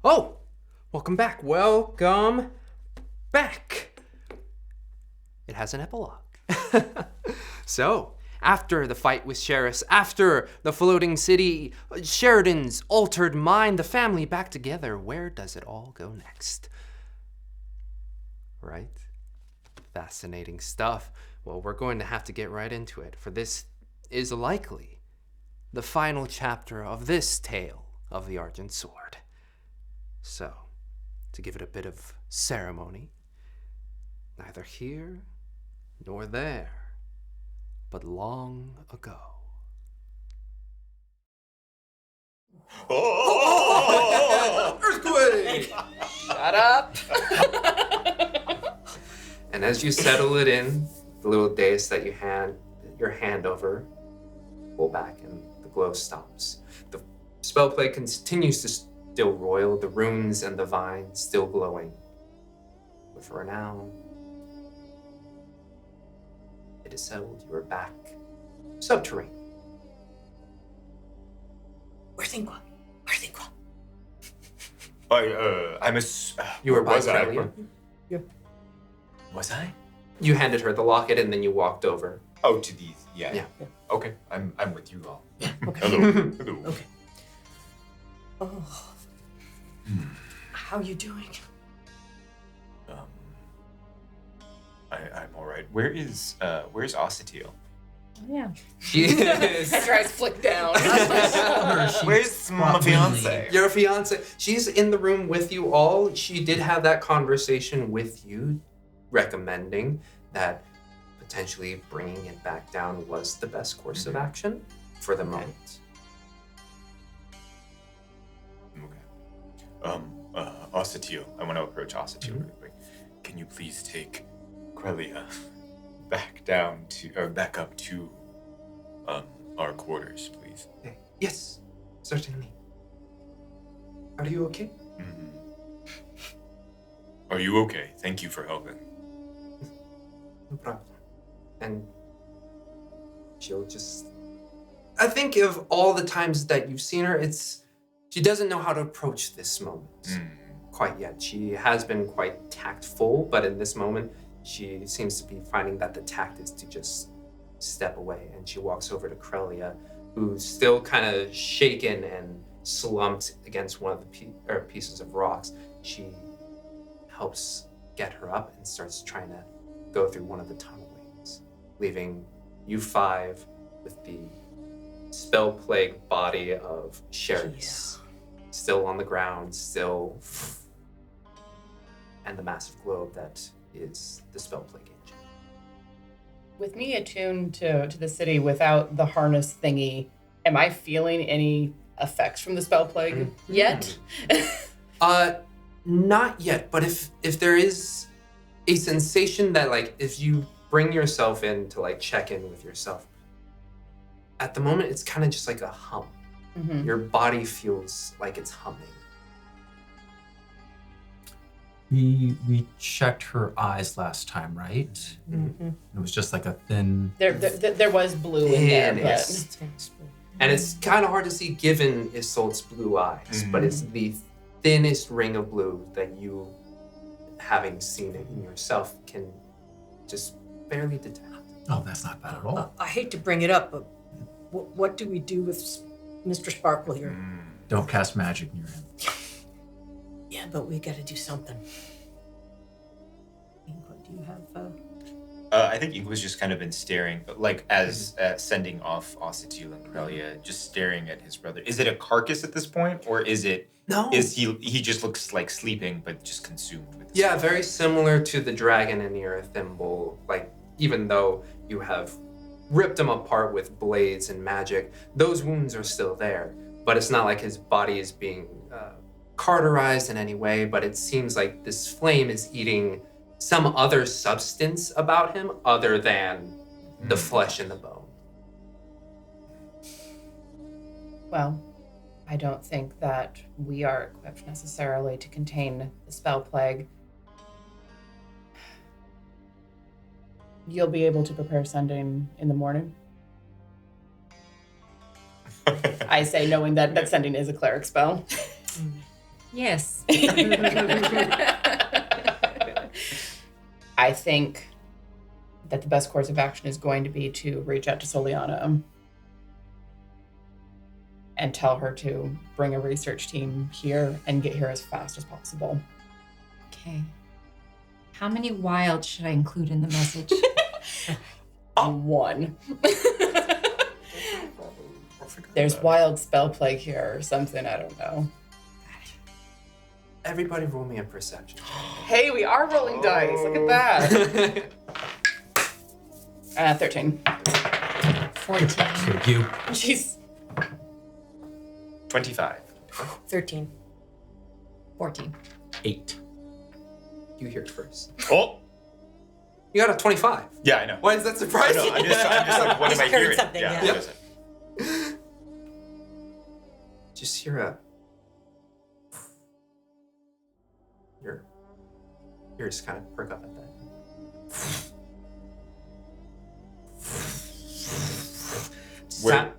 Oh, welcome back. Welcome back. It has an epilogue. So, after the fight with Sheriff, after the floating city, Sheridan's altered mind, the family back together, where does it all go next? Right? Fascinating stuff. Well, we're going to have to get right into it, for this is likely the final chapter of this tale of the Argent Sword. So, to give it a bit of ceremony, neither here nor there, but long ago. Oh! Earthquake! Shut up! And as you settle it in, the little dais that you hand your hand over, pull back and the glow stops. The spell play continues to still roil, the runes and the vines still glowing. But for now, it is settled. You are back subterranean. Where's Inqua? Where's Inqua? You were by was I? Trelia. Was I? You handed her the locket and then you walked over. Oh, to these. Yeah. Yeah. Okay, I'm with you all. Yeah. Okay. Hello. Hello. Okay. Oh. How you doing? I'm all right. Where's Ossetiel? Oh, yeah. She is. As your eyes flick down. Where's my fiance? Your fiance, she's in the room with you all. She did have that conversation with you, recommending that potentially bringing it back down was the best course of action for the moment. Okay. Ossetiel. I want to approach Ossetiel really quick. Can you please take Crelia back up to our quarters, please? Yes, certainly. Are you okay? Mm-hmm. Are you okay? Thank you for helping. No problem. And she'll just... I think of all the times that you've seen her, she doesn't know how to approach this moment quite yet. She has been quite tactful, but in this moment, she seems to be finding that the tact is to just step away. And she walks over to Crelia, who's still kind of shaken and slumped against one of the pieces of rocks. She helps get her up and starts trying to go through one of the tunnel ways, leaving you five with the spell-plagued body of Sheridan. Still on the ground, and the massive globe that is the spell plague engine. With me attuned to the city without the harness thingy, am I feeling any effects from the spell plague yet? Not yet, but if there is a sensation that, like, if you bring yourself in to, like, check in with yourself, at the moment it's kind of just like a hum. Mm-hmm. Your body feels like it's humming. We checked her eyes last time, right? Mm-hmm. It was just like a thin... There was blue in there, but... And it's kind of hard to see given Isolt's blue eyes, but it's the thinnest ring of blue that you, having seen it in yourself, can just barely detect. Oh, that's not bad at all. I hate to bring it up, but what do we do with Mr. Sparkle here? Don't cast magic near him. Yeah, but we gotta do something. Inqua, do you have... I think Inqua's just kind of been staring, like, as sending off Ossetiel and Crelia, just staring at his brother. Is it a carcass at this point, or is it... No. Is he just looks like sleeping, but just consumed with the Yeah, spell? very similar to the dragon in your thimble. Like, even though you have ripped him apart with blades and magic, those wounds are still there. But it's not like his body is being cauterized in any way, but it seems like this flame is eating some other substance about him other than the flesh and the bone. Well, I don't think that we are equipped necessarily to contain the spell plague. You'll be able to prepare sending in the morning? I say, knowing that sending is a cleric spell. Yes. I think that the best course of action is going to be to reach out to Soliana and tell her to bring a research team here and get here as fast as possible. Okay. How many wild should I include in the message? One. There's wild spell plague here or something, I don't know. Everybody roll me a perception. Hey, we are rolling dice. Look at that. 13. 14. Thank you. Jeez. 25. 13. 14. 8. You hear it first. Oh! You got a 25. Yeah, I know. Why is that surprising? I know, I'm just like, what He's am I heard hearing? something, yeah. what Yep. is it? Just hear a. Your ears kind of perk up at that. Where-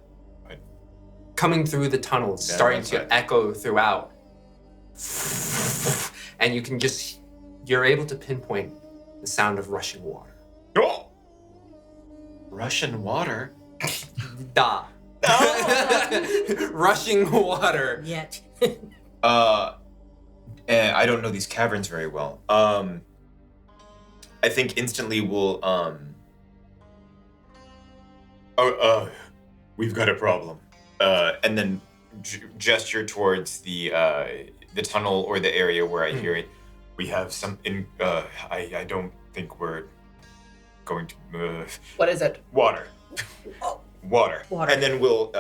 Coming through the tunnels, Yeah, starting that's to right. echo throughout. And you're able to pinpoint the sound of rushing water. Oh! Russian water? Da. Rushing water. Yet. I don't know these caverns very well. I think instantly we'll, we've got a problem. And then gesture towards the tunnel or the area where I hear it. We have something, I don't think we're going to, What is it? water. Water. Water. And then we'll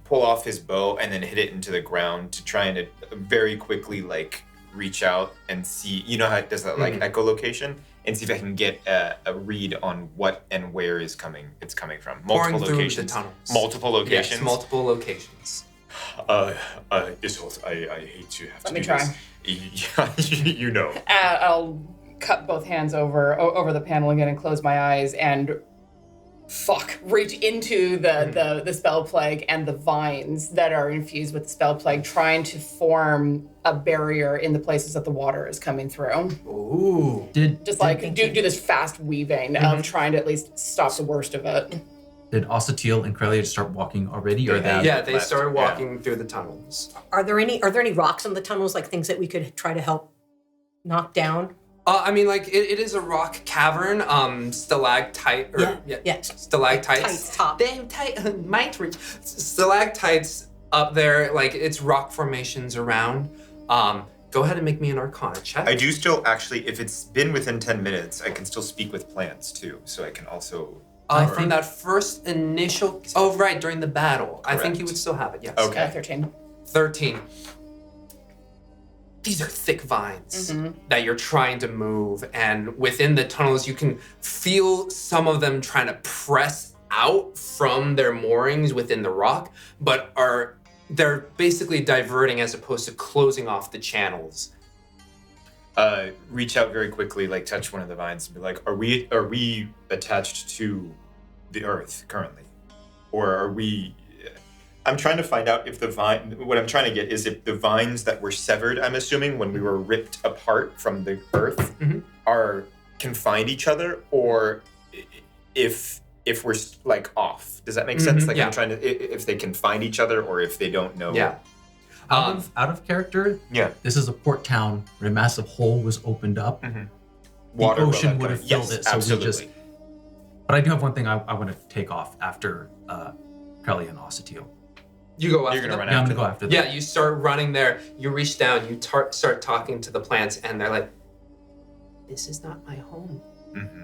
pull off his bow and then hit it into the ground to try and very quickly like reach out and see, you know how it does that like echolocation, and see if I can get a read on what and where it's coming from. Pouring through the tunnels. Multiple locations. Yes, multiple locations. Isolt, I hate to have Let to me do try. this. You know. I'll cup both hands over the panel again and close my eyes and reach into the spell plague and the vines that are infused with the spell plague, trying to form a barrier in the places that the water is coming through. Ooh. Just like do this fast weaving of trying to at least stop the worst of it. Did Osatiel and Crelia start walking already, or They have. they? Yeah, they left, started yeah. walking through the tunnels. Are there any rocks in the tunnels, like things that we could try to help knock down? I mean, like it is a rock cavern, stalactite or stalactites. Tights top. Damn tight, might reach. Stalactites up there, like it's rock formations around. Go ahead and make me an Arcana check. I do still actually, if it's been within 10 minutes, I can still speak with plants too, so I can also. From that first initial. Oh, right, during the battle. I think Correct. you would still have it. Yes. Okay. 13. 13. These are thick vines that you're trying to move, and within the tunnels, you can feel some of them trying to press out from their moorings within the rock, but they're basically diverting as opposed to closing off the channels. Reach out very quickly, like touch one of the vines and be like, are we attached to the earth currently? Or are we... I'm trying to find out if what I'm trying to get is if the vines that were severed, I'm assuming, when we were ripped apart from the earth, can find each other, or if we're like off. Does that make sense? Like Yeah. I'm trying to, if they can find each other or if they don't know. Yeah. Out of character, Yeah. this is a port town where a massive hole was opened up. Water will ocean have would come- have filled yes, it, so we absolutely. just- But I do have one thing I want to take off after Crelia and Osatiel. You go after You're gonna them? run Yeah, I'm after gonna go them. after them. Yeah, you start running there. You reach down. You start talking to the plants, and they're like, "This is not my home.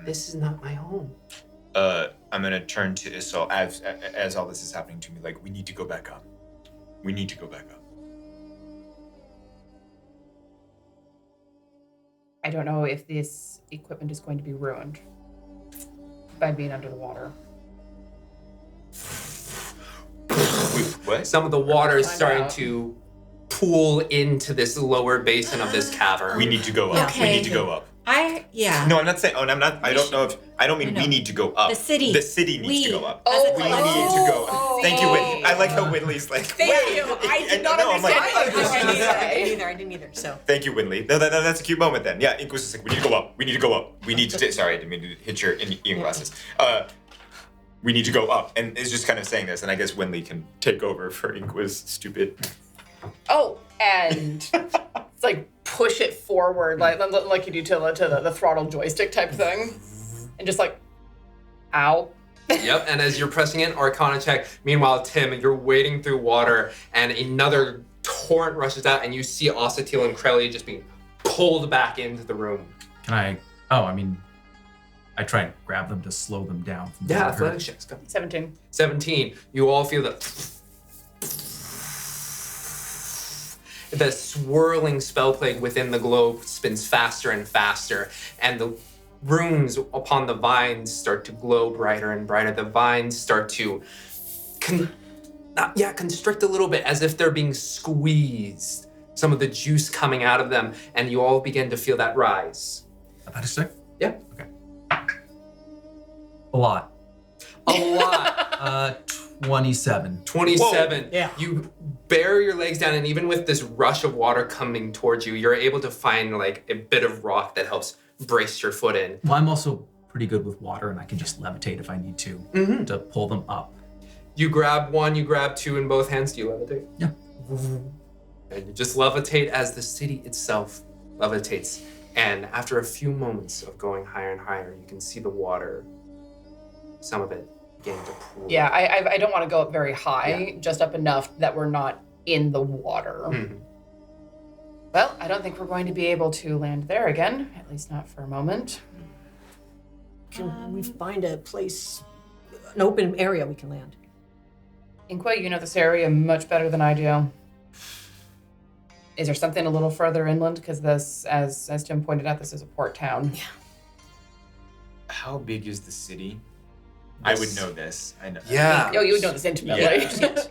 This is not my home." I'm gonna turn to Isolt as all this is happening to me. Like, we need to go back up. We need to go back up. I don't know if this equipment is going to be ruined by being under the water. Wait, what? Some of the water is Find starting out. to pool into this lower basin of this cavern. We need to go up. Okay. We need to go up. Yeah. No, I'm not saying. Oh, I'm not. I don't know if. I don't mean No. we need to go up. The city. The city needs to go up. Oh, we I need see. to go. Oh, Thank you, Win. oh. I like how Wynnleigh's like. Thank you. I did not I'm like, understand. I didn't either. So Thank you, Wynnleigh. No, that's a cute moment then. Yeah, Inqua's just like, we need to go up. We need to go up. We need to. Sorry, I didn't mean to hit your eating glasses. We need to go up, and is just kind of saying this, and I guess Wynnleigh can take over for Inqua's stupid. Oh, and it's like push it forward, like you do to the throttle joystick type thing, and just like, ow. Yep, and as you're pressing in, Arcana check. Meanwhile, Tim, you're wading through water, and another torrent rushes out, and you see Osatil and Crelly just being pulled back into the room. Can I? Oh, I mean, I try and grab them to slow them down. From the Yeah, water. athletics checks. Go. 17. 17. You all feel the swirling spell plague within the globe spins faster and faster, and the runes upon the vines start to glow brighter and brighter. The vines start to constrict a little bit as if they're being squeezed. Some of the juice coming out of them, and you all begin to feel that rise. About a sec? Yeah. Okay. A lot. A lot. 27. 27. Whoa. Yeah. You bear your legs down, and even with this rush of water coming towards you, you're able to find like a bit of rock that helps brace your foot in. Well, I'm also pretty good with water, and I can just levitate if I need to pull them up. You grab one, you grab two in both hands. Do you levitate? Yeah. And you just levitate as the city itself levitates. And after a few moments of going higher and higher, you can see the water, some of it, beginning to pool. Yeah, I don't want to go up very high, just up enough that we're not in the water. Mhm. Well, I don't think we're going to be able to land there again, at least not for a moment. can we find a place, an open area we can land? Inqua, you know this area much better than I do. Is there something a little further inland? Because this, as Tim pointed out, this is a port town. Yeah. How big is the city? I would know this. I know. Yeah. Oh, you would know this intimately. Yeah.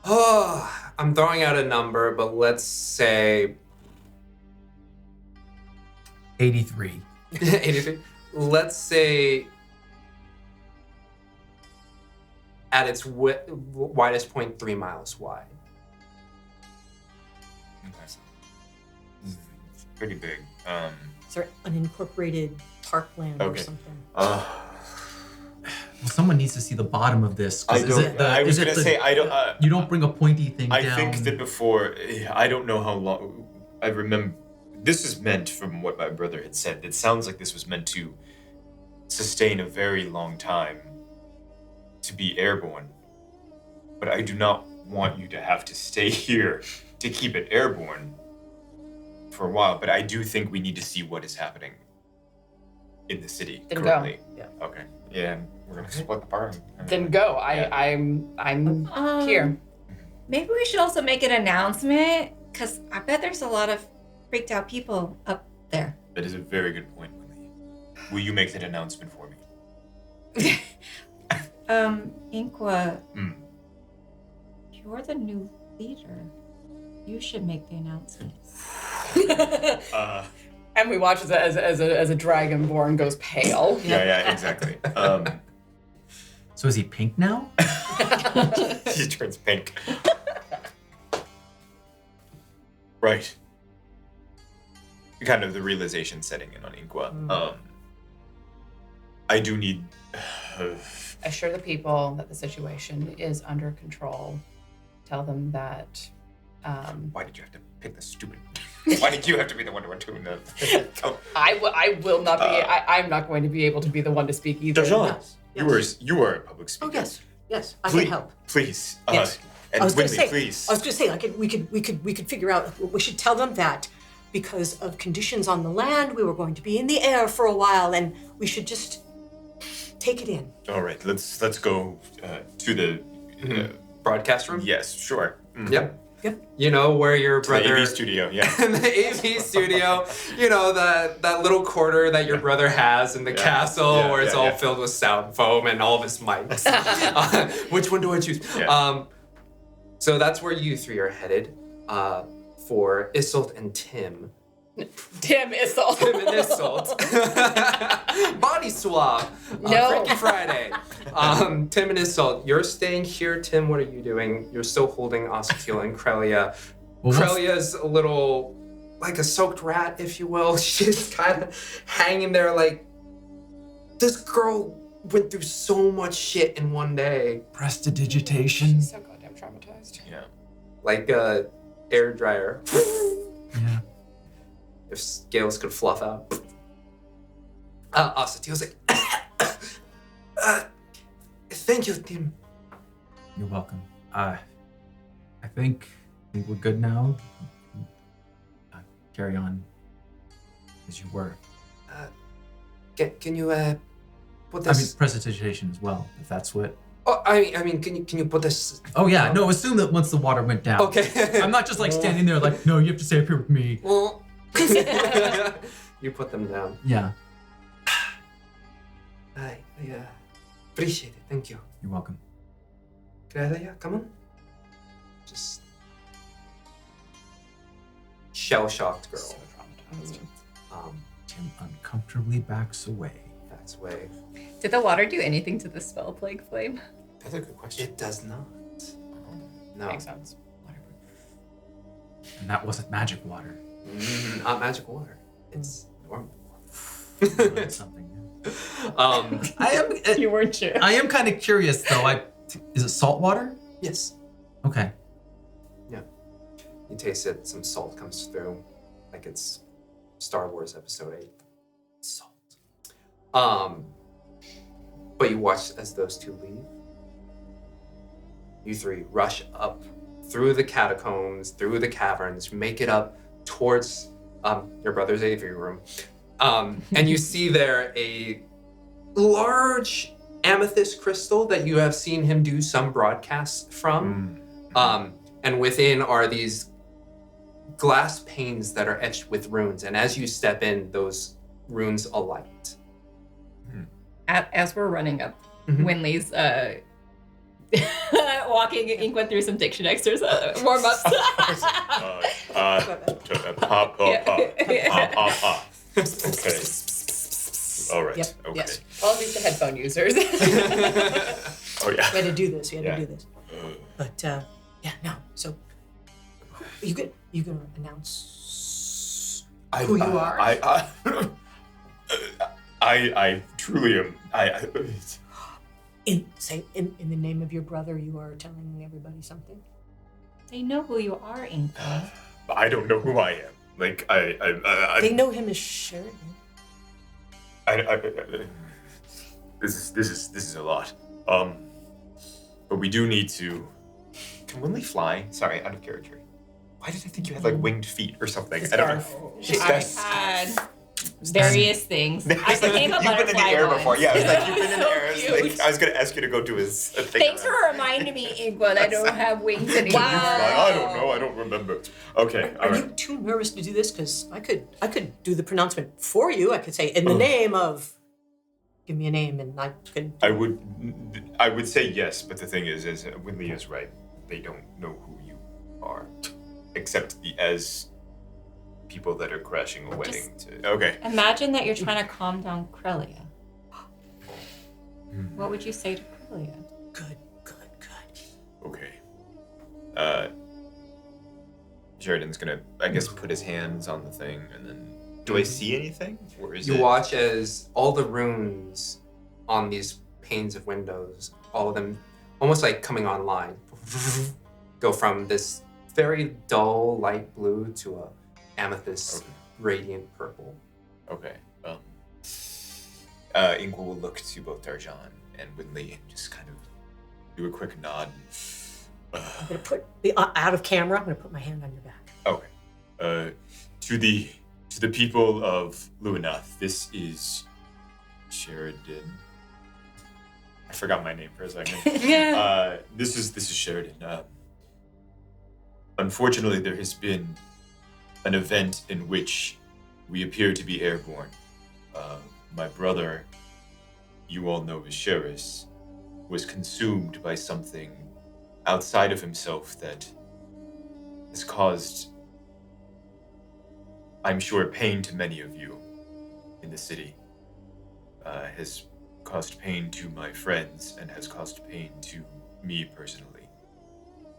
Oh, I'm throwing out a number, but let's say 83. 83. Let's say at its widest point, 3 miles wide. It's pretty big. Is there unincorporated parkland or Okay. something? Well, someone needs to see the bottom of this. 'Cause I is don't. it the- I was is it gonna the- say I don't. You don't bring a pointy thing I down. think that before. I don't know how long. I remember. This is meant, from what my brother had said. It sounds like this was meant to sustain a very long time. To be airborne. But I do not want you to have to stay here to keep it airborne for a while. But I do think we need to see what is happening in the city Then go. currently. Yeah. Okay. Yeah, we're gonna split the party. Then go. I'm here. Maybe we should also make an announcement, because I bet there's a lot of freaked out people up there. That is a very good point, Wynnleigh. Will you make that announcement for me? Inqua, Hmm. you're the new leader. You should make the announcement. And we watch as a dragonborn goes pale. Yeah, exactly. So is he pink now? He turns pink. Right. Kind of the realization setting in on Inqua. I do need. Assure the people that the situation is under control. Tell them that. Why did you have to pick the stupid? Why did you have to be the one to attune the? I will not be. I'm not going to be able to be the one to speak either. Darjaan, Yes. you are a public speaker. Oh yes, I Please, can help. please. Yes. And I was going to Wynnleigh, say, please. I was going to say, like, we could figure out. We should tell them that because of conditions on the land, we were going to be in the air for a while, and we should just take it in. All right, let's go to the. Broadcast room? Yes, sure. Mhm. Yep. Yep. You know where your To the brother AV studio, yeah. in the AV studio, you know, that little corner that your brother has in the castle Yeah, where it's yeah, all yeah. filled with sound foam and all of his mics. Which one do I choose? Yeah. So that's where you three are headed for Isolt and Tim. Tim Isolt. Tim and Isolt. Body swap. No. Freaky Friday. Tim and Isolt, you're staying here. Tim, what are you doing? You're still holding Osceola and Krelia. Well, Krelia's a little like a soaked rat, if you will. She's kind of hanging there like, this girl went through so much shit in one day. Prestidigitation. She's so goddamn traumatized. Yeah. Like a air dryer. Yeah. If scales could fluff out. Osceola's like, thank you, Tim. You're welcome. I think we're good now. Carry on as you were. Can you put I mean, this? prestidigitation as well, if that's what. Oh, I mean, can you put this? Oh yeah, no. Assume that once the water went down. Okay. I'm not just like standing there like, no, you have to stay up here with me. Well, you put them down. Yeah, I appreciate it. Thank you. you're welcome. Krelia, come on. Just shell-shocked girl. So traumatized. Tim uncomfortably backs away. That's way. Did the water do anything to the spell plague flame? That's a good question. It does not. No. Makes sense. And that wasn't magic water. Not magic water. It's normal. You learned something new. You weren't sure. I am kind of curious though. Is it salt water? Yes. Okay. You taste it. Some salt comes through, like it's Star Wars Episode 8. Salt. But you watch as those two leave. You three rush up through the catacombs, through the caverns, make it up towards your brother's aviary room. And you see there a large amethyst crystal that you have seen him do some broadcasts from. And within are these glass panes that are etched with runes. And as you step in, those runes alight. As we're running up, Mhm. Wynnleigh's walking Inqua through some diction exercise warm-ups. Okay. All right. Yep, Okay. yes. Apologies to headphone users. Oh yeah. We had to do this. We had Yeah. to do this. But yeah, no. So you gonna announce who you are? I truly am. in the name of your brother, you are telling everybody something. They know who you are, Inqua. I don't know who I am. Like They know him as Sheridan. This is a lot. But we do need to. Can Wynnleigh fly? Sorry, out of character. Why did I think you had like winged feet or something? I don't know. I had various things. I became a You've been in the butterfly air once. before. Yeah, I was like, you've been in the So air. It's cute. like, I was gonna ask you to go do a thing. Thanks for reminding me, Inqua, that I don't have wings anymore. I don't know. I don't remember. Okay, all Are right. you too nervous to do this? Because I could do the pronouncement for you. I could say in the name of. Give me a name, and I could. I would say yes, but the thing is Wynnleigh is right. They don't know who you are, except as people that are crashing a wedding. Okay. Imagine that you're trying to calm down Krelia. What would you say to Krelia? Good. Okay. Sheridan's gonna, I guess, put his hands on the thing, and then. Do I see anything, or is You it? watch as all the runes on these panes of windows, all of them almost like coming online, go from this very dull light blue to a amethyst radiant purple. Okay. Inqua will look to both Darjaan and Wynnleigh and just kind of do a quick nod. I'm gonna put out of camera. I'm gonna put my hand on your back. Okay. To the people of Luenath, this is Sheridan. I forgot my name for a second. This is Sheridan. Unfortunately, there has been an event in which we appear to be airborne. My brother, you all know as Sheris, was consumed by something outside of himself that has caused I'm sure, pain to many of you in the city. Has caused pain to my friends and has caused pain to me personally.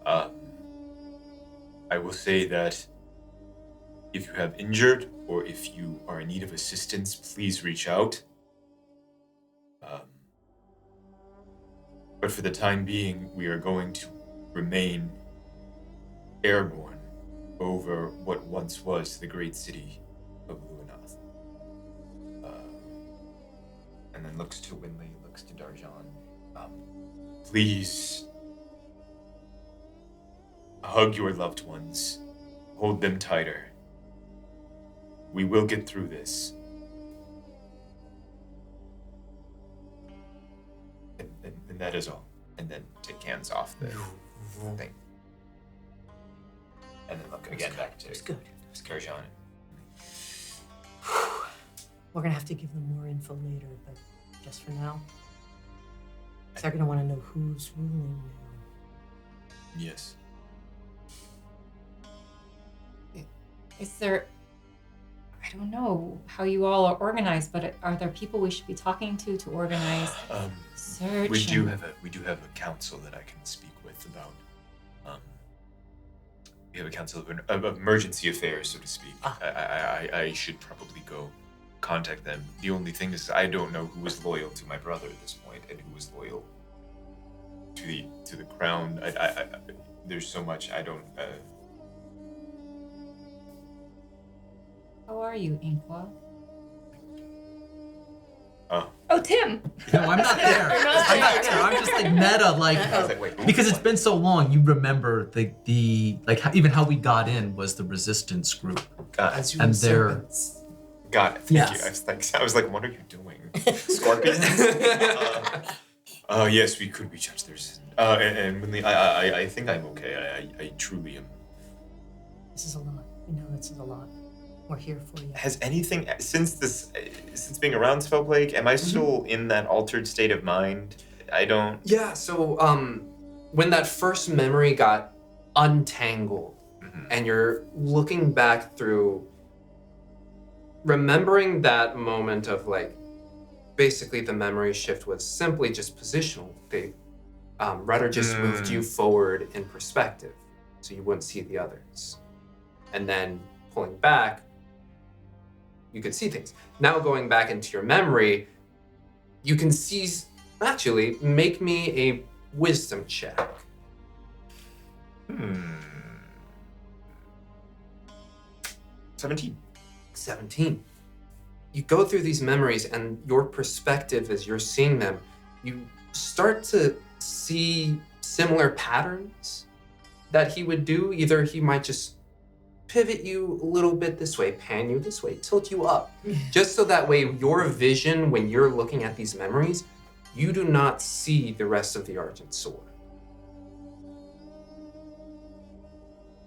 I will say that if you have injured or if you are in need of assistance, please reach out. But for the time being, we are going to remain airborne over what once was the great city of Luenath. And then looks to Wynnleigh, looks to Darjaan. Please hug your loved ones. Hold them tighter. We will get through this. And that is all. And then take hands off the thing. And then look again back to It's good. Darjaan. We're gonna have to give them more info later, but just for now, they're gonna want to know who's ruling now. Yes. Is there, I don't know how you all are organized, but are there people we should be talking to organize search? We do have a council that I can speak with about. We have a council of emergency affairs, so to speak. I should probably go contact them. The only thing is, I don't know who is loyal to my brother at this point and who is loyal to the crown. There's so much I don't. How are you, Inqua? Oh, Tim. No, I'm not there. You're not I'm not there. there. I'm just like meta, like I was like, wait, who? because it's been so long. You remember the like even how we got in was the resistance group. As you And were they're- serpents. Got it. Thank Yes. you. I was like, what are you doing, Scorpion? Yes, we could reach out to theirs. And Wynnleigh, I think I'm okay. I truly am. This is a lot. We know this is a lot. We're here for you. Has anything since being around Spellplague? Am I still in that altered state of mind? I don't. Yeah, so when that first memory got untangled and you're looking back through remembering that moment of like basically the memory shift was simply just positional. They Rudder just moved you forward in perspective so you wouldn't see the others. And then pulling back, you could see things. Now going back into your memory, you can see. Actually, make me a wisdom check. 17. 17. You go through these memories, and your perspective as you're seeing them, you start to see similar patterns that he would do. Either he might just pivot you a little bit this way, pan you this way, tilt you up, just so that way your vision, when you're looking at these memories, you do not see the rest of the Argent sword.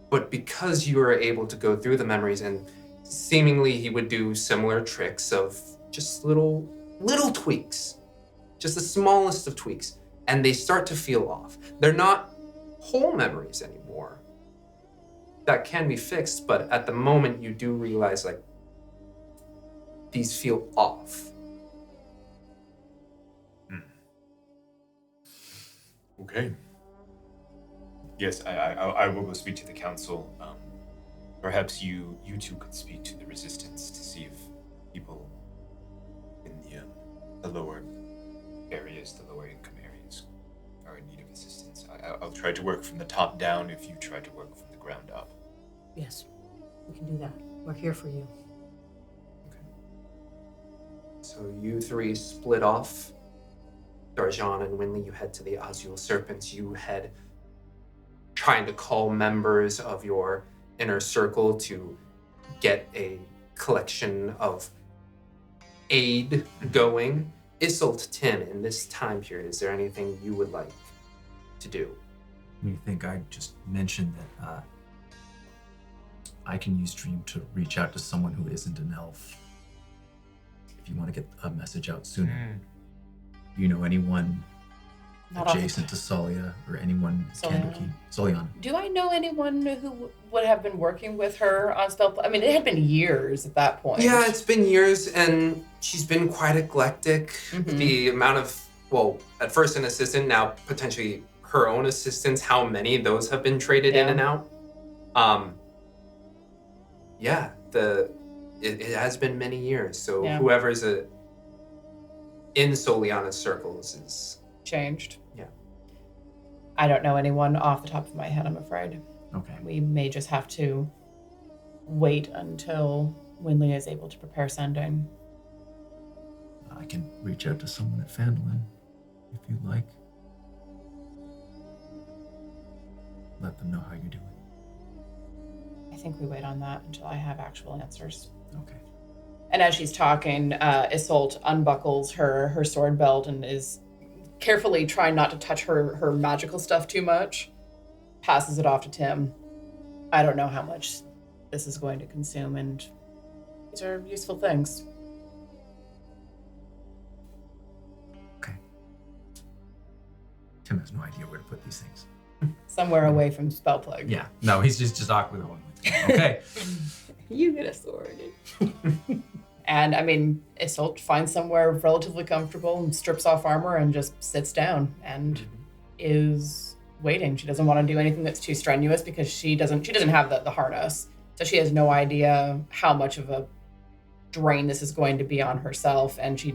But because you are able to go through the memories, and seemingly he would do similar tricks of just little tweaks, just the smallest of tweaks, and they start to feel off. They're not whole memories anymore. That can be fixed, but at the moment you do realize like these feel off. Okay. Yes, I will go speak to the council. Perhaps you two could speak to the resistance to see if people in the lower areas, the lower income areas, are in need of assistance. I'll try to work from the top down if you try to work from the ground up. Yes, we can do that. We're here for you. Okay. So you three split off. Darjaan and Wynnleigh, you head to the Azul Serpents. You head trying to call members of your inner circle to get a collection of aid going. Isolt, Tim, in this time period, is there anything you would like to do? You think I just mentioned that I can use Dream to reach out to someone who isn't an elf. If you want to get a message out sooner. You know anyone adjacent to Solia or anyone Soliana. Soliana. Do I know anyone who would have been working with her on spell? I mean, it had been years at that point. Yeah, it's been years, and she's been quite eclectic. Mhm. The amount of, at first an assistant, now potentially her own assistants, how many of those have been traded in Yeah. and out. It has been many years, so Yeah. whoever's in Soliana's circles is... changed. Yeah. I don't know anyone off the top of my head, I'm afraid. Okay. We may just have to wait until Wynnleigh is able to prepare sending. I can reach out to someone at Fandolin if you'd like. Let them know how you're doing. I think we wait on that until I have actual answers. Okay. And as she's talking, Isolt unbuckles her sword belt and is carefully trying not to touch her magical stuff too much. Passes it off to Tim. I don't know how much this is going to consume, and these are useful things. Okay. Tim has no idea where to put these things. Somewhere away from spell plague. Yeah. No, he's just awkward going with it. Okay. You get a sword. And I mean, Isolt finds somewhere relatively comfortable and strips off armor and just sits down and is waiting. She doesn't want to do anything that's too strenuous because she doesn't have the harness. So she has no idea how much of a drain this is going to be on herself. And she's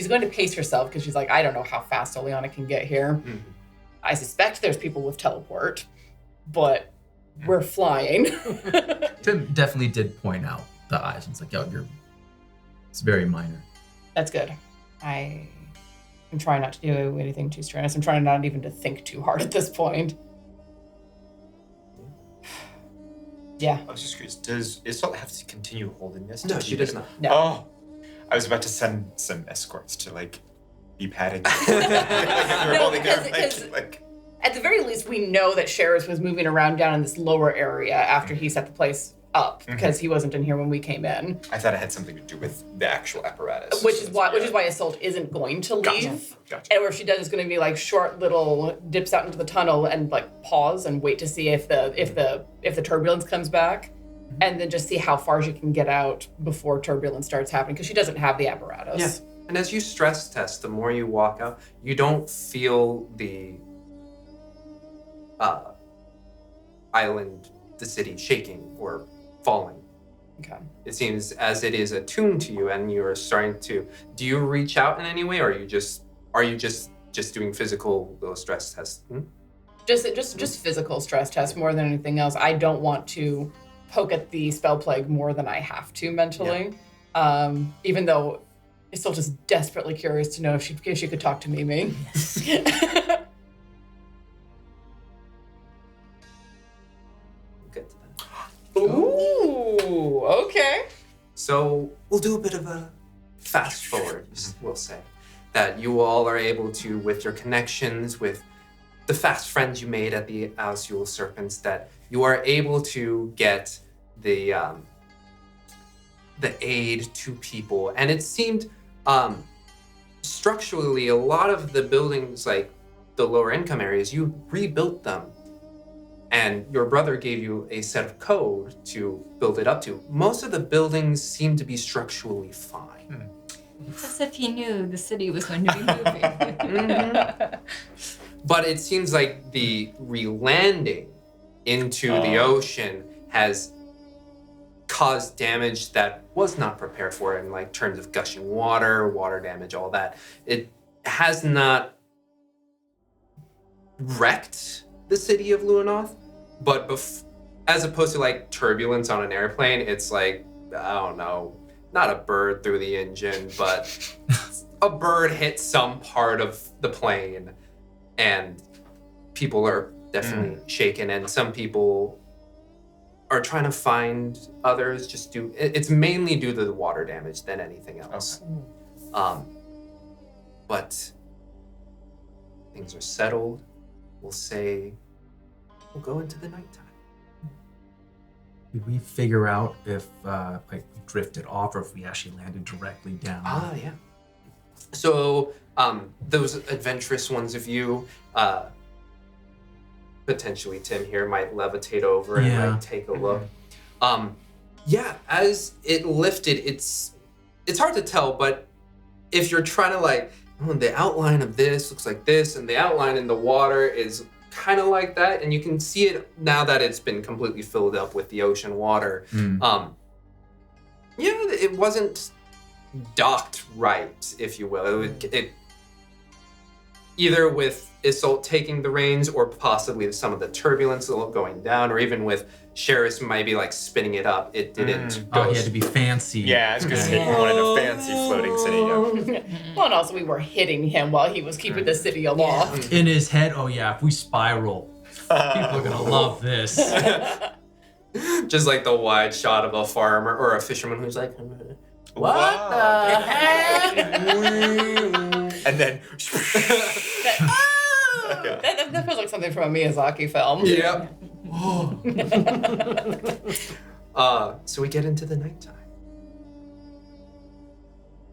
going to pace herself because she's like, I don't know how fast Oleana can get here. Mhm. I suspect there's people with teleport, but we're flying. Tim definitely did point out the eyes. It's like, it's very minor. That's good. I am trying not to do anything too strenuous. I'm trying not even to think too hard at this point. Yeah. I was just curious, does Isolt have to continue holding this? No, to she keep does it? not. No. Oh, I was about to send some escorts to be patting. No, because at the very least, we know that Sheridan was moving around down in this lower area after he set the place up because he wasn't in here when we came in. I thought it had something to do with the actual apparatus. Which is why Isolt isn't going to leave. Gotcha. And where she does is going to be short little dips out into the tunnel and pause and wait to see if the turbulence comes back, and then just see how far she can get out before turbulence starts happening because she doesn't have the apparatus. Yeah. And as you stress test, the more you walk out, you don't feel the island, the city shaking or falling. Okay. It seems as it is attuned to you, and you're starting to. Do you reach out in any way, or are you just doing physical little stress tests? Just physical stress test more than anything else. I don't want to poke at the spell plague more than I have to mentally. Even though I'm still just desperately curious to know if she could talk to Mimi. We'll get to that. Ooh, okay. So we'll do a bit of a fast forward, we'll say. That you all are able to, with your connections, with the fast friends you made at the Azul Serpents, that you are able to get the aid to people. And it seemed structurally, a lot of the buildings, like the lower income areas, you rebuilt them. And your brother gave you a set of code to build it up to. Most of the buildings seem to be structurally fine. As if he knew the city was going to be moving. But it seems like the re-landing into the ocean has caused damage that was not prepared for in terms of gushing water damage, all that. It has not wrecked the city of Luenath, but as opposed to turbulence on an airplane, it's I don't know, not a bird through the engine, but a bird hit some part of the plane, and people are definitely shaken, and some people are trying to find others. It's mainly due to the water damage than anything else. Okay. But things are settled. We'll say we'll go into the nighttime. Did we figure out if we drifted off or if we actually landed directly down? Yeah. So those adventurous ones of you, potentially Tim here might levitate over and Yeah. like take a look. Yeah, as it lifted, it's hard to tell, but if you're trying to like, oh, the outline of this looks like this, and the outline in the water is kind of like that, and you can see it now that it's been completely filled up with the ocean water. Yeah, it wasn't docked right, if you will. It either with Isolt taking the reins, or possibly some of the turbulence going down, or even with Sheridan maybe like spinning it up, it didn't go. Oh, he had to be fancy. Yeah, it's because he wanted a fancy floating city. Yeah. Well, and also we were hitting him while he was keeping the city aloft. In his head, oh yeah, if we spiral, people are gonna love this. Just like the wide shot of a farmer or a fisherman who's like, what Wow. the heck? And then. That feels like something from a Miyazaki film. Yep. So we get into the nighttime.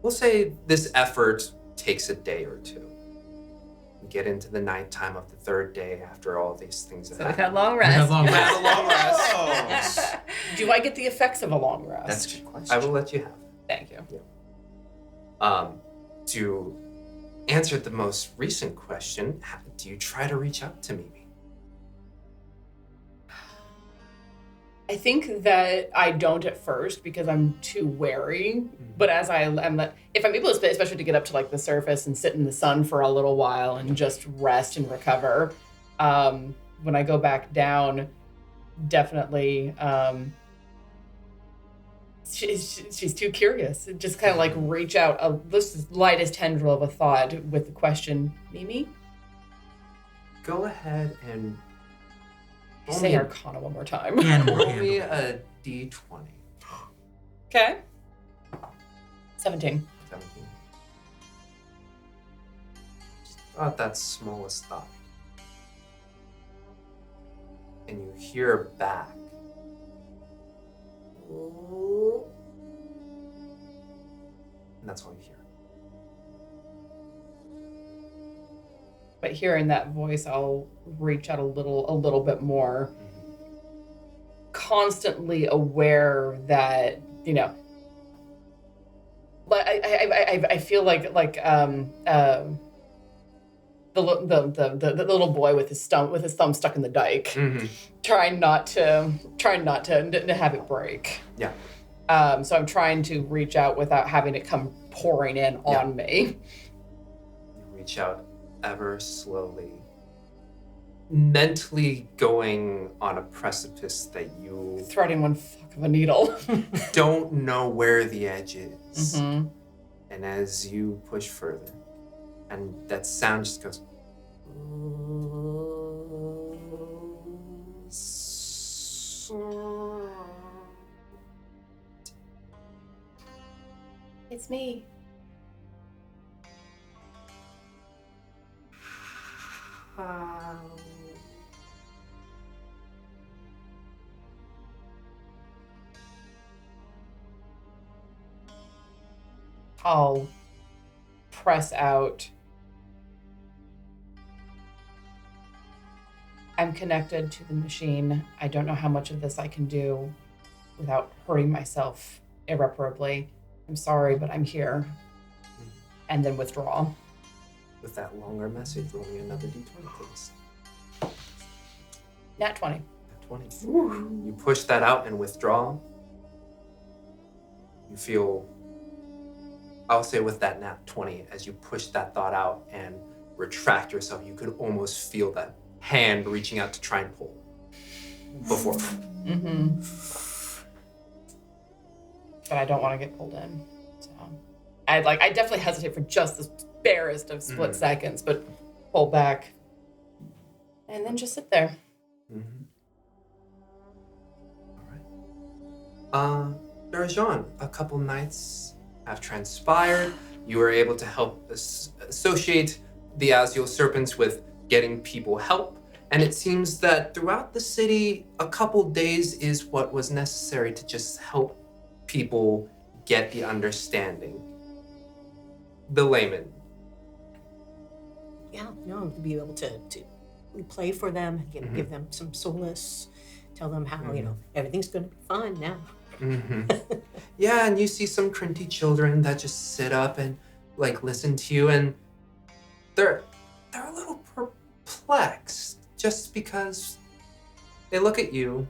We'll say this effort takes a day or two. We get into the nighttime of the third day after all these things have So we've happened. had long We have rest. long We rest. had a long rest. Do I get the effects of a long rest? That's a good question. I will let you have. Thank you. To answer the most recent question, do you try to reach out to Mimi? I think that I don't at first because I'm too wary. But as I'm, if I'm able to, especially to get up to like the surface and sit in the sun for a little while and just rest and recover, when I go back down, definitely, she's too curious. Just kind of like reach out, this lightest tendril of a thought with the question, Mimi? Go ahead and Say Arcana one more time. Animal roll me handling. a d20. Okay. 17. 17. Just thought that smallest thought. And you hear back. And that's all you hear. But hearing that voice, I'll reach out a little bit more. Constantly aware that, you know, like I feel like the little boy with his thumb stuck in the dike, Mm-hmm. trying not to have it break. Yeah. So I'm trying to reach out without having it come pouring in on me. You reach out ever slowly, mentally going on a precipice that you Threading one fuck of a needle. don't know where the edge is. Mm-hmm. And as you push further, and that sound just goes. It's me. I'll press out. I'm connected to the machine. I don't know how much of this I can do without hurting myself irreparably. I'm sorry, but I'm here. And then withdraw. With that longer message, roll me another d20, please. Nat 20. Nat 20. You push that out and withdraw. You feel, I'll say with that nat 20, as you push that thought out and retract yourself, you could almost feel that hand reaching out to try and pull before. Mm-hmm. But I don't want to get pulled in. So I definitely hesitate for just the barest of split seconds, but pull back. And then just sit there. Mm-hmm. All right. Darjaan, a couple nights have transpired. You were able to help associate the Azul Serpents with getting people help. And it seems that throughout the city, a couple days is what was necessary to just help people get the understanding. the layman. Yeah, no, to be able to play for them, give them some solace, tell them how, everything's going to be fine now. Yeah, and you see some crinty children that just sit up and like listen to you, and they're a little perplexed just because they look at you,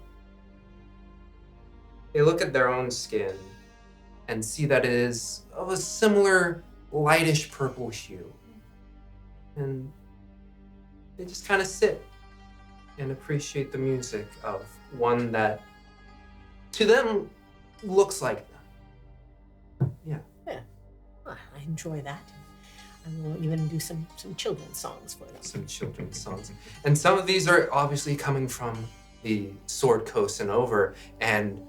they look at their own skin and see that it is of a similar lightish purple hue. And they just kind of sit and appreciate the music of one that to them looks like them. Yeah. Well, I enjoy that. I will even do some children's songs for them. Some children's songs. And some of these are obviously coming from the Sword Coast and over. And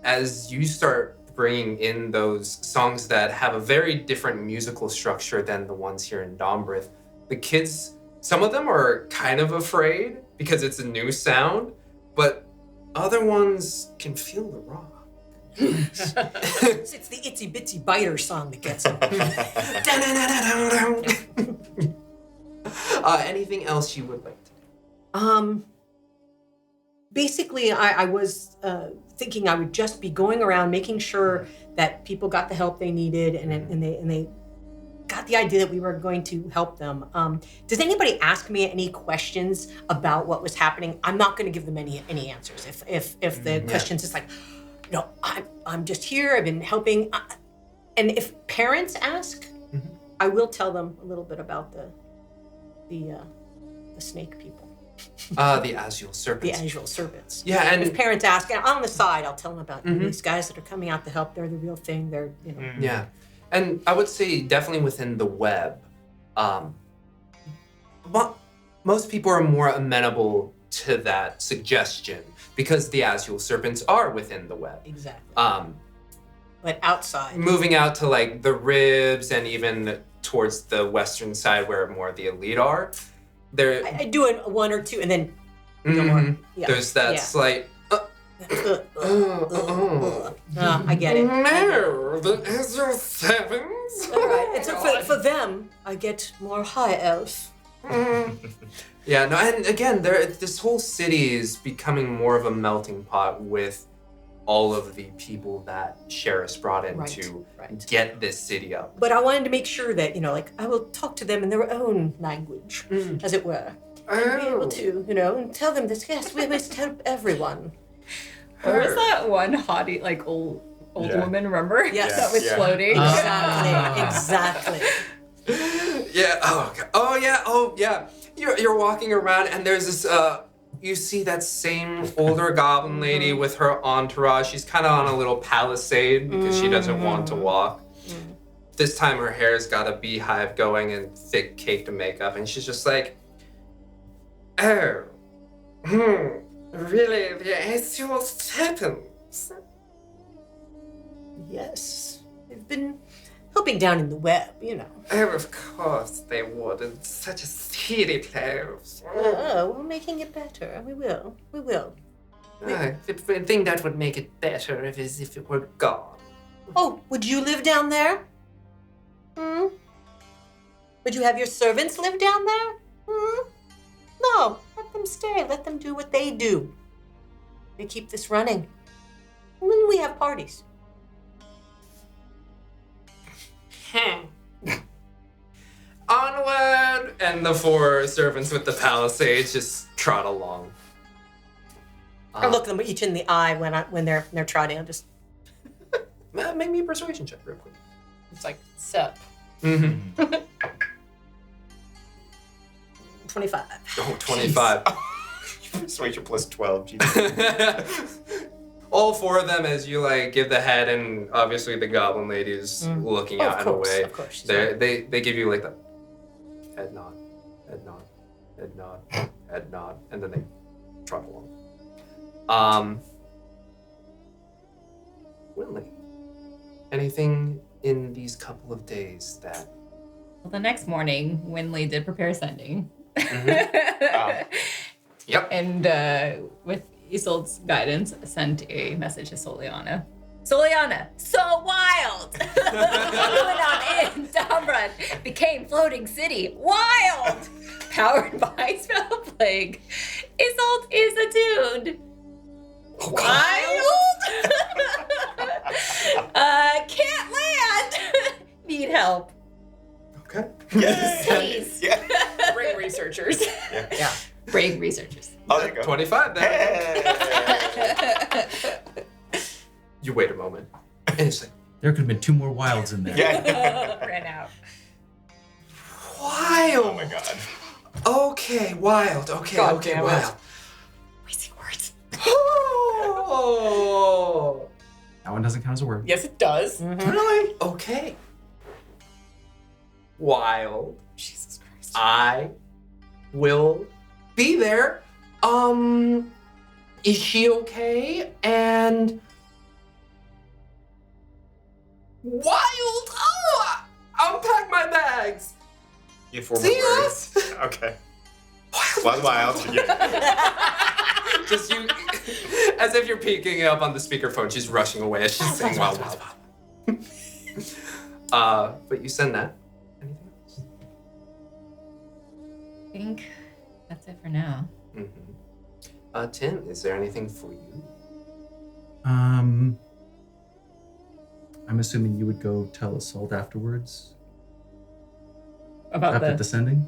as you start bringing in those songs that have a very different musical structure than the ones here in Dombrith, the kids, some of them are kind of afraid because it's a new sound, but other ones can feel the rock. It's the Itsy Bitsy Biter song that gets them. Anything else you would like to do? Basically, I was thinking I would just be going around making sure that people got the help they needed, and they got the idea that we were going to help them. Does anybody ask me any questions about what was happening? I'm not going to give them any answers. If the questions is like, no, I'm just here. I've been helping. And if parents ask, I will tell them a little bit about the snake people. The Azul Serpents. The Azul Serpents. Yeah, and if parents ask, and on the side, I'll tell them about these guys that are coming out to help. They're the real thing. They're, Yeah. And I would say definitely within the web, most people are more amenable to that suggestion because the Azul Serpents are within the web. Exactly. But outside. Moving out to like the ribs and even towards the western side where more of the elite are, there. I do it one or two and then no more. Yeah. There's that slight. I get it. No, the Azul Serpents. All right. And so for them, I get more high elf. Yeah, no, and again, this whole city is becoming more of a melting pot with all of the people that Sheridan brought in to get this city up. But I wanted to make sure that, I will talk to them in their own language, as it were. And be able to, and tell them this, yes, we must help everyone. Where was that one haughty, like old woman, remember? Yes. That was floating. Exactly. Yeah, oh yeah. You're walking around and there's this, you see that same older goblin lady with her entourage. She's kind of on a little palisade because she doesn't want to walk. This time her hair's got a beehive going and thick caked makeup, and she's just like, oh, really, the Azul Serpents? Yes, they've been helping down in the web, Oh, of course they would. It's such a seedy place. Oh, we're making it better, and we will. The thing that would make it better is if it were gone. Oh, would you live down there? Would you have your servants live down there? No, let them stay. Let them do what they do. They keep this running. And then we have parties. Onward! And the 4 servants with the palisades just trot along. I look them each in the eye when they're trotting. I'm just Make me a persuasion check real quick. It's like, sup. 25. Oh, 25. Persuasion plus 12. Jesus. All 4 of them, as you give the head, and obviously the goblin lady is looking out and away. Of course. They give you the head nod, and then they trot along. Wynnleigh, anything in these couple of days that? Well, the next morning, Wynnleigh did prepare sending. Yep. And with Isolt's guidance, sent a message to Soliana. Soliana, so wild. Luenath in Domrun became floating city. Wild. Powered by spell plague. Isolt is attuned. Wild. Can't land. Need help. Okay. Please. Yeah. Bring researchers. Yeah. Bring researchers. Oh, there you go. 25 then. Hey. You wait a moment. And it's like, There could have been 2 more wilds in there. Yeah. Ran out. wild. Oh my god. Okay, wild. Okay, God okay, damn it. wild. Wasting words. Oh. That one doesn't count as a word. Yes, it does. Really? Okay. Wild. Jesus Christ. I will be there. Is she okay? And wild. Oh, unpack my bags. You have 4 See more ya. words. Okay. Wild. Yeah. Just you, as if you're picking up on the speakerphone. She's rushing away as she's saying wild. But you send that. Anything else? I think that's it for now. Mm-hmm. Tim, is there anything for you? I'm assuming you would go tell Isolt afterwards About after descending.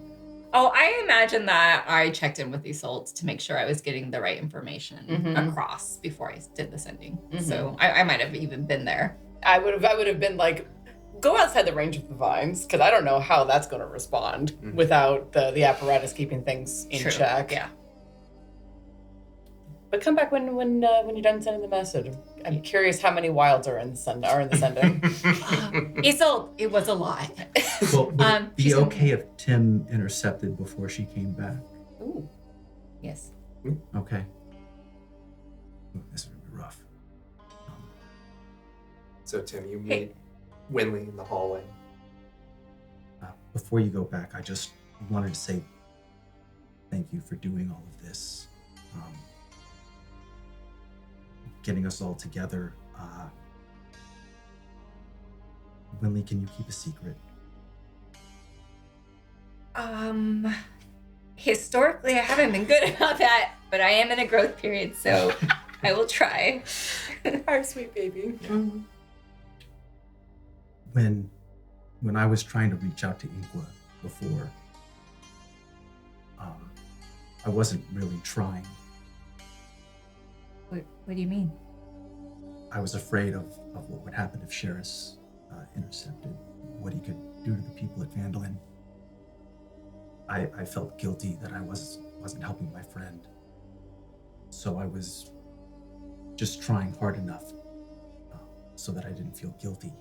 Oh, I imagine that I checked in with Isolt to make sure I was getting the right information across before I did the sending. So I might have even been there. I would have been like, go outside the range of the vines, because I don't know how that's going to respond without the apparatus keeping things in True. check. Yeah. But come back when you're done sending the message. I'm curious how many wilds are in the sending. Isolt, it was a lot. Well, would it be she's gonna- okay if Tim intercepted before she came back? Ooh. Yes. Okay. Ooh, this is gonna be rough. So Tim, you meet Wynnleigh in the hallway. Before you go back, I just wanted to say thank you for doing all of this. Getting us all together. Wynnleigh, can you keep a secret? Historically, I haven't been good about that, but I am in a growth period, so I will try. Our sweet baby. When I was trying to reach out to Inqua before, I wasn't really trying. What do you mean? I was afraid of what would happen if Sheridan intercepted, what he could do to the people at Vandalin. I felt guilty that I wasn't helping my friend. So I was just trying hard enough so that I didn't feel guilty.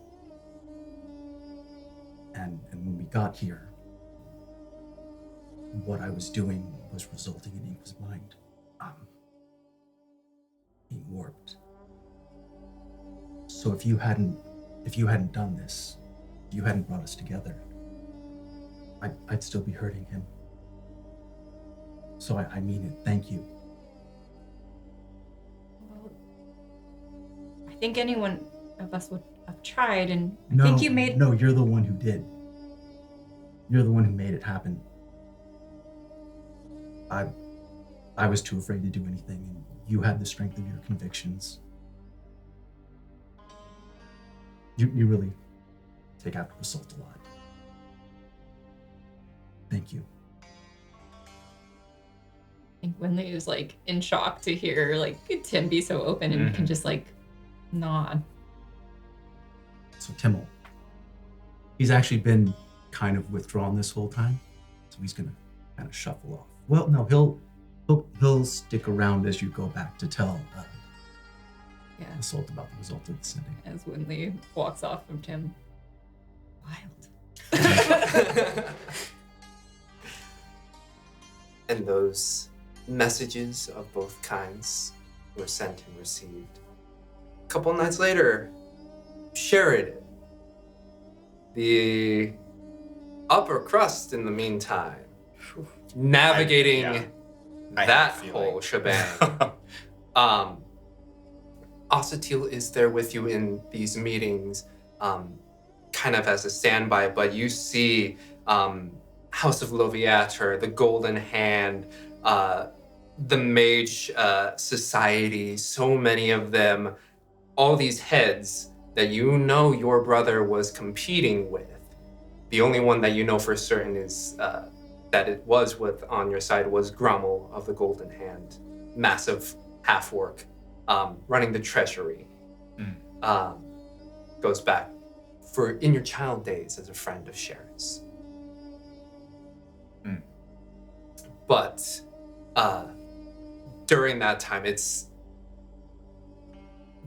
And when we got here, what I was doing was resulting in Inqua's mind being warped. So if you hadn't done this, if you hadn't brought us together, I'd still be hurting him. So I mean it. Thank you. Well, I think anyone of us would have tried, and I No, think you made. No, you're the one who did. You're the one who made it happen. I was too afraid to do anything, and you had the strength of your convictions. You really take after Isolt a lot. Thank you. I think Wynnleigh is like in shock to hear like Tim be so open and can just like nod. So Timmel, he's actually been kind of withdrawn this whole time, so he's gonna kind of shuffle off. Well, no, he'll stick around as you go back to tell Isolt about the result of the sending. As Wynnleigh walks off from Tim. Wild. And those messages of both kinds were sent and received. A couple nights later, Sheridan, the upper crust in the meantime, navigating I that have a feeling. whole shebang. Osatil is there with you in these meetings, kind of as a standby, but you see House of Loviater, the Golden Hand, the Mage Society, so many of them, all these heads that you know your brother was competing with. The only one that you know for certain is that it was with on your side was Grummel of the Golden Hand, massive half-orc, running the treasury. Goes back for in your child days as a friend of Sheridan's. But during that time, it's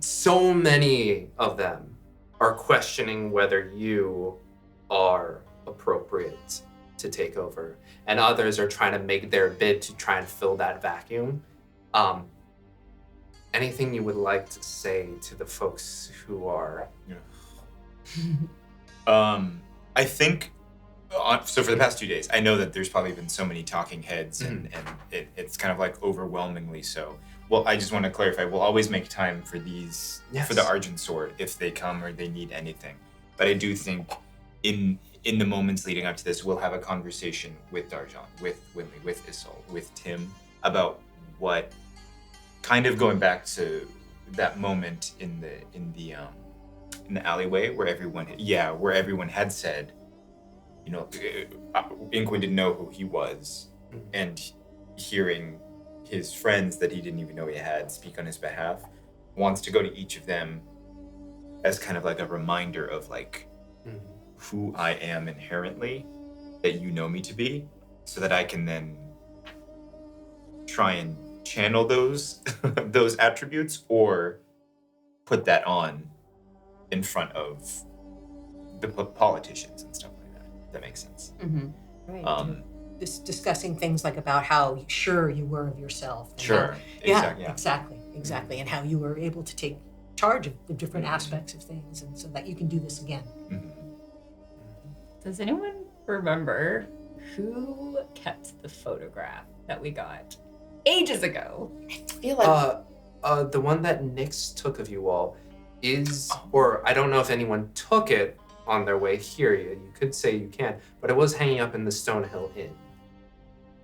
so many of them are questioning whether you are appropriate to take over, and others are trying to make their bid to try and fill that vacuum. Anything you would like to say to the folks who are? I think. So for the past 2 days, I know that there's probably been so many talking heads, and it's kind of like overwhelmingly so. Well, I just want to clarify. We'll always make time for these, for the Argent Sword, if they come or they need anything. But I do think in the moments leading up to this, we'll have a conversation with Darjaan, with Wynnleigh, with Isolt, with Tim, about what, kind of going back to that moment in the alleyway where everyone had said, you know, Inqua didn't know who he was, and hearing his friends that he didn't even know he had speak on his behalf, wants to go to each of them as kind of like a reminder of like who I am inherently, that you know me to be, so that I can then try and channel those those attributes or put that on in front of the politicians and stuff like that. If that makes sense. Right. Discussing things like about how sure you were of yourself. And Sure. Exactly. And how you were able to take charge of the different aspects of things, and so that you can do this again. Does anyone remember who kept the photograph that we got ages ago? I feel like The one that Nyx took of you all is, or I don't know if anyone took it on their way here. You could say you can, but it was hanging up in the Stonehill Inn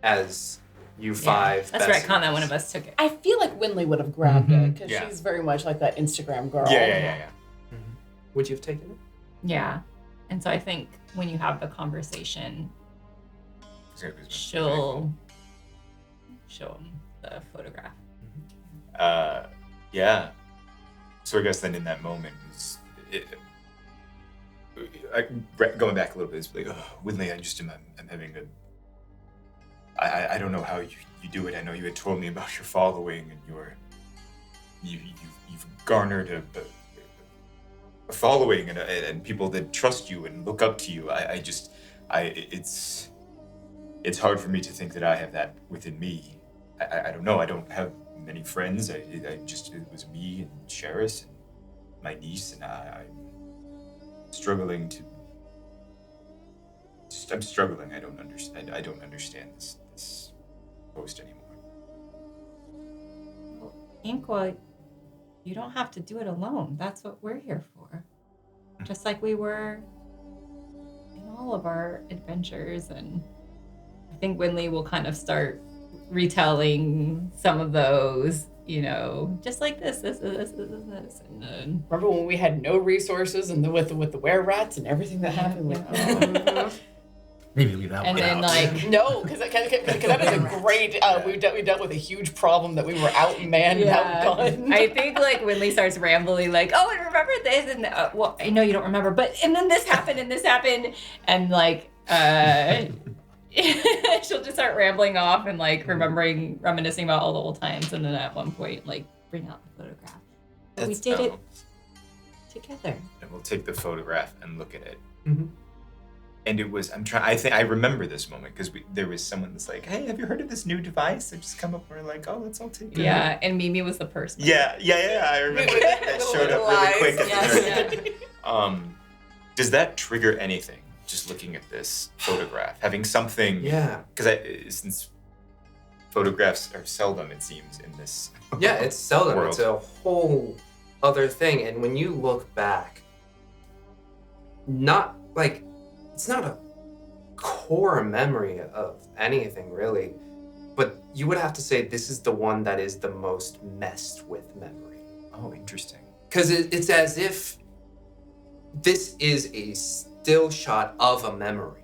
as you five. That's right, Con, that one of us took it. I feel like Wynnleigh would have grabbed it because Yeah. she's very much like that Instagram girl. Yeah. Would you have taken it? Yeah. And so I think when you have the conversation, she'll show him the photograph. Yeah. So I guess then in that moment, going back a little bit, it's like, Wynnleigh, I'm having a. I don't know how you do it. I know you had told me about your following and you've garnered a following and people that trust you and look up to you. It's hard for me to think that I have that within me. I don't know. I don't have many friends. It was me and Sheris and my niece, and I'm struggling to. I'm struggling. I don't understand this post anymore. Well, Inqua, you don't have to do it alone. That's what we're here for. Just like we were in all of our adventures, and I think Wynnleigh will kind of start retelling some of those, just like this, and then Remember when we had no resources and with the were-rats and everything that happened with Maybe leave that and one then out. No, because that is a great. We dealt with a huge problem that we were outmanned, outgunned. I think Wynnleigh starts rambling and remember this and well, I know you don't remember, but and then this happened and and she'll just start rambling off and reminiscing about all the old times, and then at one point bring out the photograph. But we did it together. And we'll take the photograph and look at it. Mm-hmm. And it was, I remember this moment because there was someone that's like, hey, have you heard of this new device? They just come up and we're like, oh, let's all take it. Yeah, and Mimi was the person. Yeah, I remember that showed up really quick at the very end. Does that trigger anything, just looking at this photograph? Having something, because since photographs are seldom, it seems, in this it's seldom. world. It's a whole other thing. And when you look back, not like, it's not a core memory of anything really, but you would have to say this is the one that is the most messed with memory. Oh, interesting. Because it's as if this is a still shot of a memory.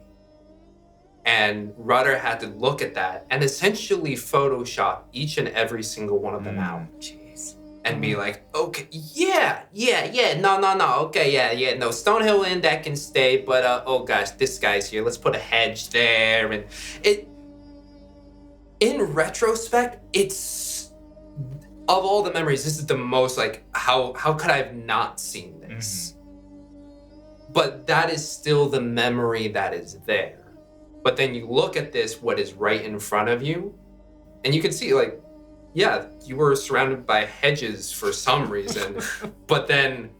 And Rudder had to look at that and essentially Photoshop each and every single one of them out. Jeez. And be like, okay, yeah, no, okay, yeah, no, Stonehill Inn, that can stay, but oh gosh, this guy's here, let's put a hedge there, and in retrospect, it's, of all the memories, this is the most, like, how could I have not seen this? But that is still the memory that is there. But then you look at this, what is right in front of you, and you can see, like, yeah, you were surrounded by hedges for some reason, but then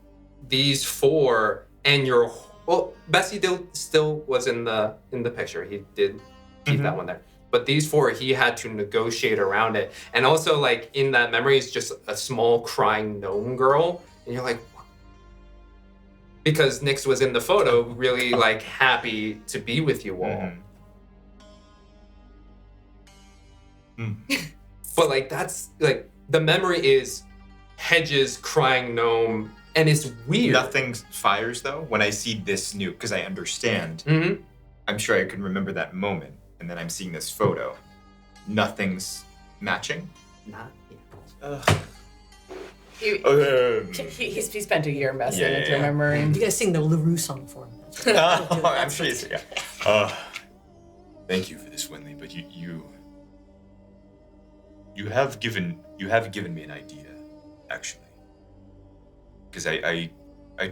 these four and your, well, Bessie still was in the picture. He did keep that one there. But these four, he had to negotiate around it. And also, like, in that memory is just a small crying gnome girl. And you're like, what? Because Nyx was in the photo really, like, happy to be with you all. But, like, that's, like, the memory is hedges, crying gnome, and it's weird. Nothing fires, though, when I see this new, because I understand. I'm sure I can remember that moment, and then I'm seeing this photo. Nothing's matching? Not He spent a year messing with your memory. You gotta sing the LaRue song for him. I'm sure he's, thank you for this, Wynnleigh, but you have given me an idea, actually. Because I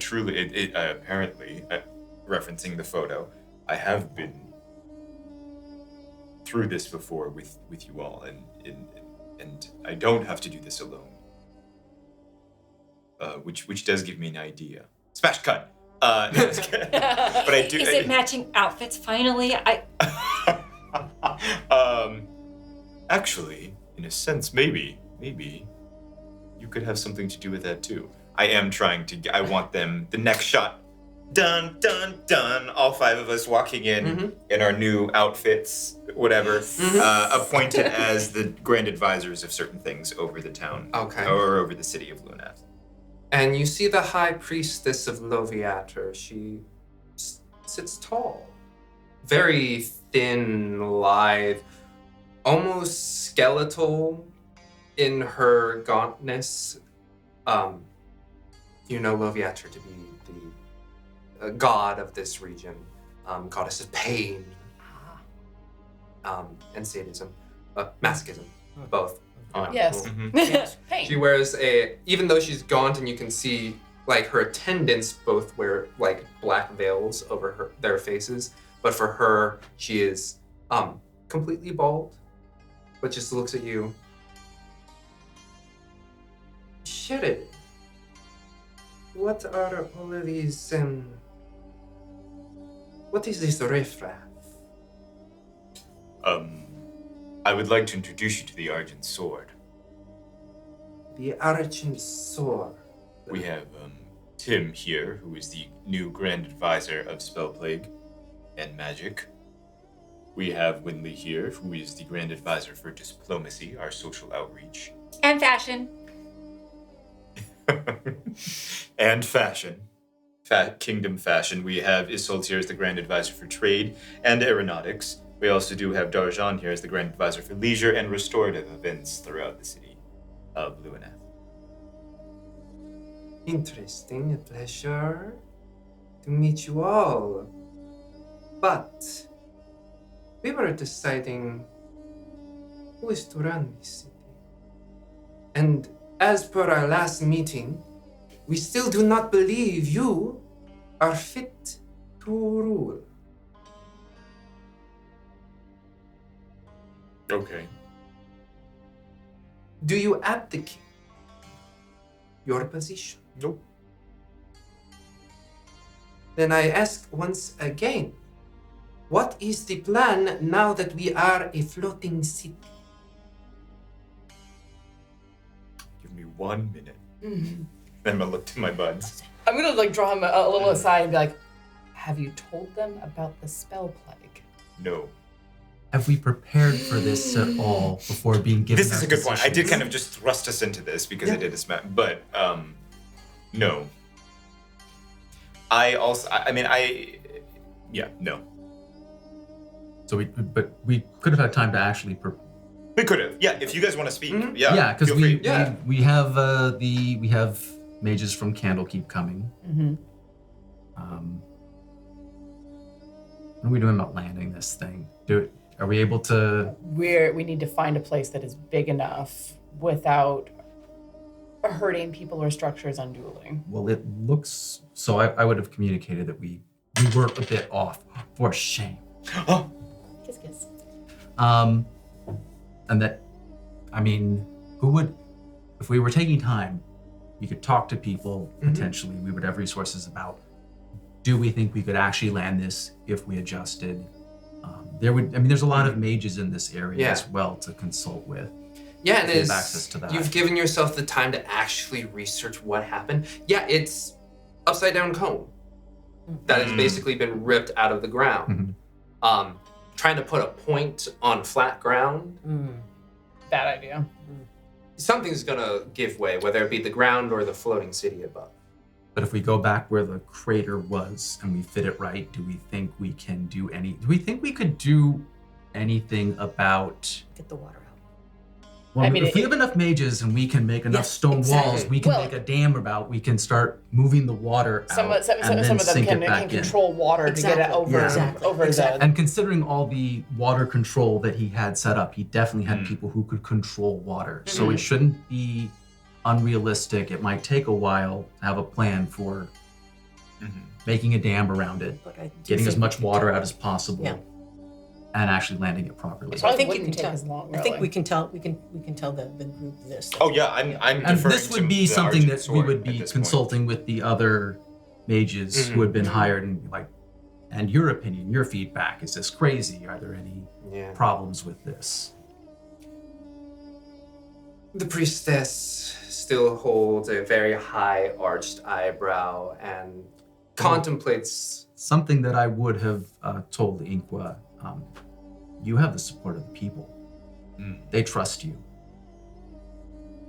truly, apparently, referencing the photo, I have been through this before with you all, and I don't have to do this alone. Which does give me an idea. Smash cut. No, just kidding. But I do. Is it matching outfits finally? Actually, in a sense, maybe you could have something to do with that too. I am trying to. I want them. The next shot. Dun dun dun! All five of us walking in our new outfits, whatever, appointed as the grand advisors of certain things over the town, or over the city of Luenath. And you see the high priestess of Loviater. She sits tall, very thin, lithe, almost skeletal in her gauntness. You know Loviater to be the god of this region, goddess of pain, and sadism, masochism, both. Yes. Yes. Pain. She wears even though she's gaunt and you can see like her attendants both wear like black veils over their faces, but for her, she is completely bald, but just looks at you. Sheridan, what are all of these, what is this riffraff? I would like to introduce you to the Argent Sword. The Argent Sword. We have Tim here, who is the new Grand Advisor of Spell Plague and Magic. We have Wynnleigh here, who is the Grand Advisor for Diplomacy, our social outreach. And fashion. And fashion. Kingdom fashion. We have Isolt here as the Grand Advisor for Trade and Aeronautics. We also do have Darjaan here as the Grand Advisor for Leisure and Restorative Events throughout the city of Luenath. Interesting, a pleasure to meet you all. But we were deciding who is to run this city. And as per our last meeting, we still do not believe you are fit to rule. Okay. Do you abdicate your position? Nope. Then I ask once again, what is the plan now that we are a floating city? Give me 1 minute. Then I'm gonna look to my buds. I'm gonna like draw him a little aside and be like, have you told them about the spell plague? No. Have we prepared for this at all before being given? This is a good point. I did kind of just thrust us into this because I did a smack, but no. No. So we could have had time to actually. We could have. Yeah, if you guys want to speak. Mhm. Yeah. Because feel free. we have mages from Candlekeep coming. Mm-hmm. What are we doing about landing this thing? Are we able to? We need to find a place that is big enough without hurting people or structures unduly. Well, it looks so. I would have communicated that we were a bit off. For shame. Oh. Kiss, kiss. And that, I mean, who would, if we were taking time, we could talk to people, potentially, we would have resources about, do we think we could actually land this if we adjusted? There's a lot of mages in this area as well to consult with. Yeah, and if they have access to that. You've given yourself the time to actually research what happened. Yeah, it's upside down cone that has basically been ripped out of the ground. Trying to put a point on flat ground, Bad idea. something's gonna give way, whether it be the ground or the floating city above. But if we go back where the crater was and we fit it right, do we think we can do we could do anything about? Get the water out. Well, I mean, if we have enough mages and we can make enough stone walls, we can make a dam we can start moving the water out Some of them can control water to get it over the. And considering all the water control that he had set up, he definitely had people who could control water. So it shouldn't be unrealistic. It might take a while to have a plan for making a dam around it, getting as much water out as possible. Yeah. And actually landing it properly. So I think you can tell. Long, really. I think we can tell the group this. Oh yeah, I'm and deferring this would to be the something Argent that we sword would be at this consulting with the other mages who had been hired and be like, and your opinion, your feedback, is this crazy? Are there any problems with this? The priestess still holds a very high arched eyebrow and contemplates something that I would have told Inqua. You have the support of the people. They trust you.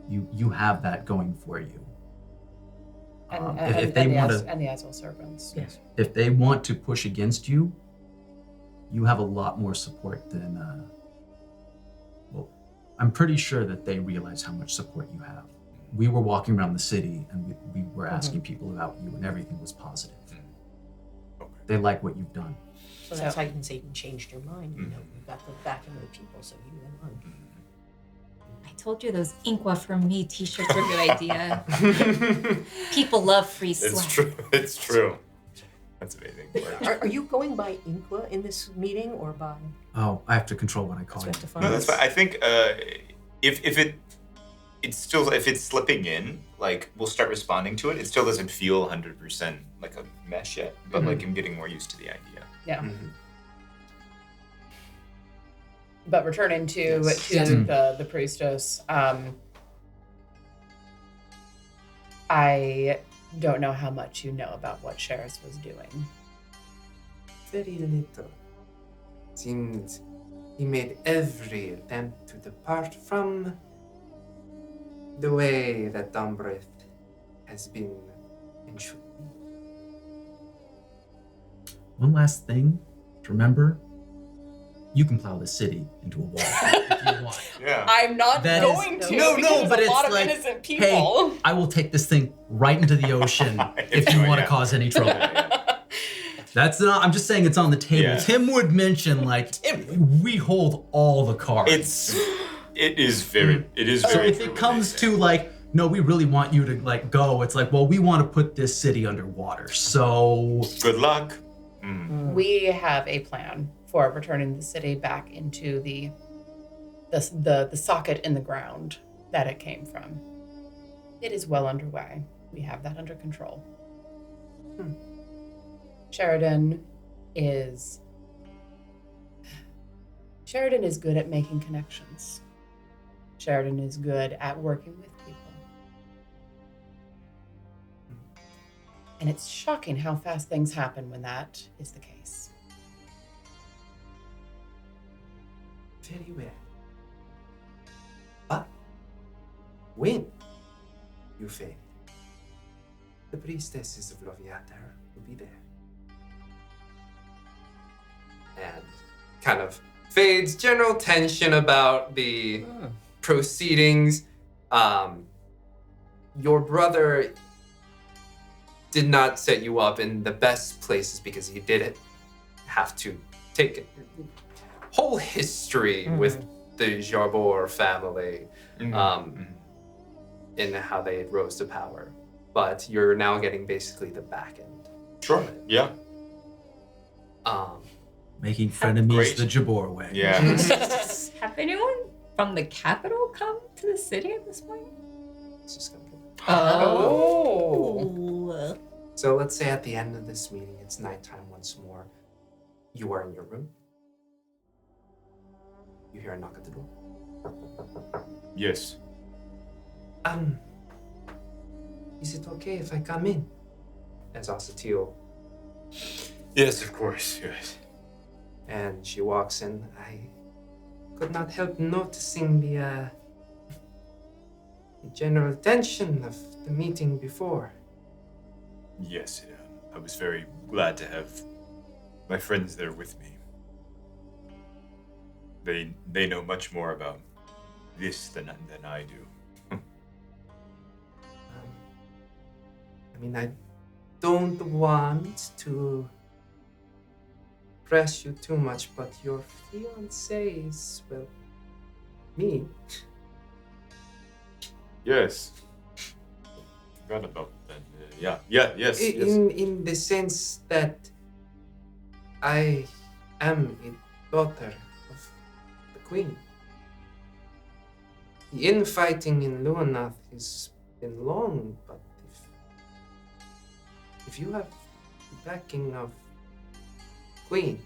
You have that going for you. If they want to, and the Isolt serpents. Yes. If they want to push against you, you have a lot more support than. Well, I'm pretty sure that they realize how much support you have. We were walking around the city and we were asking people about you, and everything was positive. They like what you've done. So that's how you can say you changed your mind. You know, you got the backing of the people, so you went on. I told you those Inqua from me t-shirts were a good idea. People love free swag. It's true. It's true. That's amazing. Are you going by Inqua in this meeting or by? Oh, I have to control what I call you. No, that's fine. I think if it's slipping in, like we'll start responding to it. It still doesn't feel 100% like a mesh yet, but like I'm getting more used to the idea. Yeah. But returning to the priestess, I don't know how much you know about what Sheridan was doing. very little. Seems he made every attempt to depart from the way that Dombreth has been ensured. One last thing to remember, you can plow the city into a wall if you want. Yeah. I'm not going to. No, because but there's it's a lot of like, innocent people. hey, I will take this thing right into the ocean if you want to cause any trouble. That's not, I'm just saying it's on the table. Yeah. Tim would mention, like, we hold all the cards. It is very So if it comes to, like, no, we really want you to, like, go, it's like, well, we want to put this city underwater, so... Good luck. We have a plan for returning the city back into the socket in the ground that it came from. It is well underway. We have that under control. Sheridan is good at making connections. Sheridan is good at working with people. And it's shocking how fast things happen when that is the case. Very well. But when you fail, the priestesses of Loviater will be there. And kind of fades, general tension about the proceedings. Your brother did not set you up in the best places because he didn't have to take it. Whole history with the Jarbor family and how they rose to power. But you're now getting basically the back end. Sure. Yeah. Making frenemies Great. the Jarbor way. Yeah. Have anyone from the capital come to the city at this point? It's just gonna get... Oh. So let's say at the end of this meeting, it's nighttime once more. You are in your room. You hear a knock at the door. Yes. Is it okay if I come in? As Asatiel. Yes, of course. Yes. And she walks in. I could not help noticing the general tension of the meeting before. Yes. I was very glad to have my friends there with me. They know much more about this than I do. I mean, I don't want to press you too much, but your fiancé is, well, me. Yes. Forgot about that. Yes. In the sense that I am a daughter of the queen. The infighting in Luenath has been long, but if you have the backing of queen,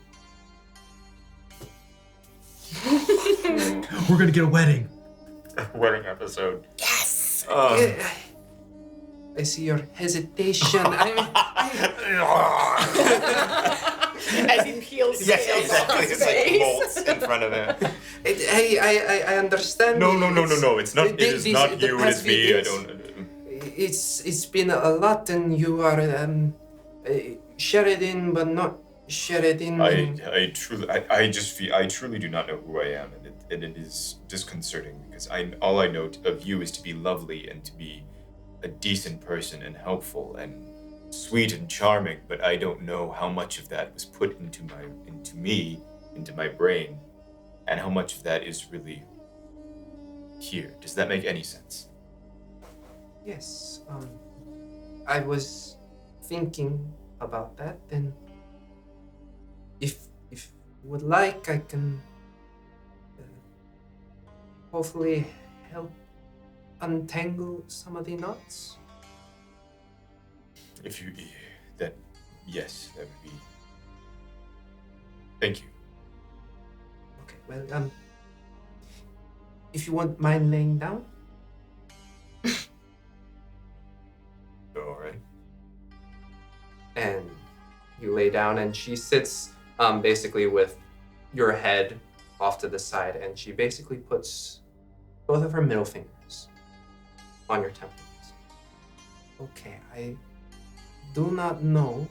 We're gonna get a wedding. Wedding episode. Yes! I see your hesitation. As he peels Yes, scales off exactly. his It's like face. bolts in front of him. I understand. No. It's not. It is not you. It is me. I don't. It's been a lot, and you are Sheridan, but not Sheridan. I truly do not know who I am, and it is disconcerting because all I know of you is to be lovely and to be a decent person and helpful and sweet and charming, but I don't know how much of that was put into my brain, and how much of that is really here. Does that make any sense? Yes. I was thinking about that, and if you would like, I can hopefully help untangle some of the knots. Yes, that would be. Thank you. Okay, well, if you won't mind laying down. All right. And you lay down, and she sits basically with your head off to the side, and she basically puts both of her middle fingers on your temples. Okay, I do not know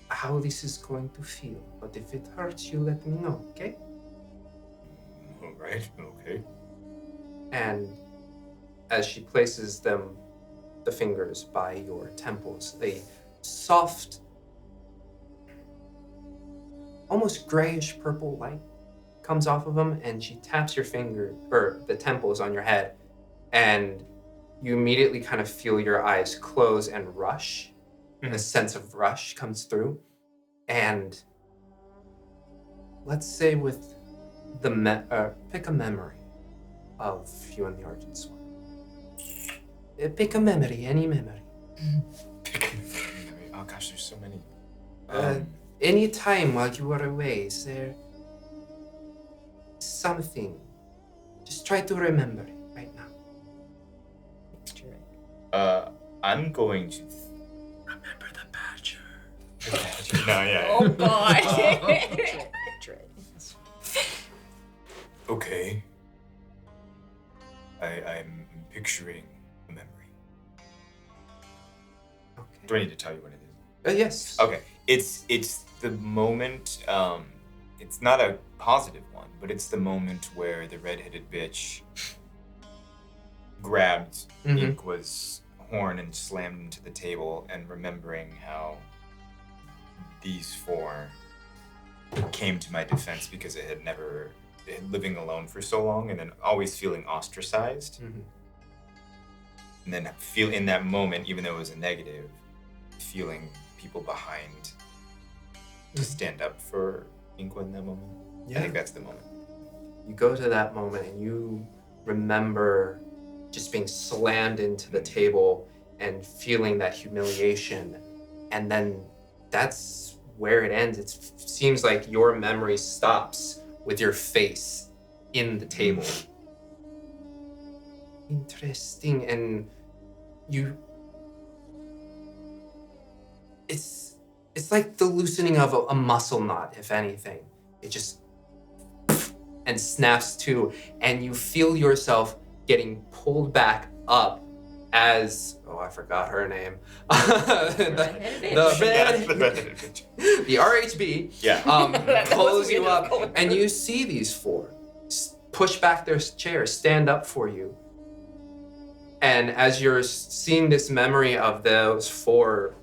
how this is going to feel, but if it hurts you, let me know, okay? All right. Okay. And as she places the fingers by your temples, a soft, almost grayish purple light comes off of them, and she taps your finger, or the temples on your head, and you immediately kind of feel your eyes close and rush. A sense of rush comes through, and let's say with pick a memory of you and the Argent Sword. Pick a memory, any memory. Oh gosh, there's so many. Any time while you were away, is there something? Just try to remember it right now. I'm going to No, yeah. Oh god. Picture it. Okay. I'm picturing a memory. Okay. Do I need to tell you what it is? Yes. Okay. It's the moment, it's not a positive one, but it's the moment where the redheaded bitch grabbed Mhm. Inqua's horn and slammed into the table, and remembering how these four came to my defense because it had living alone for so long and then always feeling ostracized. Mhm. And then feel in that moment, even though it was a negative, feeling people behind to stand up for Inqua in that moment. I think that's the moment. You go to that moment and you remember just being slammed into the table and feeling that humiliation. And then that's where it ends. It seems like your memory stops with your face in the table. Interesting. And it's like the loosening of a muscle knot, if anything. It just and snaps to, and you feel yourself getting pulled back up as I forgot her name. the RHB pulls you up, and you see these four push back their chairs, stand up for you. And as you're seeing this memory of those four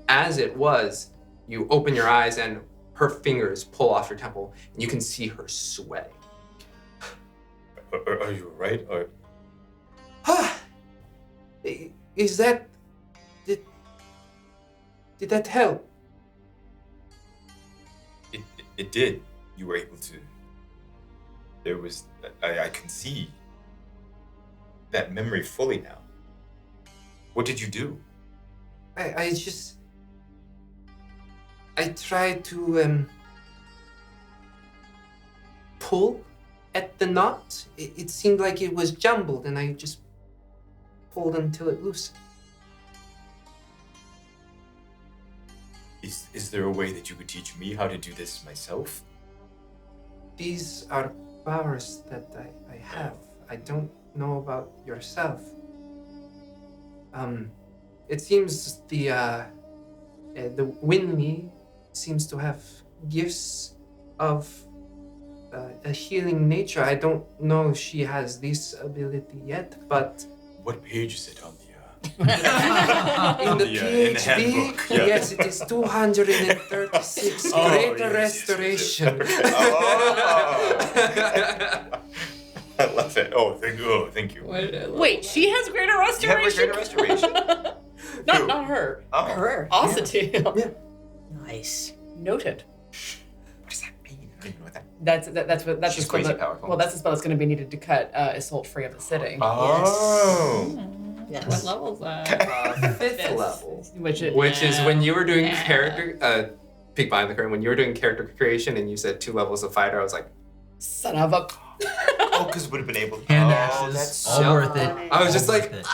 as it was, you open your eyes and her fingers pull off your temple, and you can see her sweating. Are you alright? Or Is that... Did that help? It did. You were able to... There was... I can see that memory fully now. What did you do? I tried to pull at the knot. It seemed like it was jumbled, and I just pulled until it loosened. Is there a way that you could teach me how to do this myself? These are powers that I have. I don't know about yourself. It seems the Wynnleigh seems to have gifts of a healing nature. I don't know if she has this ability yet, but What page is it on the... in the in the PhD, handbook, yeah. yes, it is 236. Oh, Greater yes, restoration. yes, yes. I love it. Thank you. Wait, she has greater You have a restoration? greater restoration? Who? Not her. Oh. Her. Ossity. Yeah. Nice. Noted. What does that mean? I don't even know what that That's She's the spell crazy that- powerful. Well, that's the spell that's going to be needed to cut Isolt free of the city. Oh. Yes. What level's that? Fifth This- level. Which is When you were doing Yeah. character, peek behind the curtain, when you were doing character creation and you said 2 levels of fighter, I was like, son of a. Oh, because would have been able to... Hand oh, axes, that's all so worth it. funny. I was just All like, worth it.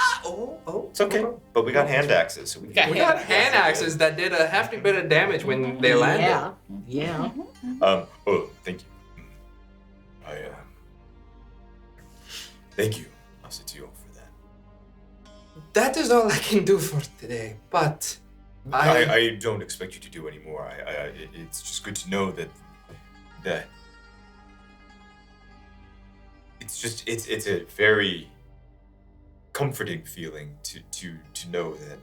It's okay. But we got hand axes, so we Got we got hand axes that did a hefty bit of damage when they landed. Yeah. Thank you. Thank you, Asatio, for that. That is all I can do for today, but I don't expect you to do any more. It's just good to know that it's a very comforting feeling to know that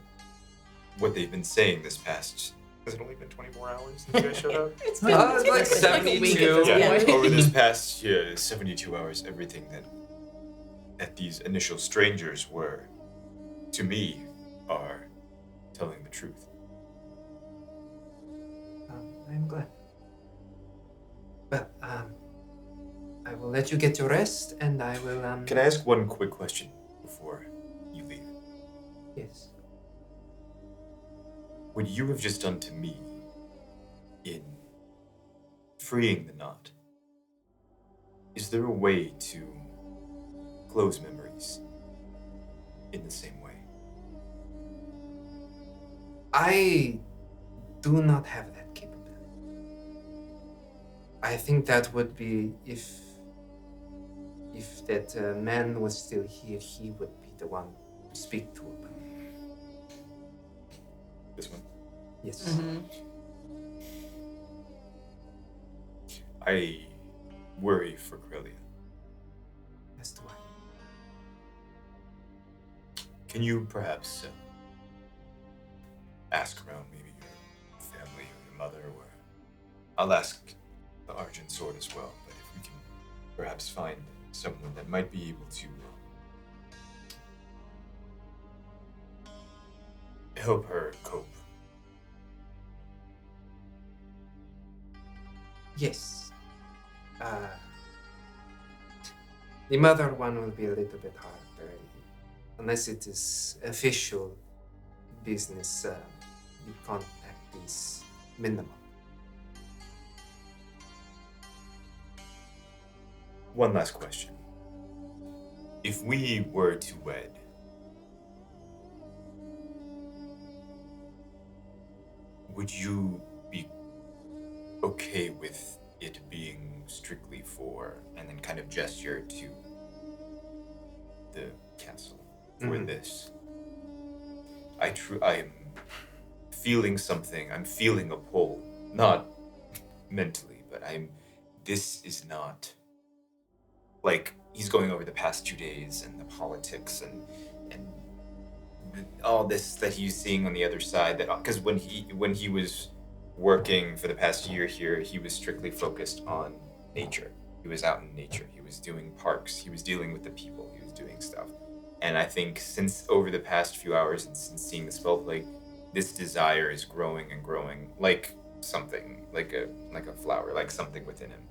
what they've been saying this past, has it only been 24 hours since you guys showed up? It's it's like it's like a week at 72. this Yeah, point. over this past 72 hours, everything that these initial strangers were, to me, are telling the truth. I'm glad. Well, I will let you get your rest, and I will. Can I ask one quick question before you leave? Yes. What you have just done to me in freeing the knot, is there a way to close memories in the same way? I do not have that capability. I think that would be if that man was still here, he would be the one to speak to about it. This one. Yes. Mm-hmm. I worry for Corellia. As do I. Can you perhaps ask around maybe your family or your mother, or I'll ask the Argent Sword as well, but if we can perhaps find someone that might be able to help her cope. Yes. The mother one will be a little bit harder, unless it is official business. The contact is minimal. One last question. If we were to wed, would you be okay with it being strictly for, and then kind of gesture to the castle for this? I am feeling something. I'm feeling a pull, not mentally, but this is not like he's going over the past 2 days and the politics and all this that he's seeing on the other side. That because when he was working for the past year here, he was strictly focused on nature. He was out in nature. He was doing parks. He was dealing with the people. He was doing stuff. And I think since over the past few hours and since seeing the spell plague, this desire is growing and growing, like something, like a flower, like something within him.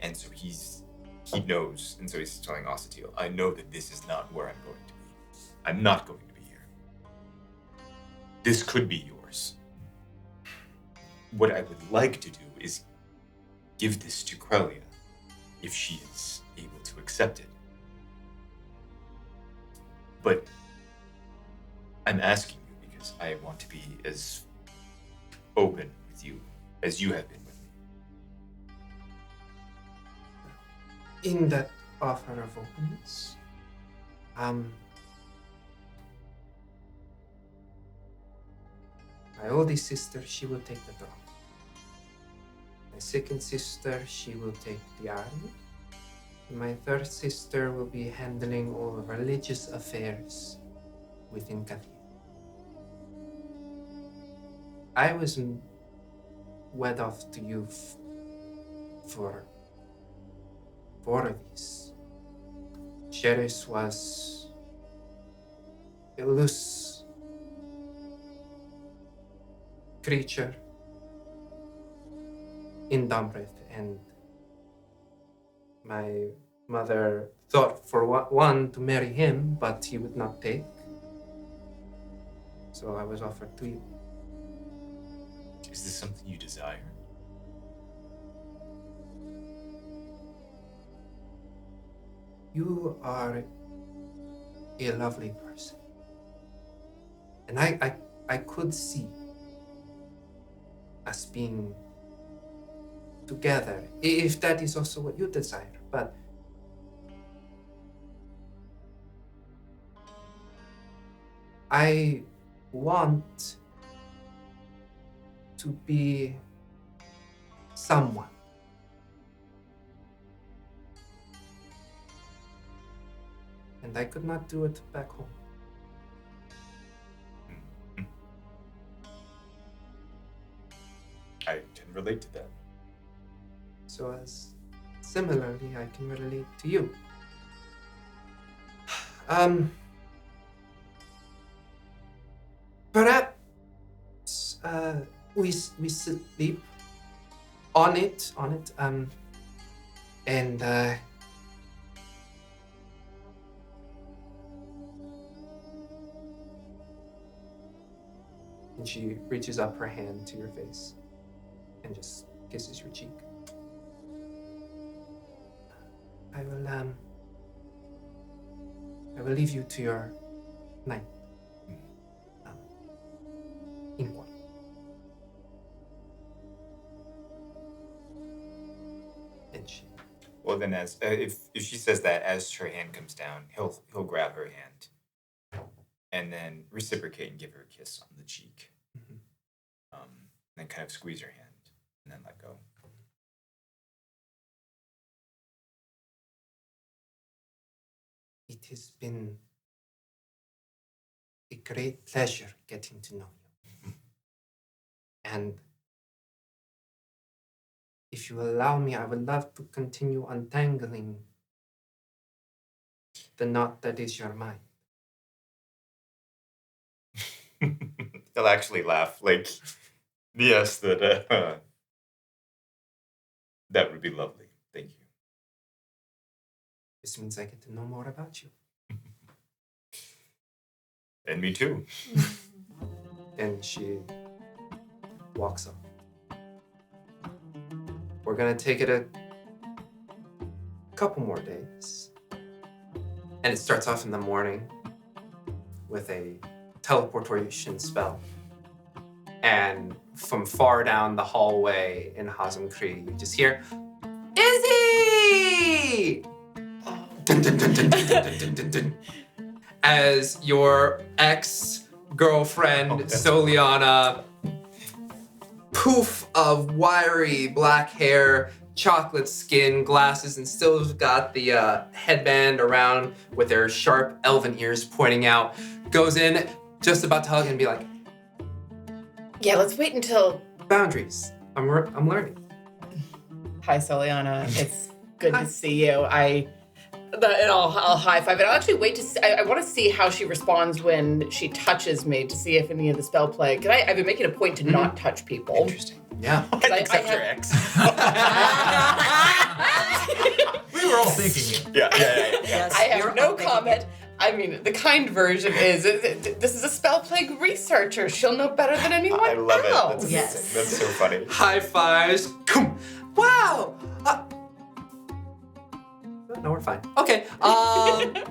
And so he knows, and so he's telling Osatil, I know that this is not where I'm going to be. I'm not going to be here. This could be yours. What I would like to do is give this to Corellia, if she is able to accept it. But I'm asking you because I want to be as open with you as you have been with me. In that offer of openness, my oldest sister, she will take the throne. My second sister, she will take the army. My third sister will be handling all religious affairs within Cathedral. I was wed off to you for 4 of these. Sheris was a loose creature in Dombreth, and my mother thought for one to marry him, but he would not take. So I was offered to you. Is this something you desire? You are a lovely person. And I could see us being together, if that is also what you desire. But I want to be someone. And I could not do it back home. I can relate to that. So as similarly, I can relate to you. Perhaps we sleep on it, and she reaches up her hand to your face and just kisses your cheek. I will leave you to your night. Inqua. Well, then, as if she says that, as her hand comes down, he'll grab her hand, and then reciprocate and give her a kiss on the cheek, then kind of squeeze her hand, and then let go. It has been a great pleasure getting to know you. And if you allow me, I would love to continue untangling the knot that is your mind. He'll actually laugh, like, yes, that would be lovely. Thank you. This means I get to know more about you. And me too. And she walks up. We're gonna take it a couple more days. And it starts off in the morning with a teleportation spell. And from far down the hallway in Hazem Kree, you just hear, Izzy! Dun, dun, dun, dun, dun, dun, dun, dun, dun. As your ex-girlfriend, Soliana, poof of wiry black hair, chocolate skin, glasses, and still got the headband around with her sharp elven ears pointing out, goes in, just about to hug and be like, Yeah, let's wait until... boundaries. I'm learning. Hi, Soliana. It's good to see you. And I'll high five it. I'll actually wait to see. I want to see how she responds when she touches me to see if any of the spell plague. Because I've been making a point to not touch people. Interesting. Yeah. Except your ex. We were all thinking it. Yeah. Yes, I have you're no up thinking comment. I mean, the kind version is this is a spell plague researcher. She'll know better than anyone I love it. else. That's Yes. amazing. That's so funny. High fives. Wow. No, we're fine. Okay. That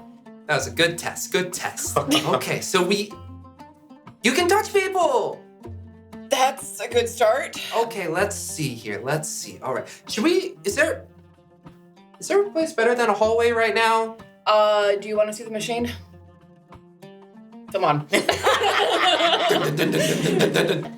was a good test. Good test. Okay, so you can touch people. That's a good start. Okay, let's see here. Let's see. All right. Is there a place better than a hallway right now? Do you want to see the machine? Come on. Dun, dun, dun, dun, dun, dun, dun, dun.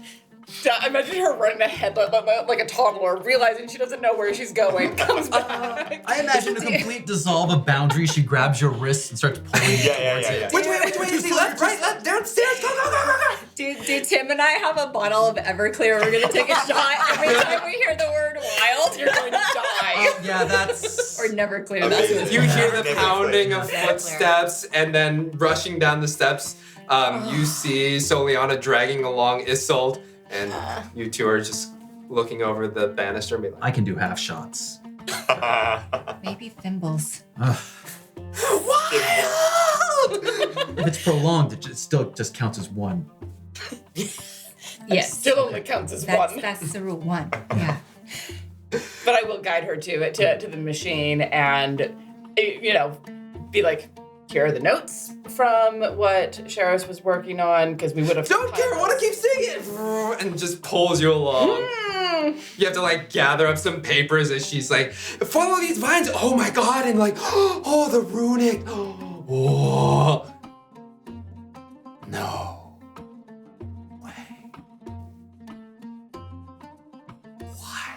Imagine her running ahead like a toddler, realizing she doesn't know where she's going. Comes back. I imagine a complete dissolve of boundaries. She grabs your wrist and starts pulling you towards it. Which way is he? Left, right, left, downstairs. Go, go, go, go, go. Do Tim and I have a bottle of Everclear? We're gonna take a shot every time we hear the word wild. You're going to die. Yeah, that's... Or never clear. Okay. That's You hear the Never pounding clear. of footsteps, and then rushing down the steps, you see Soliana dragging along Isolt, and you two are just looking over the banister and be like, I can do half shots. maybe thimbles. Wild! If it's prolonged, it still just counts as one. Yes. Still only counts as one. That's the rule one. Yeah. But I will guide her to the machine and, be like, here are the notes from what Sheridan was working on, because we would have... Don't care, I want to keep singing! And just pulls you along. You have to gather up some papers as she's like, follow these vines, oh my god, and oh, the runic. Oh. No way. Why?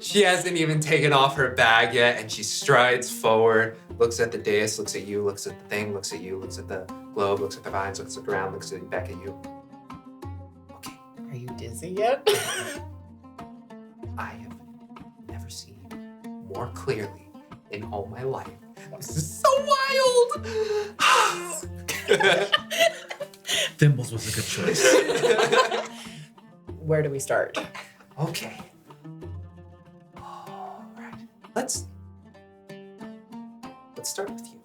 She hasn't even taken off her bag yet, and she strides forward, looks at the dais, looks at you, looks at the thing, looks at you, looks at the globe, looks at the vines, looks at the ground, looks back at you. Okay, Are you dizzy yet? I have never seen you more clearly in all my life. This is so wild! Thimbles was a good choice. Where do we start? Okay. All right. Let's start with you.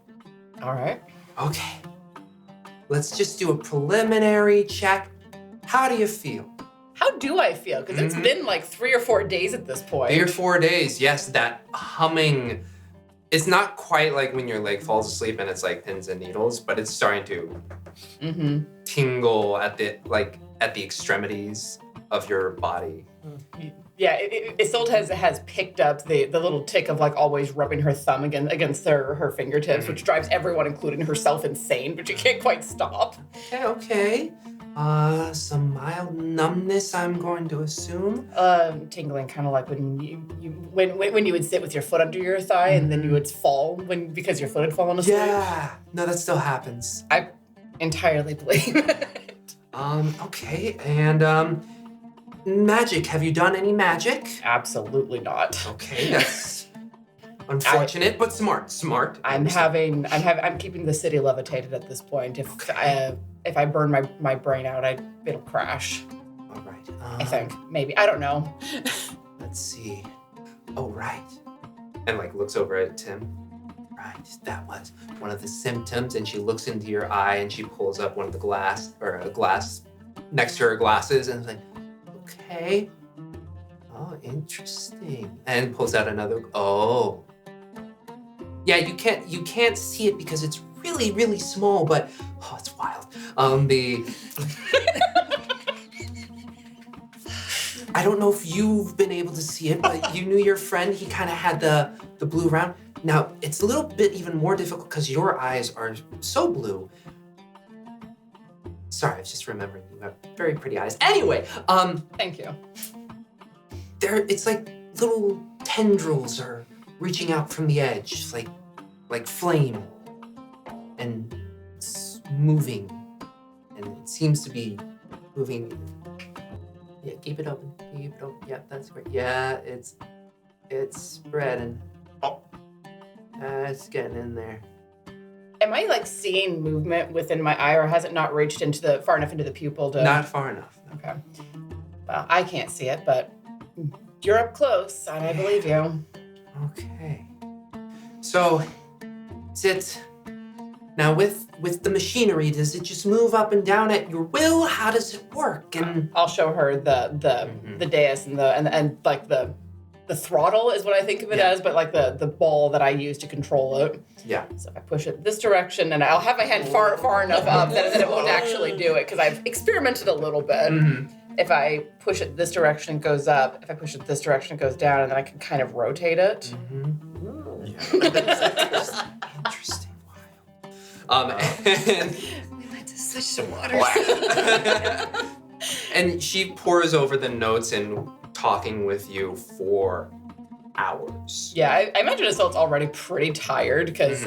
All right. Okay. Let's just do a preliminary check. How do you feel? How do I feel? Because it's been 3 or 4 days at this point. 3 or 4 days, yes, that humming. It's not quite like when your leg falls asleep and it's like pins and needles, but it's starting to tingle at the extremities of your body. Yeah, Isolt has picked up the little tick of like always rubbing her thumb against her fingertips, which drives everyone, including herself, insane, but she can't quite stop. Okay. Some mild numbness, I'm going to assume. Tingling, kind of like when you would sit with your foot under your thigh and then you would fall because your foot had fallen asleep. Yeah. No, that still happens. I entirely believe it. Okay. And, magic. Have you done any magic? Absolutely not. Okay, that's unfortunate, but smart. I'm keeping the city levitated at this point. If I burn my brain out, it'll crash. All right. I think maybe I don't know. Let's see. Oh, right. And like looks over at Tim. Right, that was one of the symptoms. And she looks into your eye and she pulls up one of the glass next to her glasses and is like, okay. Oh, interesting. And pulls out another. Oh. Yeah, you can't see it because it's really, really small, but it's wild. I don't know if you've been able to see it, but you knew your friend, he kind of had the blue round. Now, it's a little bit even more difficult because your eyes are so blue. Sorry, I was just remembering you have very pretty eyes. Anyway, Thank you. it's like little tendrils are reaching out from the edge, like flame. And it's moving. And it seems to be moving. Yeah, keep it open. Yeah, that's great. Yeah, it's spreading. Oh. It's getting in there. Am I like seeing movement within my eye, or has it not reached far enough into the pupil to? Not far enough. Okay. Well, I can't see it, but you're up close, and I believe you. Okay. So, now with the machinery, does it just move up and down at your will? How does it work? And I'll show her the dais and like the throttle is what I think of it as, but like the ball that I use to control it. yeah. So if I push it this direction, and I'll have my hand far enough up that it won't actually do it, because I've experimented a little bit. Mm-hmm. If I push it this direction, it goes up. If I push it this direction, it goes down, and then I can kind of rotate it. Interesting. Wild. And We went to switch to water. and she pours over the notes and talking with you for hours. Yeah, I imagine Isolt's already pretty tired, because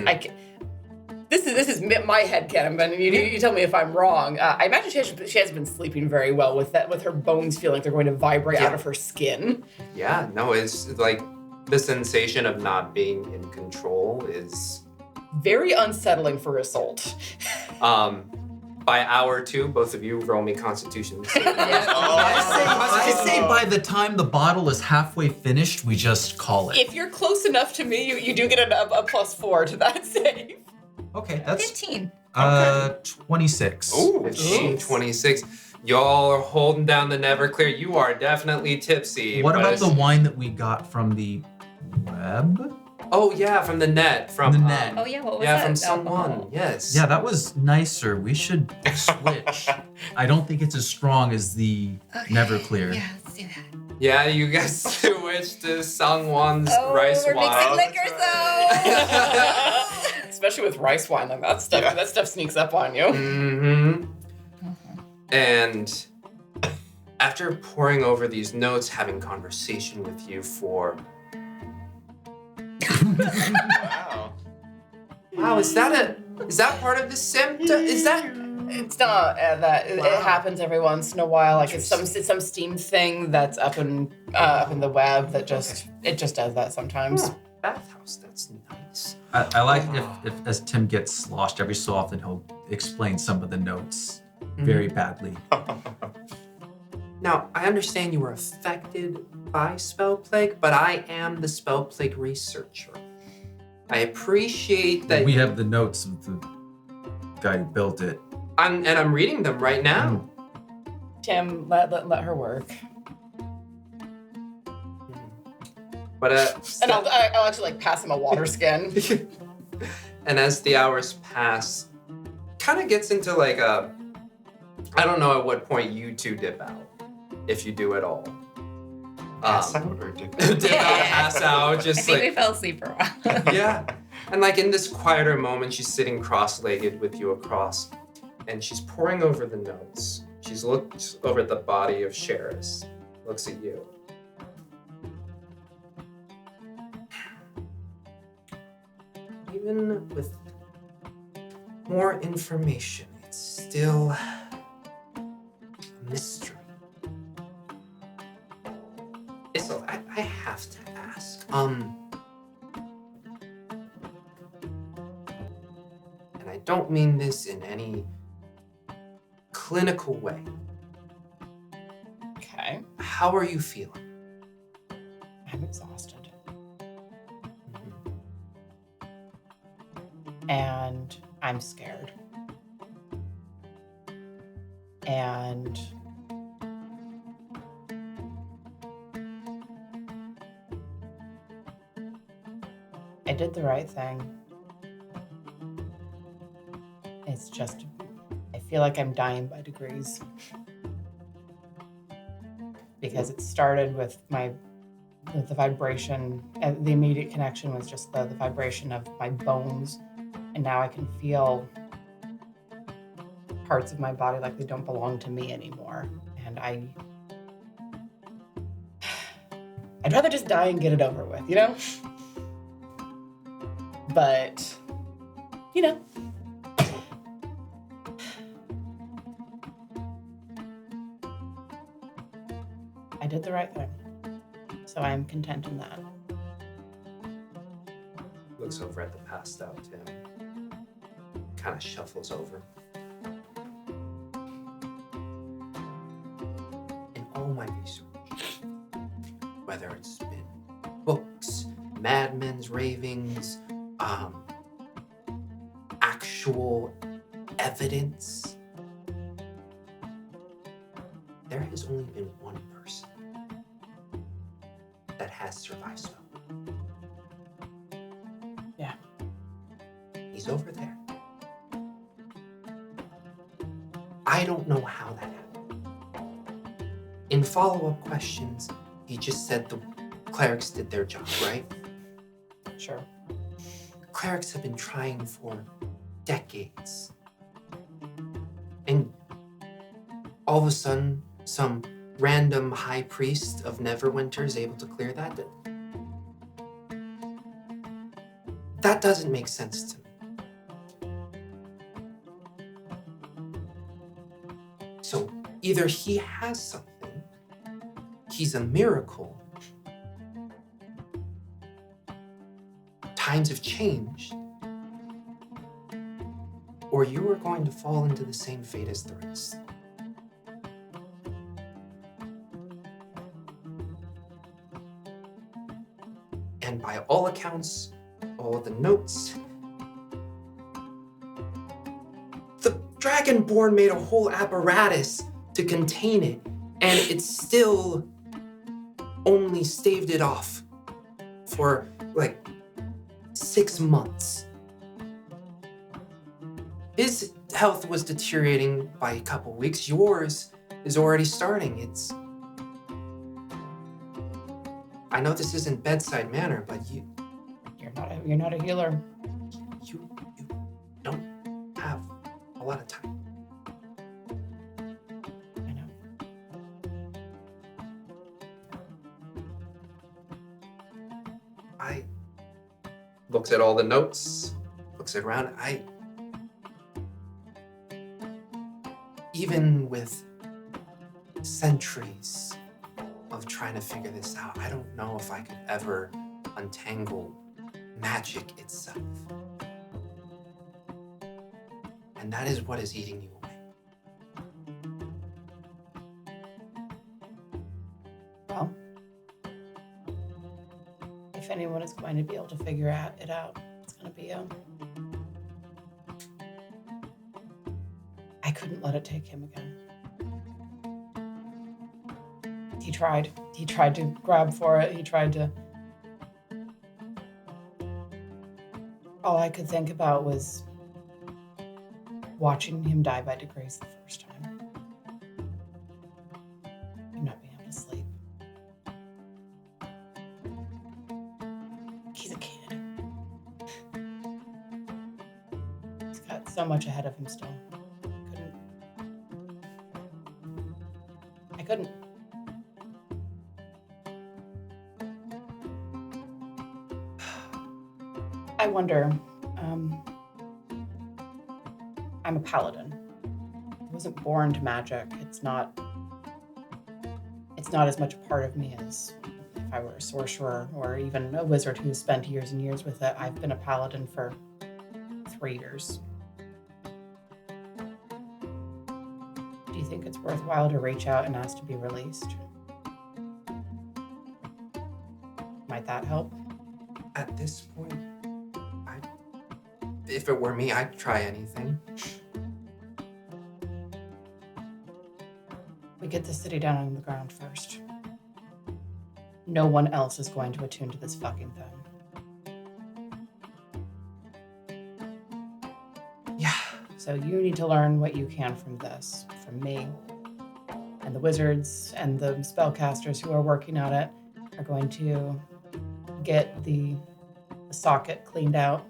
this is my headcanon, and you tell me if I'm wrong. I imagine she hasn't been sleeping very well with her bones feeling like they're going to vibrate out of her skin. Yeah, no, it's like the sensation of not being in control is very unsettling for Isolt. By hour 2, both of you roll me Constitution. I say by the time the bottle is halfway finished, we just call it. If you're close enough to me, you do get a +4 to that save. Okay, that's 15. 26. Ooh. 15, 26. Y'all are holding down the Neverclear. You are definitely tipsy. What but about the wine that we got from the web? Oh yeah, from the net. From The net. Oh yeah, what was yeah, that? from alcohol? someone. Yes. Yeah, that was nicer. We should switch. I don't think it's as strong as the Neverclear. Yeah, let's do that. Yeah, you guys switched to Sungwon's Oh, rice we're wine. mixing liquors though. Especially with rice wine, like that stuff sneaks up on you. Mm-hmm. And after pouring over these notes, having conversation with you for Wow. wow, is that part of the symptom? Is that It's not that. It happens every once in a while. Like it's some steam thing that's up in the web that just does that sometimes. bathhouse? That's nice. I like if as Tim gets sloshed every so often, he'll explain some of the notes very badly. Now, I understand you were affected by spell plague, but I am the spell plague researcher. I appreciate that. We have the notes of the guy who built it. I'm reading them right now. Tim, let her work. But And I'll actually like pass him a water skin. and as the hours pass, kind of gets into like a. I don't know at what point you two dip out, if you do at all. Pass out or did did not pass out, I just think we like, fell asleep for a while. yeah. And like in this quieter moment, she's sitting cross-legged with you across, and she's poring over the notes. She's looked over at the body of Sheris, looks at you. Even with more information, it's still a mystery. Isolt, I have to ask, and I don't mean this in any clinical way. Okay. How are you feeling? I'm exhausted. And I'm scared. And I did the right thing. It's just, I feel like I'm dying by degrees. Because it started with the vibration, and the immediate connection was just the vibration of my bones. And now I can feel parts of my body like they don't belong to me anymore. And I'd rather just die and get it over with, you know? But, you know. I did the right thing. So I am content in that. Looks over at the passed out Tim. Kind of shuffles over. In all my research, whether it's been books, madmen's ravings, actual evidence, there has only been one person that has survived spell. Yeah. He's over there. I don't know how that happened. In follow-up questions, he just said the clerics did their job, right? Sure. Clerics have been trying for decades. And all of a sudden, some random high priest of Neverwinter is able to clear that. That doesn't make sense to me. So either he has something, he's a miracle, times have changed, or you are going to fall into the same fate as the rest. And by all accounts, all of the notes, the Dragonborn made a whole apparatus to contain it, and it still only staved it off for like 6 months. His health was deteriorating by a couple weeks. Yours is already starting. I know this isn't bedside manner, but You're not a healer. you don't have a lot of time. I know. I looks at all the notes, looks around. Even with centuries of trying to figure this out, I don't know if I could ever untangle magic itself. And that is what is eating you away. Well, if anyone is going to be able to figure it out, it's going to be you. I couldn't let it take him again. He tried. He tried to grab for it. He tried to... All I could think about was watching him die by degrees the first time. Him not being able to sleep. so much ahead of him still. I couldn't. I wonder, I'm a paladin. I wasn't born to magic. It's not as much a part of me as if I were a sorcerer or even a wizard who spent years and years with it. I've been a paladin for 3 years. Do you think it's worthwhile to reach out and ask to be released? Might that help? At this point, if it were me, I'd try anything. We get the city down on the ground first. No one else is going to attune to this fucking thing. Yeah. So you need to learn what you can from this, from me. And the wizards and the spellcasters who are working on it are going to get the socket cleaned out.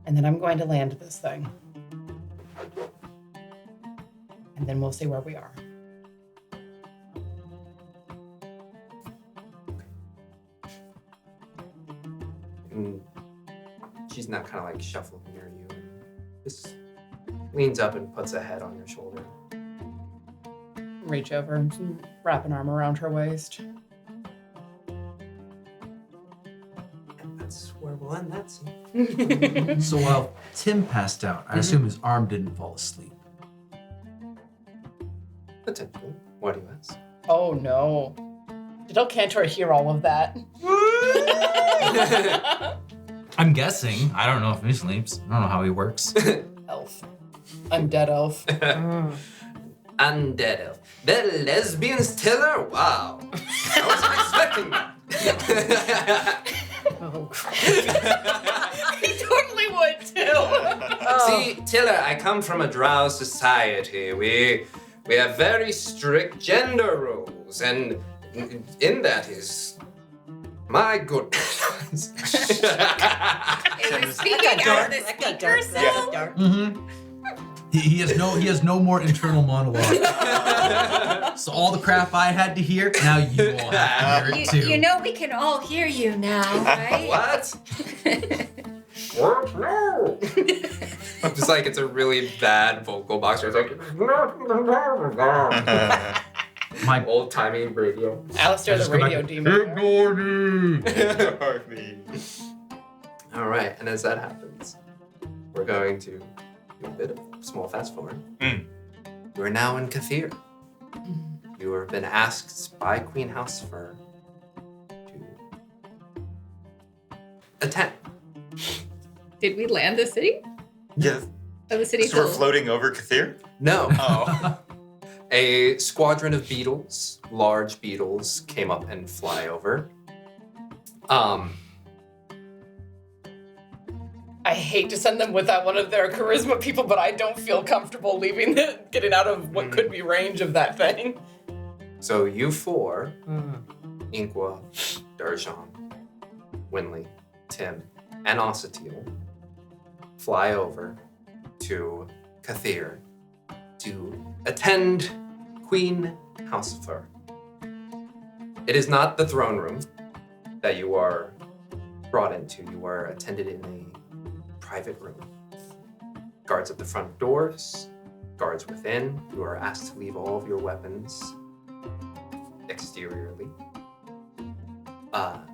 And then I'm going to land this thing. And then we'll see where we are. And she's not kind of like shuffling near you. And just leans up and puts a head on your shoulder. Reach over and wrap an arm around her waist. And that's where we'll end that scene. So while Tim passed out, I assume his arm didn't fall asleep. Potentially. Why do you ask? Oh no. Did El Cantor hear all of that? I'm guessing. I don't know if he sleeps. I don't know how he works. Elf. Undead elf. Undead elf. The lesbians tiller? Wow. I wasn't expecting that. Oh, He totally would too. See, Tiller, I come from a drow society. We have very strict gender rules, and in that is my goodness. Speaking out of the speaker cell. Mm-hmm. He has no more internal monologue. So all the crap I had to hear, now you all have to hear it too. You know we can all hear you now, right? What? Just like it's a really bad vocal box. Where it's like My old-timey radio. Alistair the Just go back radio to- demon. All right, and as that happens, we're going to do a bit of small fast forward. You are now in Kathir. You have been asked by Queen House Fur to attend. Did we land the city? Yeah. Oh, the city So we're full. floating over Kathir? No. Oh. A squadron of beetles, large beetles, came up and fly over. I hate to send them without one of their charisma people, but I don't feel comfortable getting out of what could be range of that thing. So you four, Inqua, Darjaan, Wynnleigh, Tim, and Osatil fly over to Kathir to attend Queen House of Fur. It is not the throne room that you are brought into. You are attended in a private room. Guards at the front doors, guards within. You are asked to leave all of your weapons exteriorly. But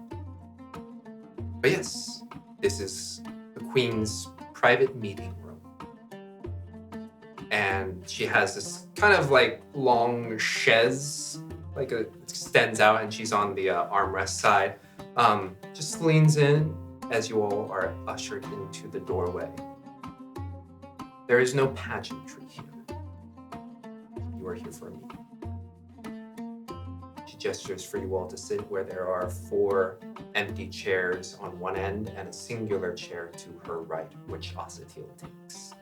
yes, this is the Queen's private meeting room. And she has this kind of like long chaise, like it extends out, and she's on the armrest side. Just leans in as you all are ushered into the doorway. There is no pageantry here. You are here for a meeting. She gestures for you all to sit where there are 4 empty chairs on one end and a singular chair to her right, which Osatil takes.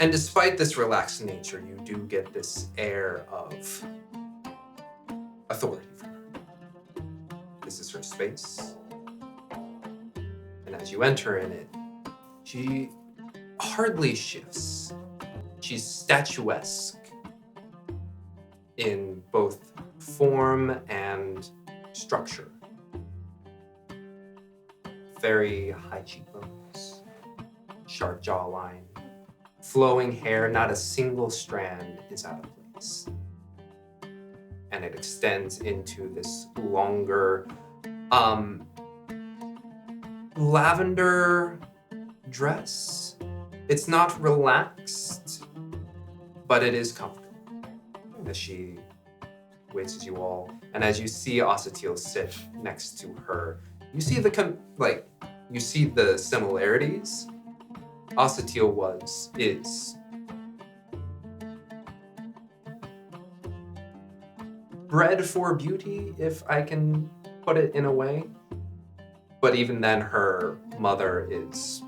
And despite this relaxed nature, you do get this air of authority from her. This is her space. And as you enter in it, She hardly shifts. She's statuesque in both form and structure. Very high cheekbones, sharp jawline, flowing hair, not a single strand is out of place. And it extends into this longer, lavender dress. It's not relaxed, but it is comfortable as she waits as you all. And as you see Osatiel sit next to her, you see you see the similarities. Osatiel is bred for beauty, if I can put it in a way. But even then, her mother is.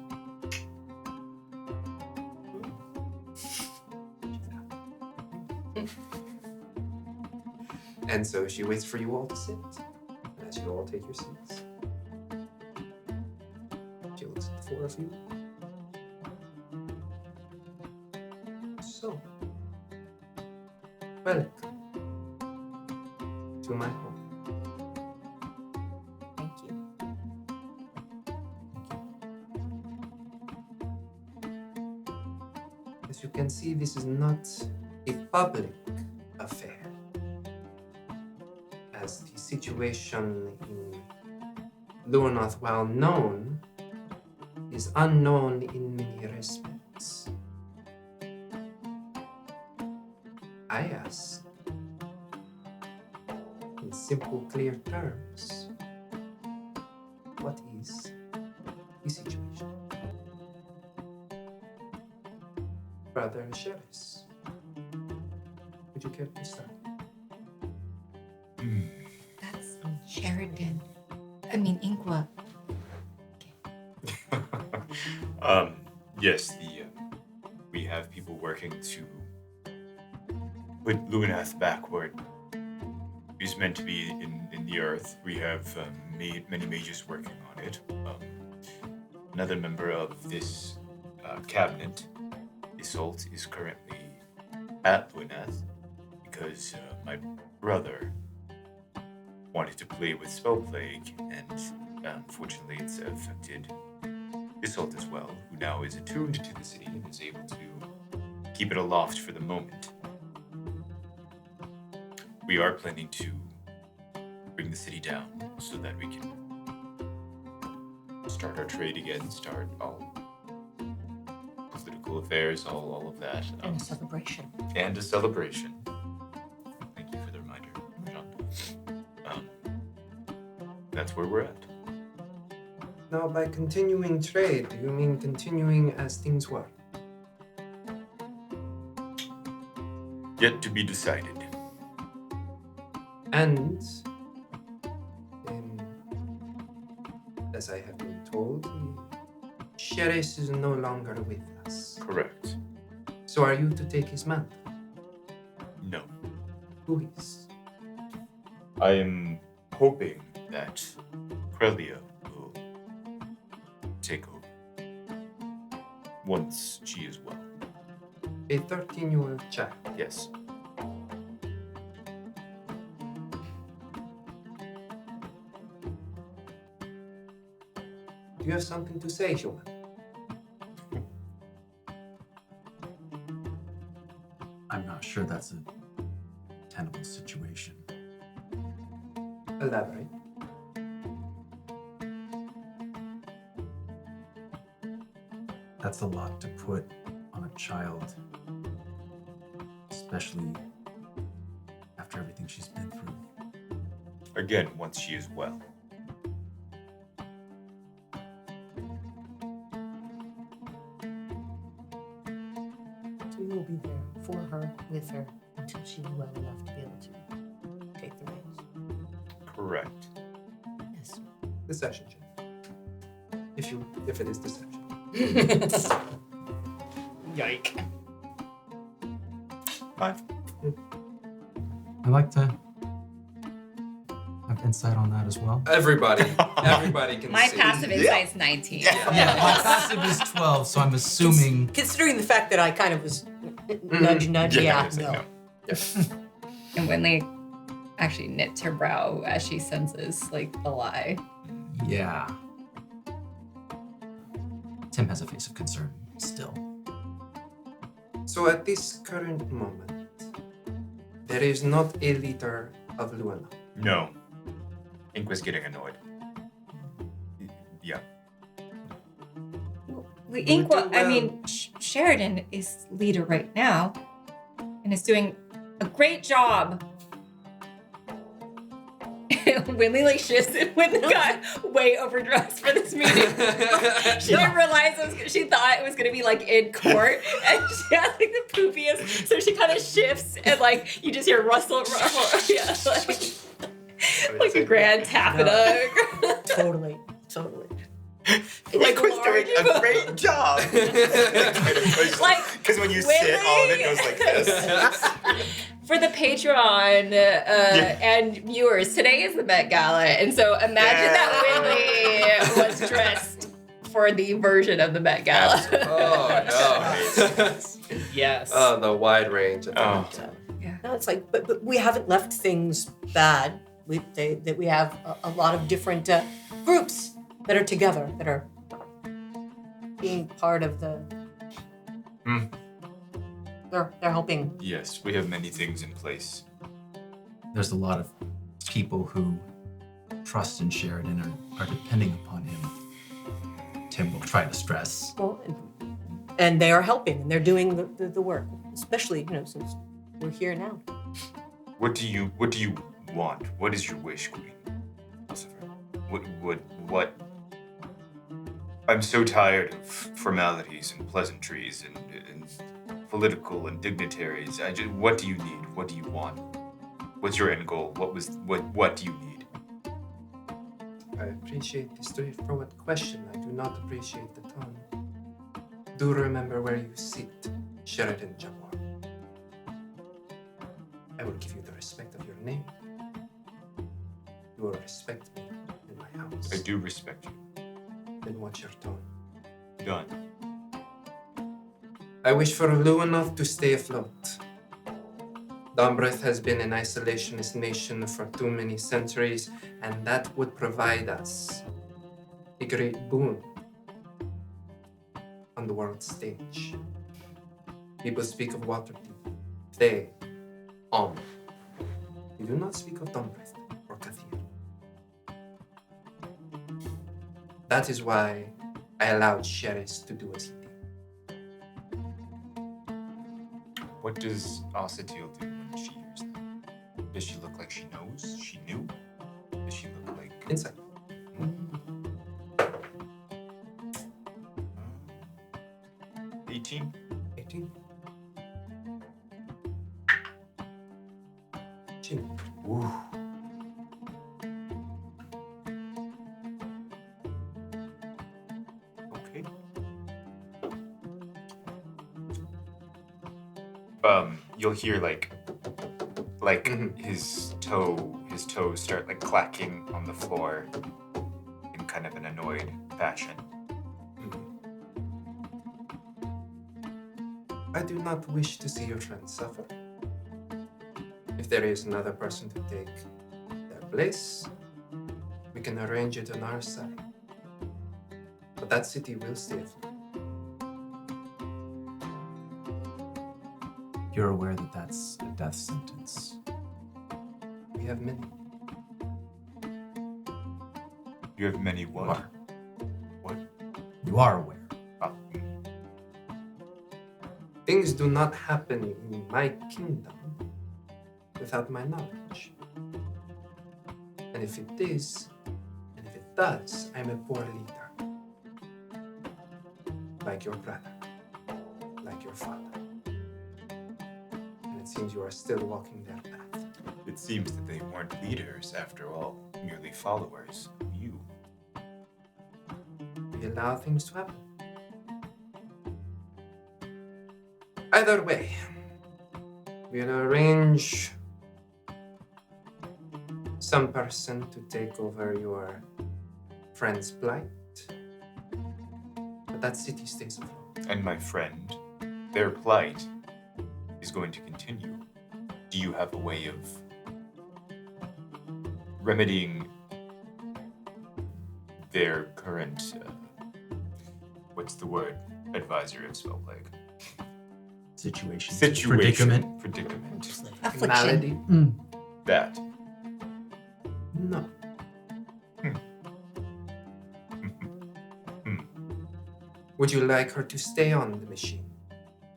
And so she waits for you all to sit. And as you all take your seats, she looks at the four of you. So, welcome to my home. Thank you. As you can see, this is not a public affair. As the situation in Luenath, while known, is unknown in many respects. I ask, in simple, clear terms, what is the situation? Brother Sheridan, would you care to start? That's Sheridan. I mean, Inqua. Yes, we have people working to put Luenath back where it is meant to be in the earth. We have many mages working on it. Another member of this cabinet, Isolt, is currently at Luenath because my brother wanted to play with Spell Plague, and unfortunately it's affected Isolt as well, who now is attuned to the city and is able to keep it aloft for the moment. We are planning to bring the city down so that we can start our trade again, start all political affairs, all of that. And a celebration. And a celebration. Thank you for the reminder, John. That's where we're at. Now, by continuing trade, do you mean continuing as things were? Yet to be decided. And, as I have been told, Sheridan is no longer with us. Correct. So are you to take his mantle? No. Who is? I am hoping that Crelia will take over once she is well. A 13-year-old child. Yes. Do you have something to say, human? I'm not sure that's a tenable situation. Elaborate. That's a lot to put on a child, especially after everything she's been through. Again, once she is well. So we will be there for her, with her, until she's well enough to be able to take the reins. Correct. Yes. Deception check. If it is deception. Yike. 5. I like to have insight on that as well? Everybody can My see. passive insight's 19. Yeah, my passive is 12, so I'm assuming. Considering the fact that I kind of was nudge, yeah, it's like, no. And Wynnleigh actually knits her brow as she senses like a lie. Yeah. Tim has a face of concern still. So at this current moment, there is not a leader of Luenath. No. Inqua's getting annoyed. Yeah. The You Inqua, do I well. mean, Sheridan is leader right now and is doing a great job. Wynnleigh like shifts and Wynnleigh got way overdressed for this meeting. She didn't realize she thought it was gonna be like in court, and she had like the poopiest. So she kind of shifts, and like you just hear rustle, yeah, like a grand taffeta. Totally. Like was doing a great job. Like, Because when you sit, all of it goes like this. For the Patreon and viewers, today is the Met Gala, and so imagine that Wynnleigh was dressed for the version of the Met Gala. Oh no. Yes. Oh, the wide range of Oh. No, it's like, but we haven't left things bad. We have a lot of different groups that are together, that are being part of the. They're helping. Yes, we have many things in place. There's a lot of people who trust in Sheridan are depending upon him. Tim will try to stress. Well, and they are helping, and they're doing the work, especially since we're here now. What do you want? What is your wish, Queen? Lucifer? What? I'm so tired of formalities and pleasantries and political and dignitaries. What do you need? What do you want? What's your end goal? What do you need? I appreciate the straightforward question. I do not appreciate the tone. Do remember where you sit, Sheridan Jarbor. I will give you the respect of your name. You will respect me in my house. I do respect you. Then watch your tone. Done. I wish for Luenath to stay afloat. Dombreth has been an isolationist nation for too many centuries, and that would provide us a great boon on the world stage. People speak of Waterdeep, they, We do not speak of Dombreth or Kathir. That is why I allowed Sheris to do as he did. What does Osatil do when she hears that? Does she look like she knows? She knew? Does she look like... Insight. 18? 18. Chin. Ooh. Okay. You'll hear like Mhm. his toes start like clacking on the floor in kind of an annoyed fashion. I do not wish to see your friend suffer. If there is another person to take their place, we can arrange it on our side. But that city will stay afloat. You're aware that that's a death sentence. We have many. You have many what? What? What? You are aware. Oh, Things do not happen in my kingdom without my knowledge. And if it is, and if it does, I'm a poor leader. Like your brother, like your father. And it seems you are still walking their path. it seems that they weren't leaders after all, merely followers of you. We allow things to happen. Either way, we'll arrange some person to take over your friend's blight. But that city stays afloat. And my friend, their plight is going to continue. Do you have a way of remedying their current, what's the word? Advisor of spell plague. Situation. Predicament. Affliction. Malady? That. No. Would you like her to stay on the machine?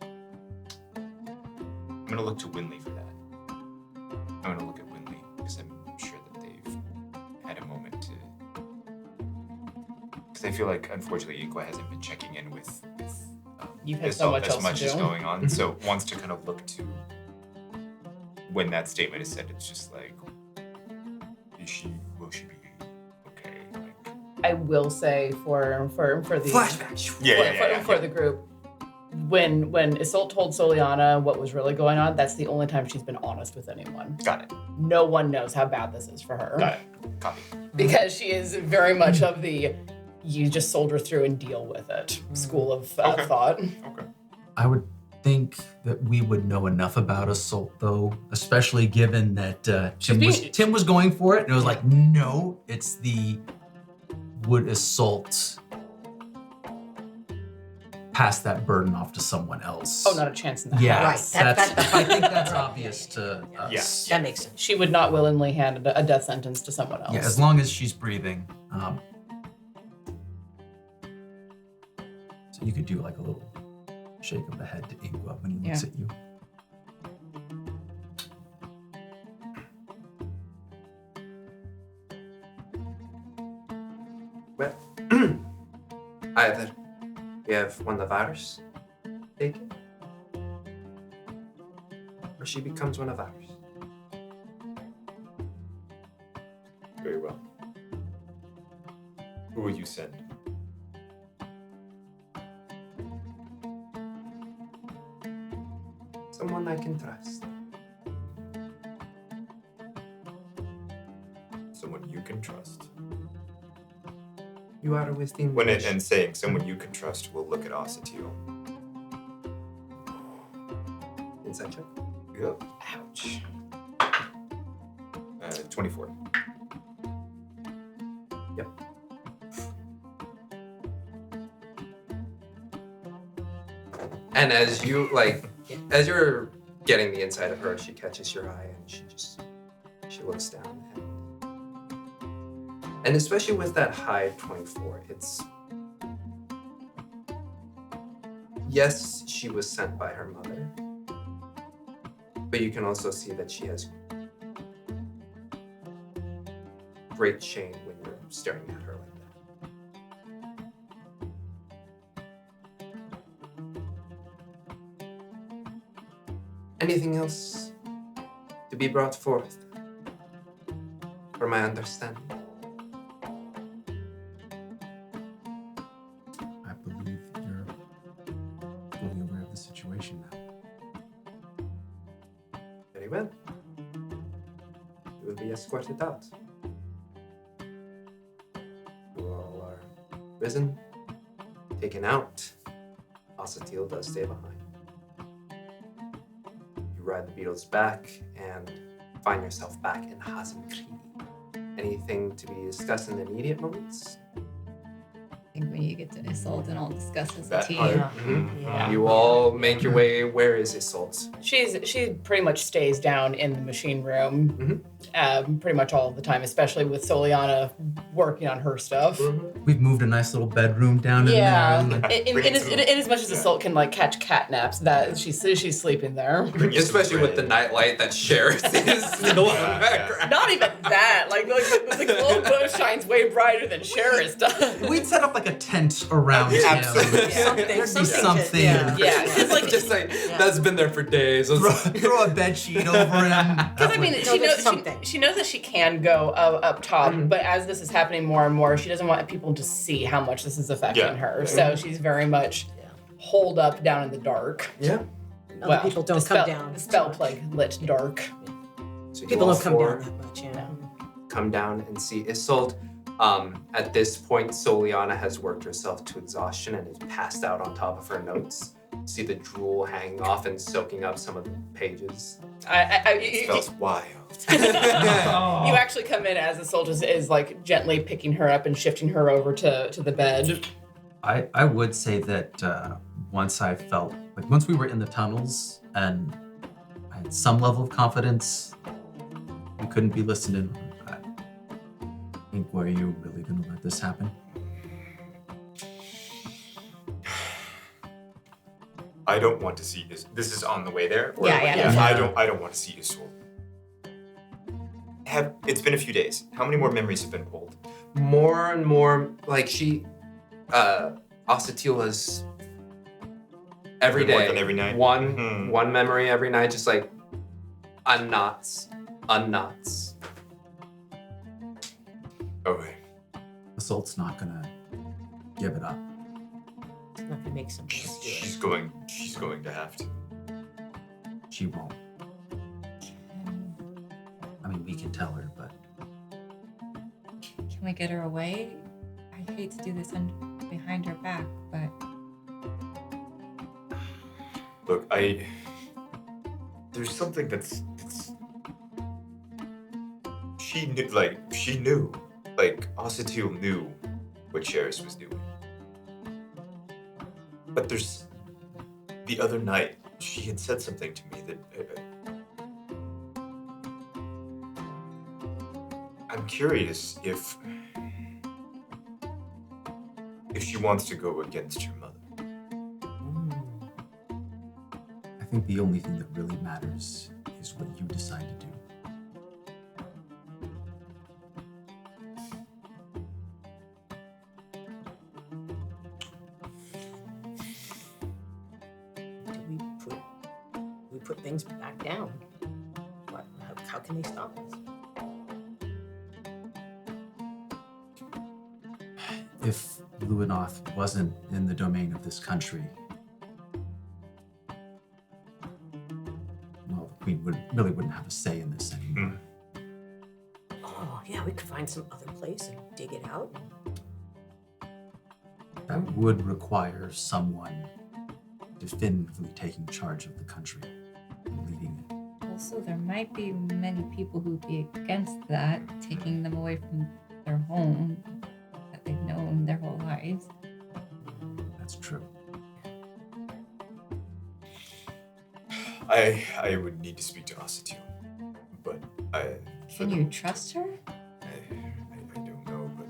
I'm gonna look to Wynnleigh for that. I'm gonna look at Wynnleigh because I'm sure that they've had a moment to. Because I feel like, unfortunately, Inqua hasn't been checking in with You've had so Isolt much as else much to is do. going on, so wants to kind of look to when that statement is said. It's just like, will she be okay? Like, I will say for the Flashback. for the group, when Isolt told Soliana what was really going on, that's the only time she's been honest with anyone. got it. No one knows how bad this is for her. Got it. Copy. Because she is very much of the you just soldier through and deal with it school of Okay. thought. Okay. I would think that we would know enough about Isolt, though, especially given that Tim was going for it, and it was like, no, it's the would Isolt pass that burden off to someone else. Oh, not a chance in that. Yeah, Right, I think that's obvious to us. That makes sense. She would not willingly hand a death sentence to someone else. Yeah, as long as she's breathing. So you could do like a little shake of the head to Inqua when he looks at you. Well, either we have one of the virus taken, or she becomes one of ours. Very well. Who will you send? Someone I can trust. Someone you can trust. You are within When reach. and saying someone you can trust will look at Ossetiel. Inside check. Yep. Ouch. 24. Yep. And as you as you're getting the inside of her, she catches your eye and she looks down. And especially with that high 24, it's yes, she was sent by her mother, but you can also see that she has great shame when you're staring at her like that. Anything else to be brought forth for my understanding? I believe you're fully aware of the situation now. Very well. You will be escorted out. You all are risen, taken out. Ossetiel does stay behind. You ride the beetles back and find yourself back in Hazenkri. Anything to be discussed in the immediate moments? I think when you get to Isolt, and I'll discuss as a That team. part. Yeah. You all make your way. Where is Isolt? She pretty much stays down in the machine room pretty much all of the time, especially with Soliana working on her stuff. We've moved a nice little bedroom down in Yeah, there. And in as much as Isolt can like catch cat naps, that she's sleeping there. Especially with the nightlight that shares is still in the background. Not even that. Like the glow bush shines way brighter than Sheridan does. we'd set up like a tent around him. Absolutely. Something, There'd be something. something. Yeah. Yeah, it's like Just like that's been there for days. Throw a bed sheet over him. because I mean, there's something. she knows that she can go up top, but as this is happening more and more, she doesn't want people to see how much this is affecting her. So she's very much holed up down in the dark. Yeah. Other people don't the come spell, down. The spell plague lit dark. So you People all don't come four down that much. Yeah. come down and see Isolt. At this point, Soliana has worked herself to exhaustion and is passed out on top of her notes. You see the drool hanging off and soaking up some of the pages. It smells wild. You actually come in as the soldier is like gently picking her up and shifting her over to the bed. I would say that once we were in the tunnels and I had some level of confidence, we couldn't be listening. Inqua, are you really going to let this happen? I don't want to see this. This is on the way there. Or Yeah. I don't want to see Isolt. It's been a few days. How many more memories have been pulled? More and more, like Osatil is every More day. than every night? One memory every night, just like unknots. Okay. Isolt's not going to give it up. It's not gonna make somebody else do it. She's going to have to. She won't. I mean, we can tell her, but Can we get her away? I hate to do this behind her back, but Look, there's something that's she knew, Osatil knew what Sheris was doing. But there's, the other night, she had said something to me that, I'm curious if she wants to go against her mother. I think the only thing that really matters is what you decide to do. Do we put things back down? How can they stop us? If Luenath wasn't in the domain of this country, well, the Queen wouldn't have a say in this anymore. Oh, yeah, we could find some other place and dig it out. That would require someone definitively taking charge of the country and leading it. also there might be many people who'd be against that, taking them away from their home that they've known their whole lives. That's true. I would need to speak to Osatil, but Can you trust her? I don't know, but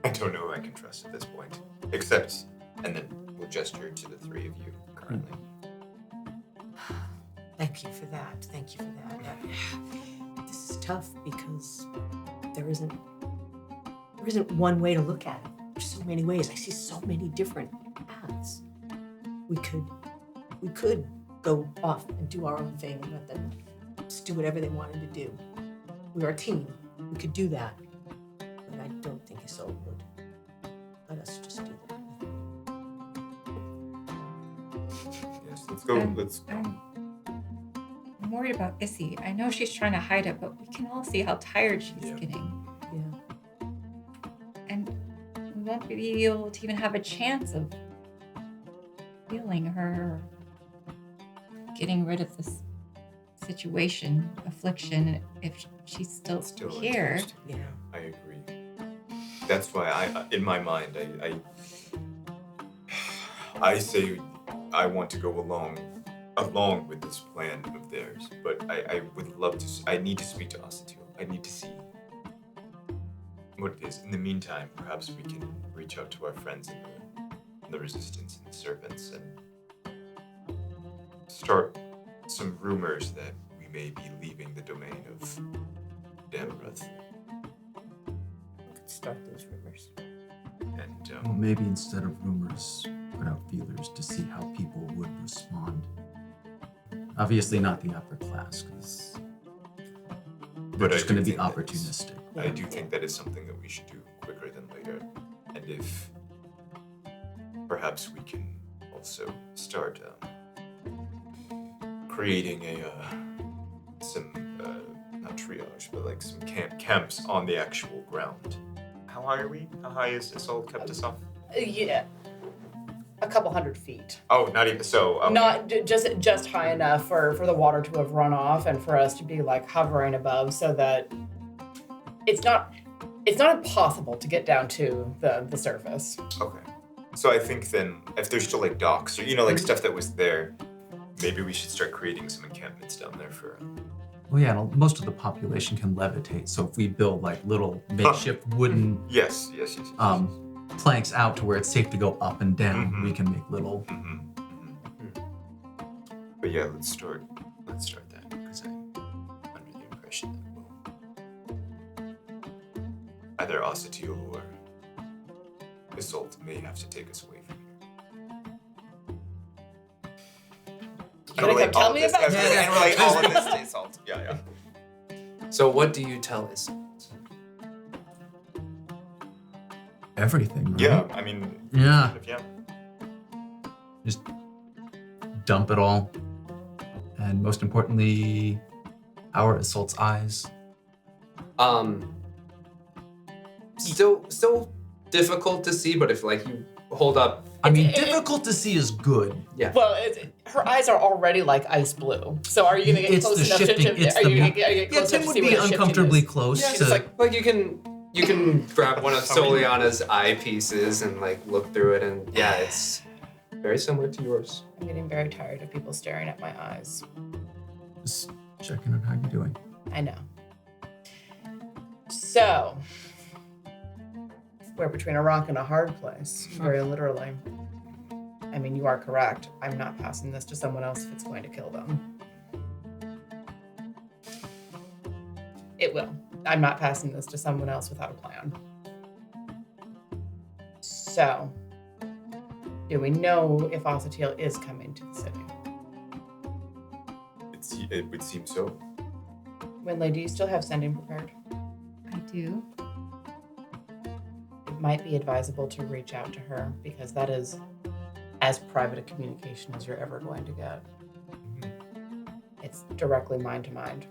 I don't know if I can trust at this point. Except, and then we'll gesture to the three of you currently. Thank you for that. This is tough because there isn't one way to look at it. There's so many ways. I see so many different paths. We could go off and do our own thing and let them just do whatever they wanted to do. We're a team. We could do that. But I don't think Isolt would let us just do that. Yes, let's go. I'm worried about Issy. I know she's trying to hide it, but we can all see how tired she's getting. Yeah. And we won't be able to even have a chance of healing her, getting rid of this situation, affliction, if she's still here. Enthused. Yeah, I agree. That's why in my mind, I say I want to go along with this plan of theirs, but I would love to. I need to speak to Osatil. I need to see what it is. In the meantime, perhaps we can reach out to our friends in the Resistance and the Serpents and start some rumors that we may be leaving the domain of Damroth. We could start those rumors. And Well, maybe instead of rumors, put out feelers to see how people would respond. Obviously not the upper class, because they're But I just going to do be think that is- opportunistic. I do think that is something that we should do quicker than later. And if perhaps we can also start creating some not triage, but like some camps on the actual ground. How high are we? How high is Isolt kept us off? Yeah, a couple 100 feet. Oh, not even so. Okay. Not just high enough for the water to have run off and for us to be like hovering above, so that it's not impossible to get down to the surface. Okay. So I think then, if there's still like docks or like stuff that was there, maybe we should start creating some encampments down there for. Well, yeah, and most of the population can levitate. So if we build like little makeshift wooden Yes. planks out to where it's safe to go up and down, we can make little. But yeah, let's start that because I'm under the impression that either Ossetiel or Isolt may have to take us away from here. You gonna come tell me about this? this? And we're like all in this to Isolt. Yeah. So what do you tell Isolt? Everything, right? Yeah, I mean. Yeah. Yeah. Just dump it all. And most importantly, our Isolt's eyes. Still difficult to see, but if like you hold up. I mean, difficult to see is good. Yeah. Well, her eyes are already like ice blue. So are you gonna get It's close the enough shifting, to? it's Are the- you gonna get Yeah, close Tim enough to would see be what the shifting uncomfortably is? close Yeah, to. it's like you can grab one of Soliana's eyepieces and like look through it, and yeah, it's very similar to yours. I'm getting very tired of people staring at my eyes. Just checking on how you're doing. I know. So, we're between a rock and a hard place, very literally. I mean, you are correct. I'm not passing this to someone else if it's going to kill them. It will. I'm not passing this to someone else without a plan. So, do we know if Ossetiel is coming to the city? It would seem so. Wynnleigh, do you still have sending prepared? I do. It might be advisable to reach out to her because that is as private a communication as you're ever going to get. It's directly mind to mind.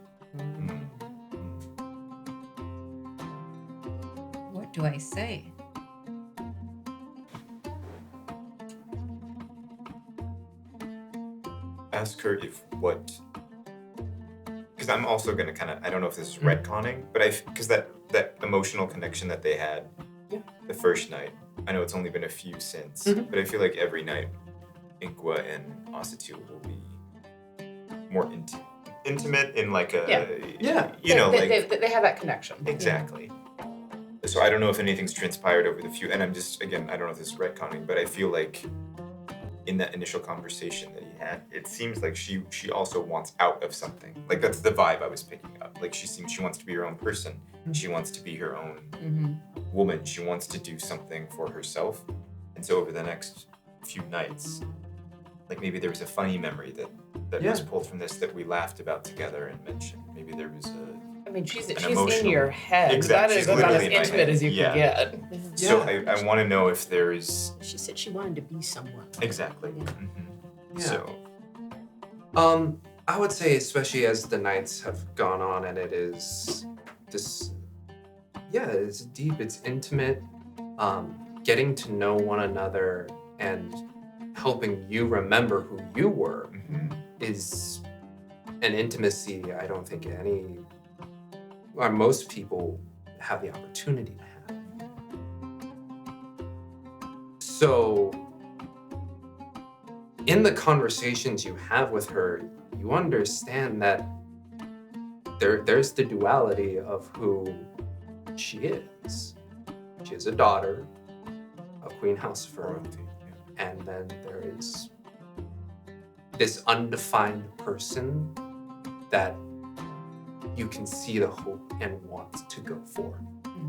What do I say? Ask her if what. Because I'm also gonna kind of. I don't know if this is retconning, but because that emotional connection that they had, the first night. I know it's only been a few since, but I feel like every night, Inqua and Ossetiel will be more intimate in like a They have that connection. Exactly. So I don't know if anything's transpired over the few, and I'm just again I don't know if this is retconning, but I feel like in that initial conversation that he had, it seems like she also wants out of something. Like that's the vibe I was picking up. Like she wants to be her own person. She wants to be her own woman. She wants to do something for herself. And so over the next few nights, like maybe there was a funny memory that was pulled from this that we laughed about together and mentioned. Maybe there was I mean, she's in emotional- your head. Exactly. That She's is about as literally in my intimate head. as you Yeah. can get. So I want to know if there is She said she wanted to be someone. exactly. Yeah. So I would say, especially as the nights have gone on, and it is this, it's deep, it's intimate, getting to know one another and helping you remember who you were is an intimacy I don't think most people have the opportunity to have. So, in the conversations you have with her, you understand that there's the duality of who she is. She is a daughter of Queen Housefur, and then there is this undefined person that you can see the hope and want to go for,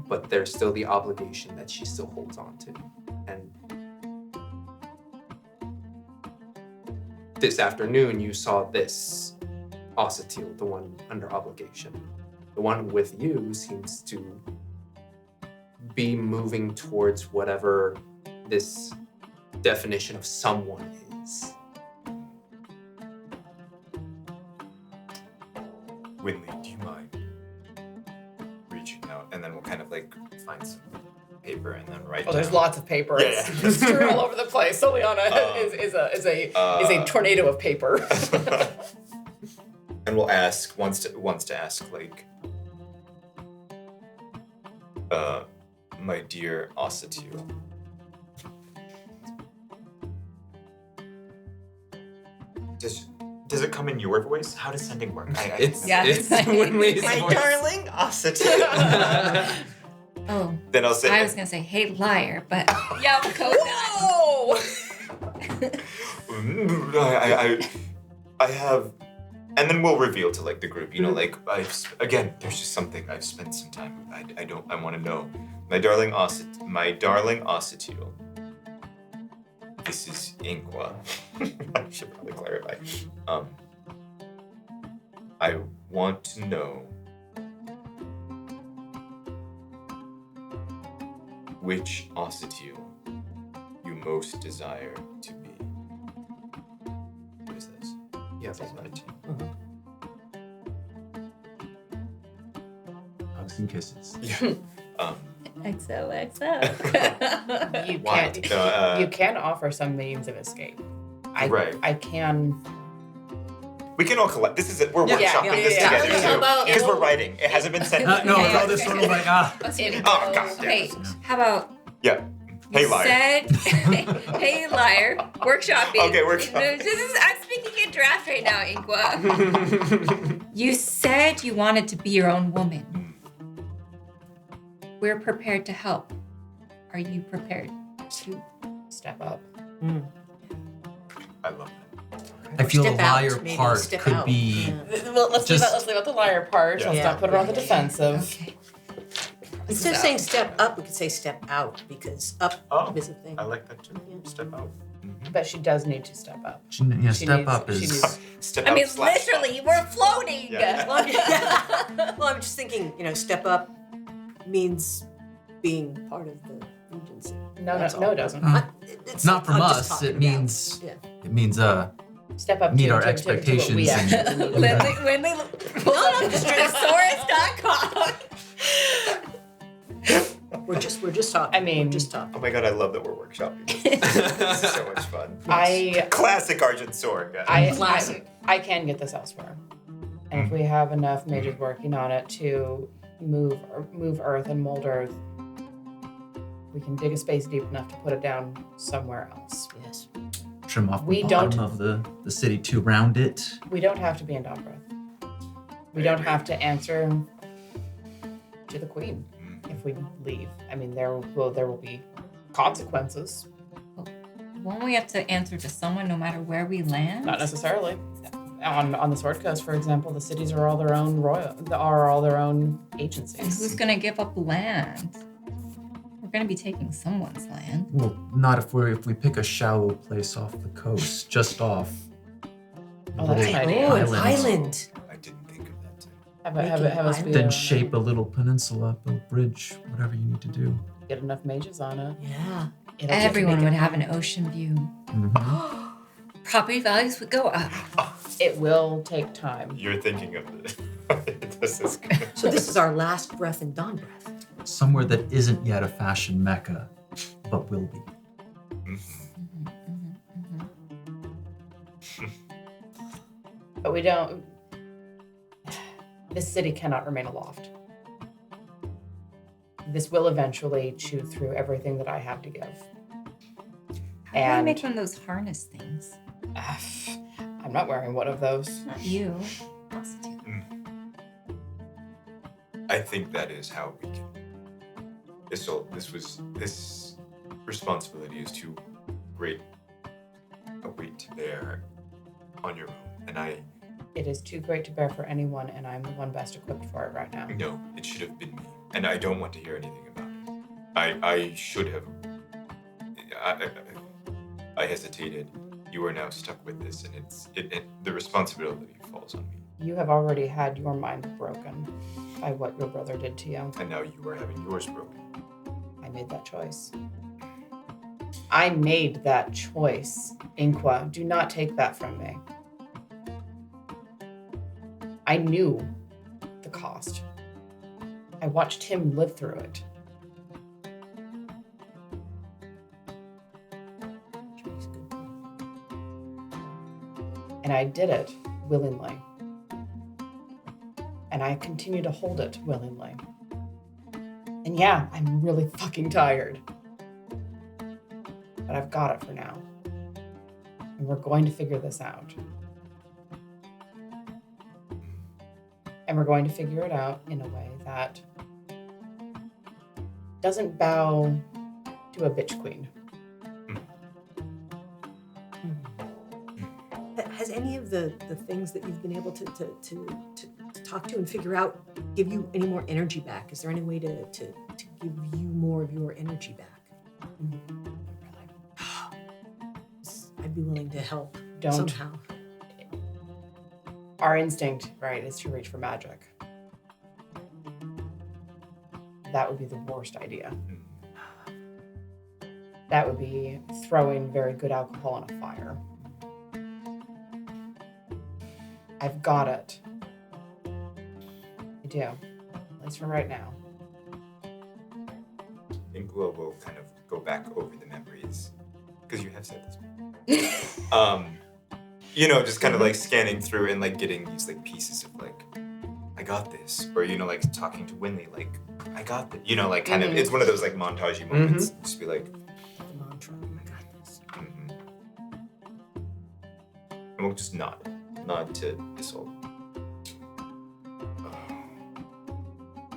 but there's still the obligation that she still holds on to. And this afternoon, you saw this Ossetiel, the one under obligation. The one with you seems to be moving towards whatever this definition of someone is. Wynnleigh, do you mind reaching out? And then we'll kind of like find some paper and then write. Oh, there's down. lots of paper. Yeah, It's yeah. strewn all over the place. Soliana is a tornado of paper. And we'll ask wants to ask like, my dear Ossetiel. Does it come in your voice? How does sending work? It's Yes. Wynnleigh's my voice. darling Ossetiel. Oh, Then I'll say. I was gonna say, hey, liar, but yeah, code that. Whoa! I have, and then we'll reveal to like the group. You know, like again, there's just something I've spent some time with. I want to know, my darling Ossetiel. This is Inqua. I should probably clarify. I want to know which Ossetiel you most desire to be. What is this? Yeah, This is 19. Hugs and kisses. Yeah. XOXO. You Wild. can't. You can offer some means of escape. Right. I can. We can all collect. This is it. We're Yeah, workshopping this yeah. together How too. about- Because we're writing. It hasn't been sent. No, Yeah, no, this one was like, Oh, God damn Hey, it. how about Yeah. Hey, you liar. said, hey, liar, workshopping. Okay, workshopping. I'm speaking in draft right now, Inqua. You said you wanted to be your own woman. We're prepared to help. Are you prepared to? Step up. I love that. I feel the Step out, liar maybe, part step could out. be. Yeah. Well, let's Just- leave out the liar part. Yeah. Let's Yeah. not put her on the defensive. Okay. Instead of saying step up, we could say step out because up Oh, is a thing. I like that too. Yeah. Step out. But she does need to step up. Yeah, She step needs- up she is. needs- Step I out. mean, slash literally, we're floating. Yeah. Well, I'm just thinking, step up means being part of the agency. That's all. No, it doesn't. It's Not from I'm just us. talking It means. Yeah. It means Step up meet to, our to what expectations we and- actually need. Wynnleigh pulls up thesaurus.com. We're just talking. I mean- we're just talking. Oh my god, I love that we're workshopping. This is so much fun. Classic Argent sword, guys. Classic. I can get this elsewhere, and if we have enough mages working on it to move Earth and mold Earth, we can dig a space deep enough to put it down somewhere else. Yes. trim off We the bottom don't- of the city to round it. We don't have to be in Dombreth. We don't have to answer to the Queen if we leave. I mean, there will be consequences. Won't we have to answer to someone no matter where we land? Not necessarily. On the Sword Coast, for example, the cities are all their own And agencies. who's gonna give up land? We're gonna be taking someone's land. Well, not if we pick a shallow place off the coast, just off. Oh, that's an idea. Oh, an Islands. island. I didn't think of that too. Have us be Then shape a little peninsula, build a bridge, whatever you need to do. get enough mages on it. Yeah. It'll just Everyone make would it- have an ocean view. Mhm. Property values would go up. It will take time. You're thinking of this. This is good. So this is our last breath in dawn breath. Somewhere that isn't yet a fashion mecca, but will be. But we don't. This city cannot remain aloft. This will eventually chew through everything that I have to give. How do I And make one of those harness things? I'm not wearing one of those. Not you. Prostitute. I think that is how we can. This responsibility is too great a weight to bear on your own, and I It is too great to bear for anyone, and I'm the one best equipped for it right now. know it should have been me, and I don't want to hear anything about it. I should have. I hesitated. You are now stuck with this, and the responsibility falls on me. You have already had your mind broken by what your brother did to you. And now you are having yours broken. I made that choice. I made that choice, Inqua. Do not take that from me. I knew the cost. I watched him live through it. And I did it willingly. And I continue to hold it willingly. And yeah, I'm really fucking tired. But I've got it for now. And we're going to figure this out. And we're going to figure it out in a way that doesn't bow to a bitch queen. Has any of the things that you've been able to talk to and figure out give you any more energy back? Is there any way to give you more of your energy back? I'd be willing to help somehow. Our instinct, right, is to reach for magic. That would be the worst idea. That would be throwing very good alcohol on a fire. I've got it. I do. At least for right now. Inqua will kind of go back over the memories. Because you have said this. Just kind of like scanning through and like getting these like pieces of like, I got this. Or, like talking to Wynnleigh, like, I got this. Like kind of, it's one of those like montagey moments. Just be like, The mantra, I got this. And we'll just nod to Isolt.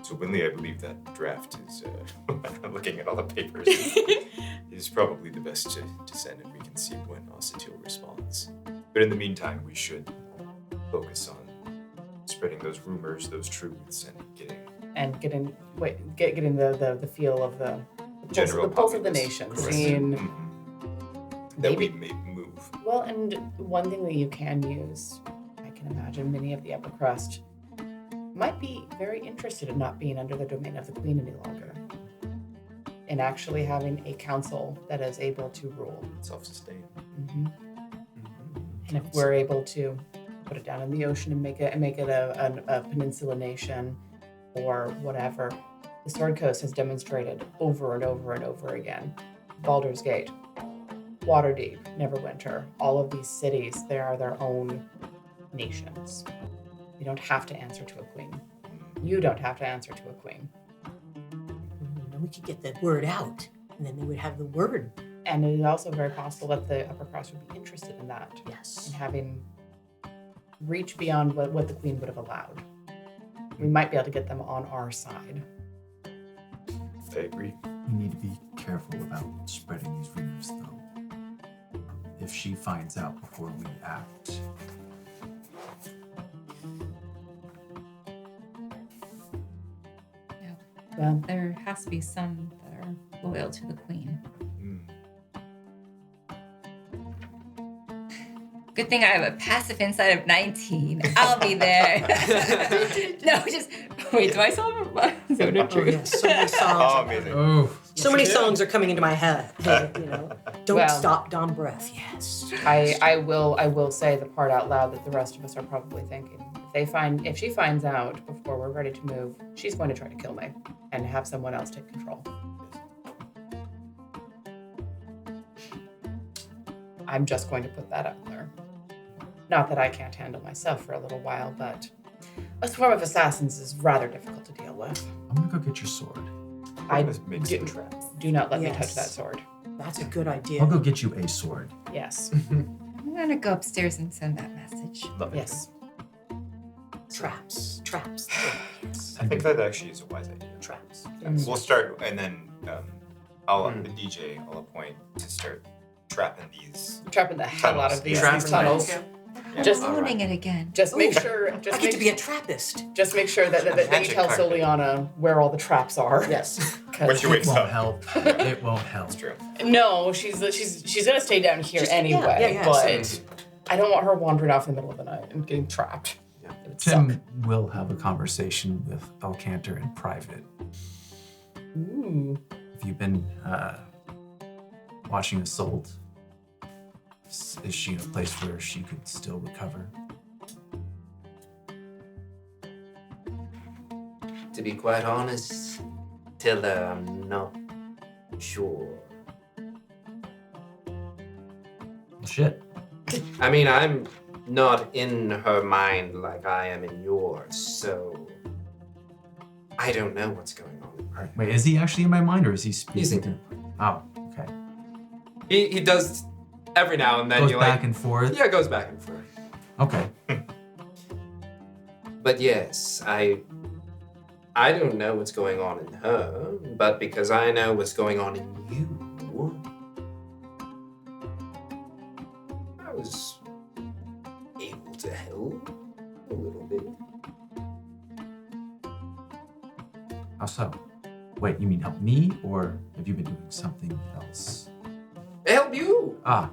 So Wynnleigh, I believe that draft is, looking at all the papers, is probably the best to send, and we can see when Ossetil responds. But in the meantime, we should focus on spreading those rumors, those truths, and getting the feel of the general pulse of the populace. nation. Correct. Seeing that maybe- we may move. Well, and one thing that you can use, I can imagine many of the upper crust might be very interested in not being under the domain of the queen any longer. And actually having a council that is able to rule. Self-sustained. And if we're able to put it down in the ocean and make it a peninsula nation or whatever, the Sword Coast has demonstrated over and over and over again. Baldur's Gate, Waterdeep, Neverwinter, all of these cities, they are their own nations. You don't have to answer to a queen. You don't have to answer to a queen. And we could get the word out, and then they would have the word. And it is also very possible that the upper crust would be interested in that. Yes. And having reach beyond what the queen would have allowed. We might be able to get them on our side. I agree. We need to be careful about spreading these rumors, though. If she finds out before we act. Well, There has to be some that are loyal to the queen. Good thing I have a passive insight of 19. I'll be there. No, just wait. Do I still have a zone of Oh, truth? yes. So many songs. Oh, amazing. Oh. So many songs are coming into my head. Don't Well- stop, Dawn Breath. Yes. I will say the part out loud that the rest of us are probably thinking. If she finds out before we're ready to move, she's going to try to kill me and have someone else take control. I'm just going to put that out there. Not that I can't handle myself for a little while, but a swarm of assassins is rather difficult to deal with. I'm gonna go get your sword. I Let's make some do, traps. do not let me touch Yes. that sword. That's a good idea. I'll go get you a sword. Yes. I'm gonna go upstairs and send that message. Love it. Yes. Traps. Traps. Yes. I think that actually is a wise idea. Traps. We'll start, and then the DJ I'll appoint to start trapping these. Trapping the hell out of these Tunnels. tunnels. Yeah. Just, Ruining it again. just make Ooh, sure. I Just get to be a make, Trappist. just make sure that you Magic tell carpet. Soliana where all the traps are. Yes. 'Cause- When she It wakes won't up. help. It won't help. That's true. No, she's gonna stay down here Just- anyway. yeah, but I don't want her wandering off in the middle of the night and getting trapped. Yeah. It would Tim suck. will have a conversation with Alcantor in private. Ooh. Have you been watching Isolt? Is she in a place where she could still recover? To be quite honest, Tiller, I'm not sure. Well, shit. I mean, I'm not in her mind like I am in yours, so I don't know what's going on. All right. Wait, is he actually in my mind, or is he speaking? He's in- to... Oh, okay. He does every now and then. Goes you back like, and forth. yeah, it goes back and forth. Okay. But yes, I don't know what's going on in her, but because I know what's going on in you, I was able to help a little bit. How so? Wait, you mean help me, or have you been doing something else? Help you! Ah,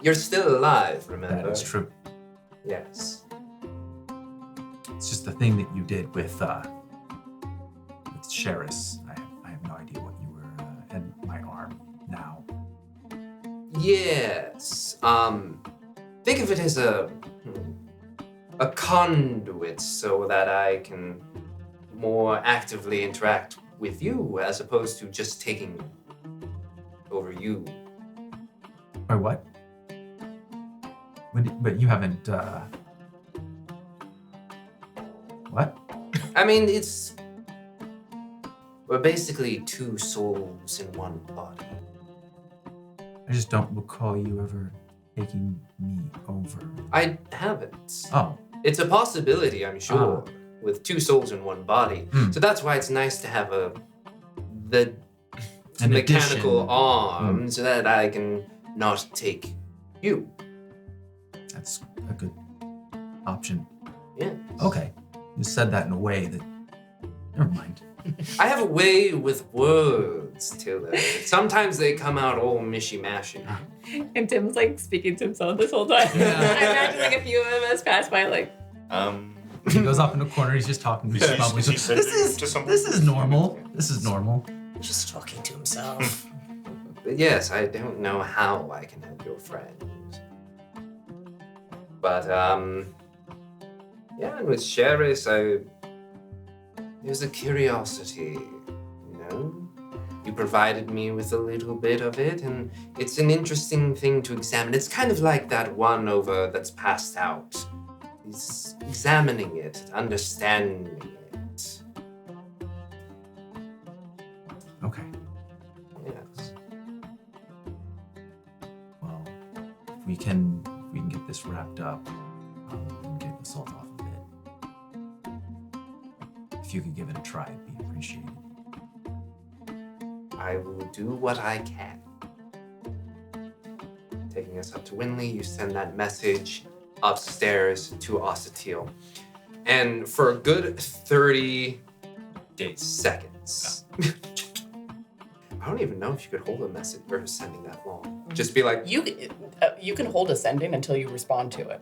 You're still alive, remember? that is true. Yes. It's just the thing that you did with Sheris. I have no idea what you were, and my arm now. Yes. Think of it as a conduit so that I can more actively interact with you as opposed to just taking over you. Or what? But you haven't, what? I mean, we're basically two souls in one body. I just don't recall you ever taking me over. I haven't. Oh, It's a possibility, I'm sure, with two souls in one body. Hmm. So that's why it's nice to have the An mechanical addition. arm so that I can not take you. that's a good option. Yeah. Okay. You said that in a way that. Never mind. I have a way with words, Tiller. Sometimes they come out all mishy-mashy. And Tim's like speaking to himself this whole time. Yeah. I imagine like a few of us pass by like, He goes off in a corner. He's just talking. He's Yeah, mumbling. he's sending to someone. This is normal. This is normal. Just talking to himself. But yes, I don't know how I can help your friend. But, yeah, and with Sheris, there's a curiosity, you know? You provided me with a little bit of it, and it's an interesting thing to examine. It's kind of like that one over that's passed out. He's examining it, understanding it. Okay. Yes. Well, if we can get this wrapped up, and get the salt off of it. If you could give it a try, it'd be appreciated. I will do what I can. Taking us up to Wynnleigh, you send that message upstairs to Osatil. And for a good 30 seconds. I don't even know if you could hold a message or sending that long. Just be like, you can hold ascending until you respond to it.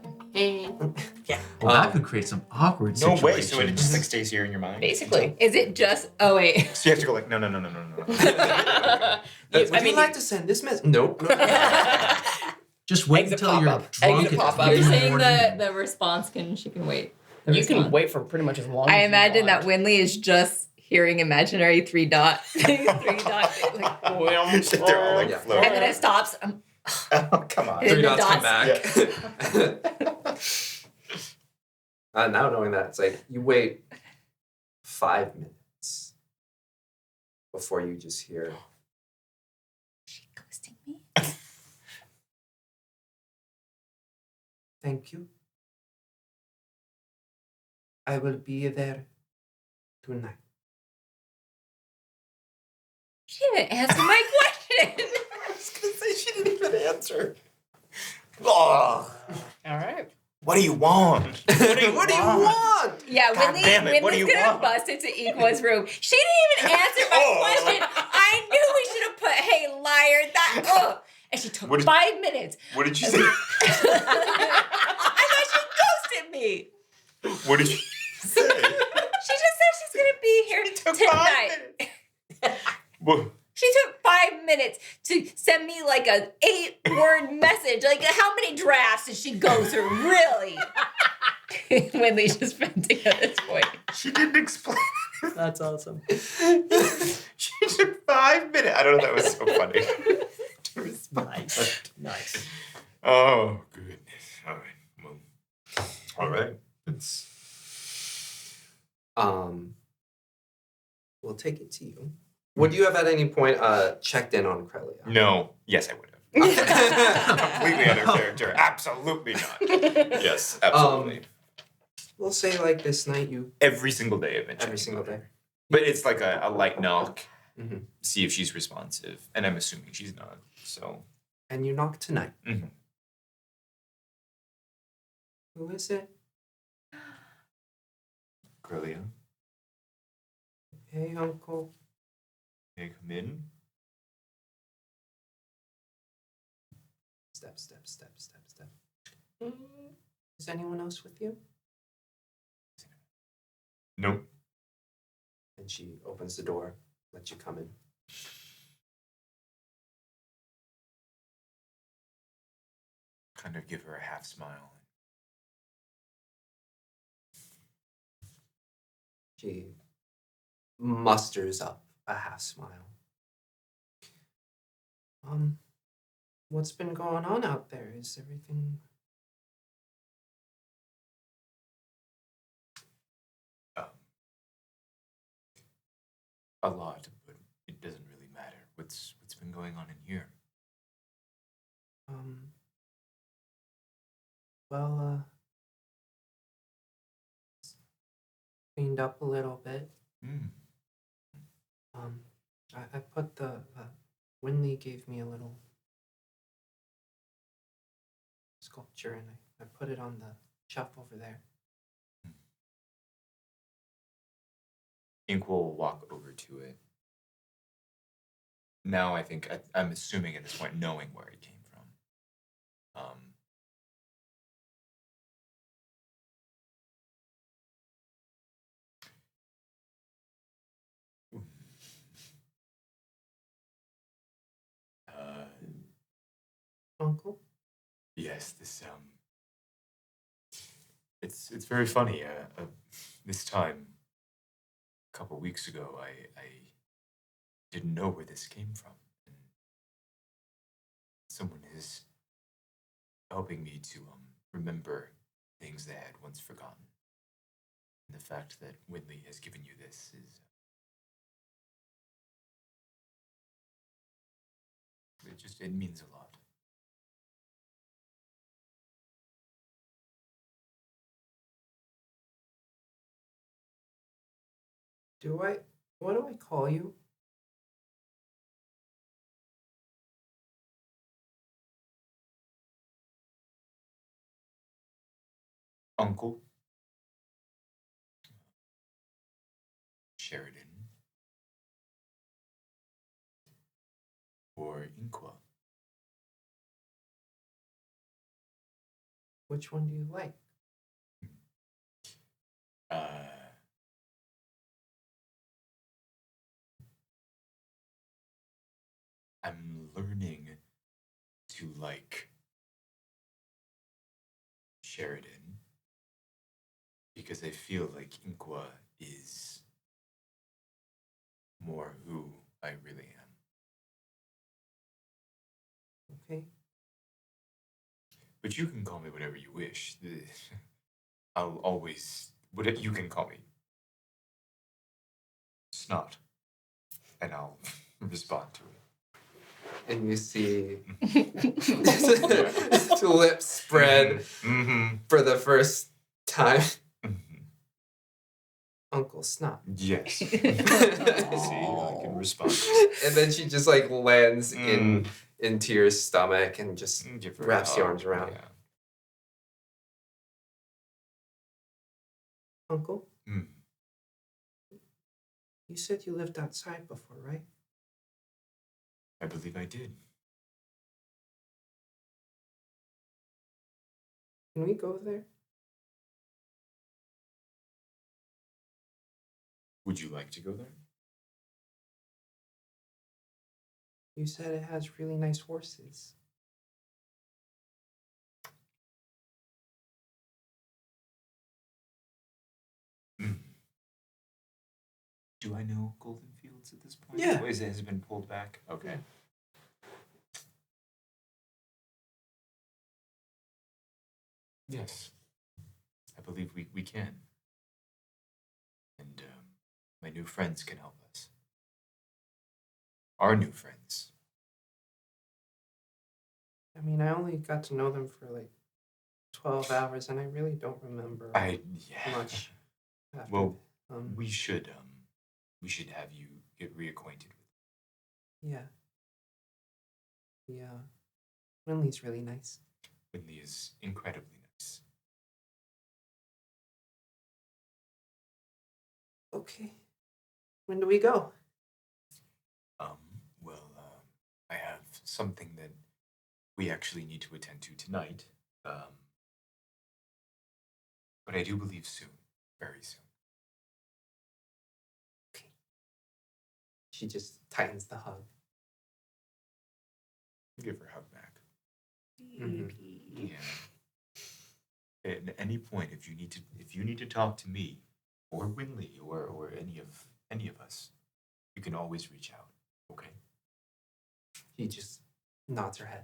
Yeah. Well, that could create some awkward No situations. way. So it just like stays here in your mind. Basically. Is it just? Oh wait. So you have to go like, no. would you like to send this message? Nope. Just wait Exit until you're pop-up. drunk Exit at pop-up. 3 You're in the saying morning. the response she can wait. The You can response. wait for pretty much as long as I you imagine that want. Wynnleigh is just hearing imaginary 3 dots. 3 dots. Like, Sit there all like Yeah. floating. and then it stops. Oh, come on. And 3 the dots come dots- back. Now knowing that, it's like you wait 5 minutes before you just hear, She ghosting me. thank you. I will be there tonight. She didn't answer my question. I was gonna say she didn't even answer. Oh, All right. what do you want? What do you want? Yeah, God damn it, what do Wynnleigh's you gonna want? bust into Inqua's room. She didn't even answer my Oh. question. I knew we should have put, hey, liar, that, And she took What did- 5 minutes. What did you say? I thought she ghosted me. What did you say? She just said she's gonna be here Took tonight. 5 minutes. Well, She took 5 minutes to send me like a 8-word message. Like, how many drafts did she go through? Really? Wynnleigh's just venting at this point. She didn't explain. That's awesome. She took 5 minutes. I don't know. That was so funny. To respond. Nice. Oh, goodness. All right. Well, all right. It's We'll take it to you. Would you have at any point checked in on Krelia? no. Yes, I would have. Completely out of character. Absolutely not. Yes, absolutely. We'll say like this night you Every single day I've been every checking single on her. day. But it's like a light knock. Mhm. See if she's responsive. And I'm assuming she's not. So. And you knock tonight. Mhm. Who is it? Corellia, Hey, Uncle. may I come in? Step. Is anyone else with you? Nope. And she opens the door, lets you come in. Kind of give her a half smile. She musters up a half smile. What's been going on out there? Is everything... A lot, but it doesn't really matter. What's been going on in here? Well, cleaned up a little bit. Hmm. I put the... Wynnleigh gave me a little sculpture and I put it on the shelf over there. Inqua will walk over to it. Now I think I'm assuming at this point knowing where it came from. Uncle? Yes, this it's very funny. This time, a couple weeks ago, I didn't know where this came from, and someone is helping me to remember things that I had once forgotten. And the fact that Wynnleigh has given you this is it means a lot. What do I call you? Uncle Sheridan or Inqua. Which one do you like? I'm learning to like Sheridan because I feel like Inqua is more who I really am. Okay. But you can call me whatever you wish. I'll always, whatever you can call me. Snot. And I'll respond to it. And you see two lips spread Mm-hmm. for the first time. Mm-hmm. Uncle Snot. Yes. See, I can respond to it. And then she just like lands into your stomach and just Give her a wraps the hug, arms around. Yeah. Uncle, Mm. you said you lived outside before, right? I believe I did. Can we go there? Would you like to go there? You said it has really nice horses. Do I know Golden Fields at this point? Yeah. Or has it been pulled back? Okay. Yes. I believe we can. And my new friends can help us. Our new friends. I mean, I only got to know them for like 12 hours, and I really don't remember much. After, Well, we should have you get reacquainted with. Yeah. Yeah. Wynnleigh's really nice. Wynnleigh is incredibly nice. Okay. When do we go? I have something that we actually need to attend to tonight. But I do believe soon. Very soon. Okay. She just tightens the hug. Give her a hug back. Baby. Yeah. At any point, if you need to talk to me or Wynnleigh or any of us, you can always reach out. Okay. He just nods her head.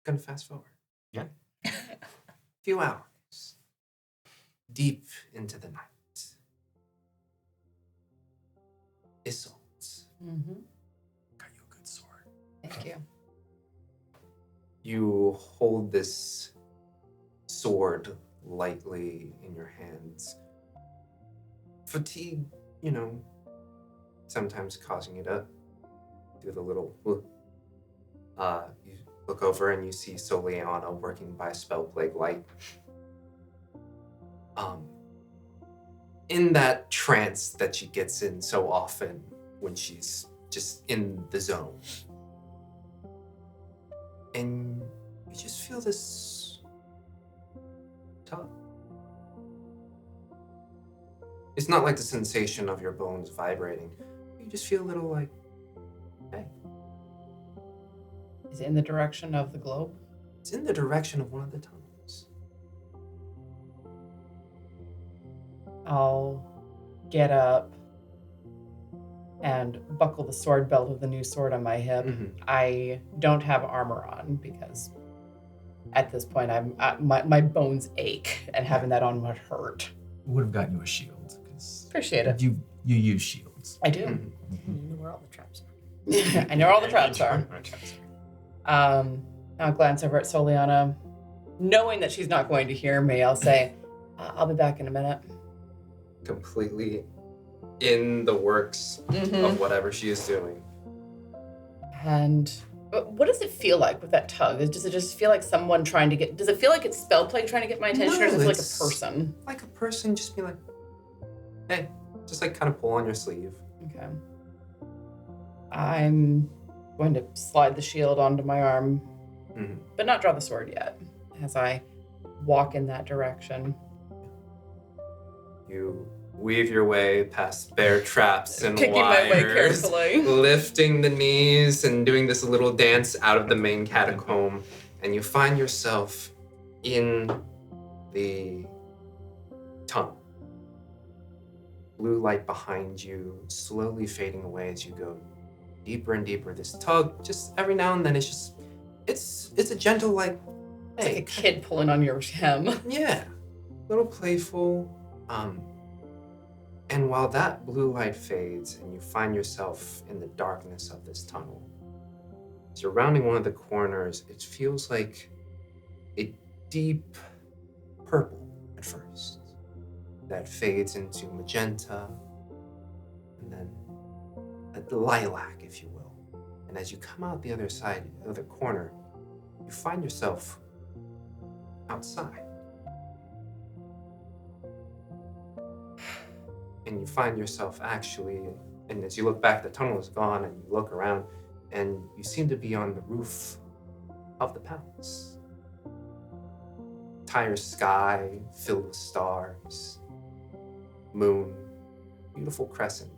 Gonna fast forward. Yeah. Few hours. Deep into the night. Isolt. Mm-hmm. Got you a good sword. Thank you. You hold this sword lightly in your hands. Fatigue, sometimes causing you to do the little. You look over and you see Soliana working by spell plague light. In that trance that she gets in so often when she's just in the zone. And you just feel this tug. It's not like the sensation of your bones vibrating. You just feel a little like, hey. Is it in the direction of the globe? It's in the direction of one of the tunnels. I'll get up and buckle the sword belt of the new sword on my hip. Mm-hmm. I don't have armor on because at this point my bones ache, and having that on would hurt. Would have gotten you a shield. Appreciate it. You use shields. I do. Mm-hmm. You know where all the traps are. I know where all the traps are. I'll glance over at Soliana. Knowing that she's not going to hear me, I'll say, I'll be back in a minute. Completely in the works of whatever she is doing. And what does it feel like with that tug? Does it just feel like someone trying to get... Does it feel like it's spell plague trying to get my attention, No, or does it feel like a it's person? Like a person just be like, hey, just like kind of pull on your sleeve. Okay. I'm going to slide the shield onto my arm, but not draw the sword yet, as I walk in that direction. You weave your way past bear traps and Picking wires, my way carefully. lifting the knees and doing this little dance out of the main catacomb, and you find yourself in the tunnel. Blue light behind you, slowly fading away as you go deeper and deeper. This tug, just every now and then, it's a gentle like, It's hey, like a kid pulling on your hem. yeah, a little playful. And while that blue light fades and you find yourself in the darkness of this tunnel, surrounding one of the corners, it feels like a deep purple at first that fades into magenta and then a lilac, if you will. And as you come out the other side, the other corner, you find yourself outside. And you find yourself actually, and as you look back, the tunnel is gone, and you look around, and you seem to be on the roof of the palace. Entire sky filled with stars, moon, beautiful crescent,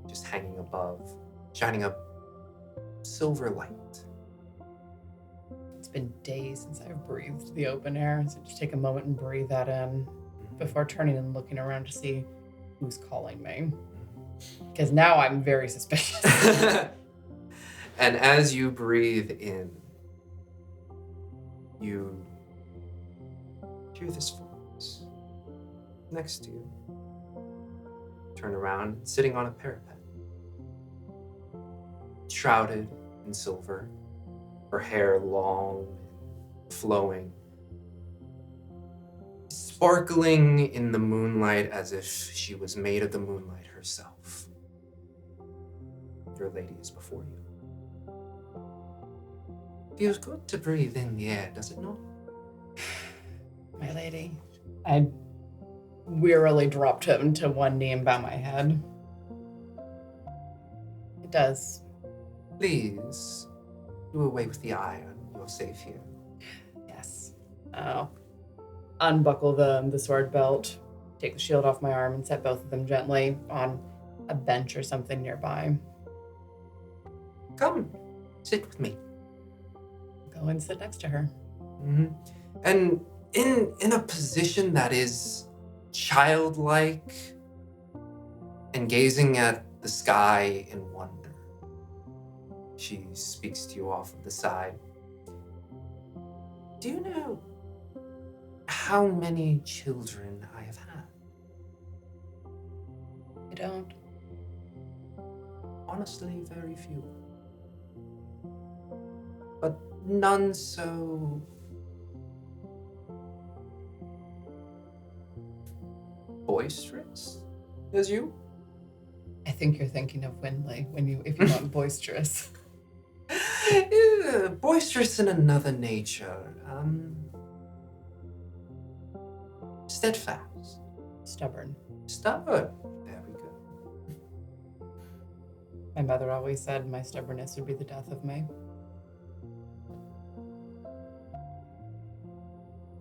just hanging above, shining up silver light. It's been days since I've breathed the open air, so just take a moment and breathe that in. before turning and looking around to see who's calling me. Because now I'm very suspicious. And as you breathe in, you hear this voice next to you. Turn around, sitting on a parapet, shrouded in silver, her hair long and flowing, sparkling in the moonlight as if she was made of the moonlight herself. Your lady is before you. Feels good to breathe in the air, does it not? My lady. I wearily dropped him to one knee and bow my head. It does. Please, do away with the iron. You're safe here. Yes. I'll unbuckle the sword belt, take the shield off my arm, and set both of them gently on a bench or something nearby. Come, sit with me. Go and sit next to her. Mm-hmm. And in a position that is childlike and gazing at the sky in wonder, she speaks to you off of the side. Do you know how many children I have had? I don't. Honestly, very few. But none so boisterous as you. I think you're thinking of Wynnleigh if you want boisterous. Boisterous in another nature. Steadfast. Stubborn. Stubborn. There we go. My mother always said my stubbornness would be the death of me.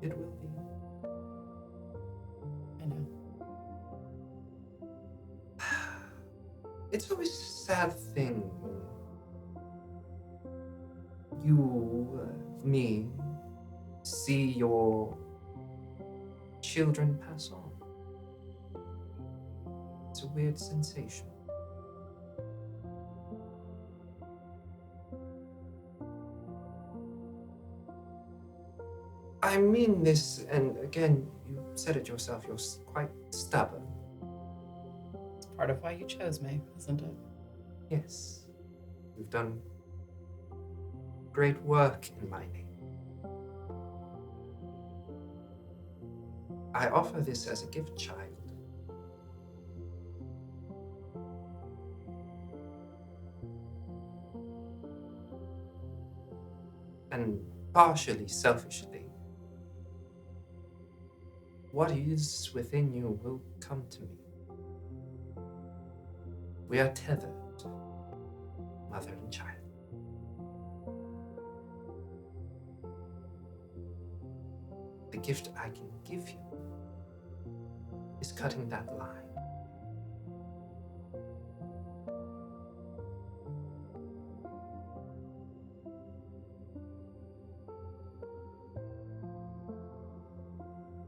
It will be. I know. It's always a sad thing when you, me, see your children pass on. It's a weird sensation. I mean this, and again, you said it yourself, you're quite stubborn. It's part of why you chose me, isn't it? Yes, you've done great work in my name. I offer this as a gift, child. And partially selfishly, what is within you will come to me. We are tethered, mother and child. The gift I can give you is cutting that line.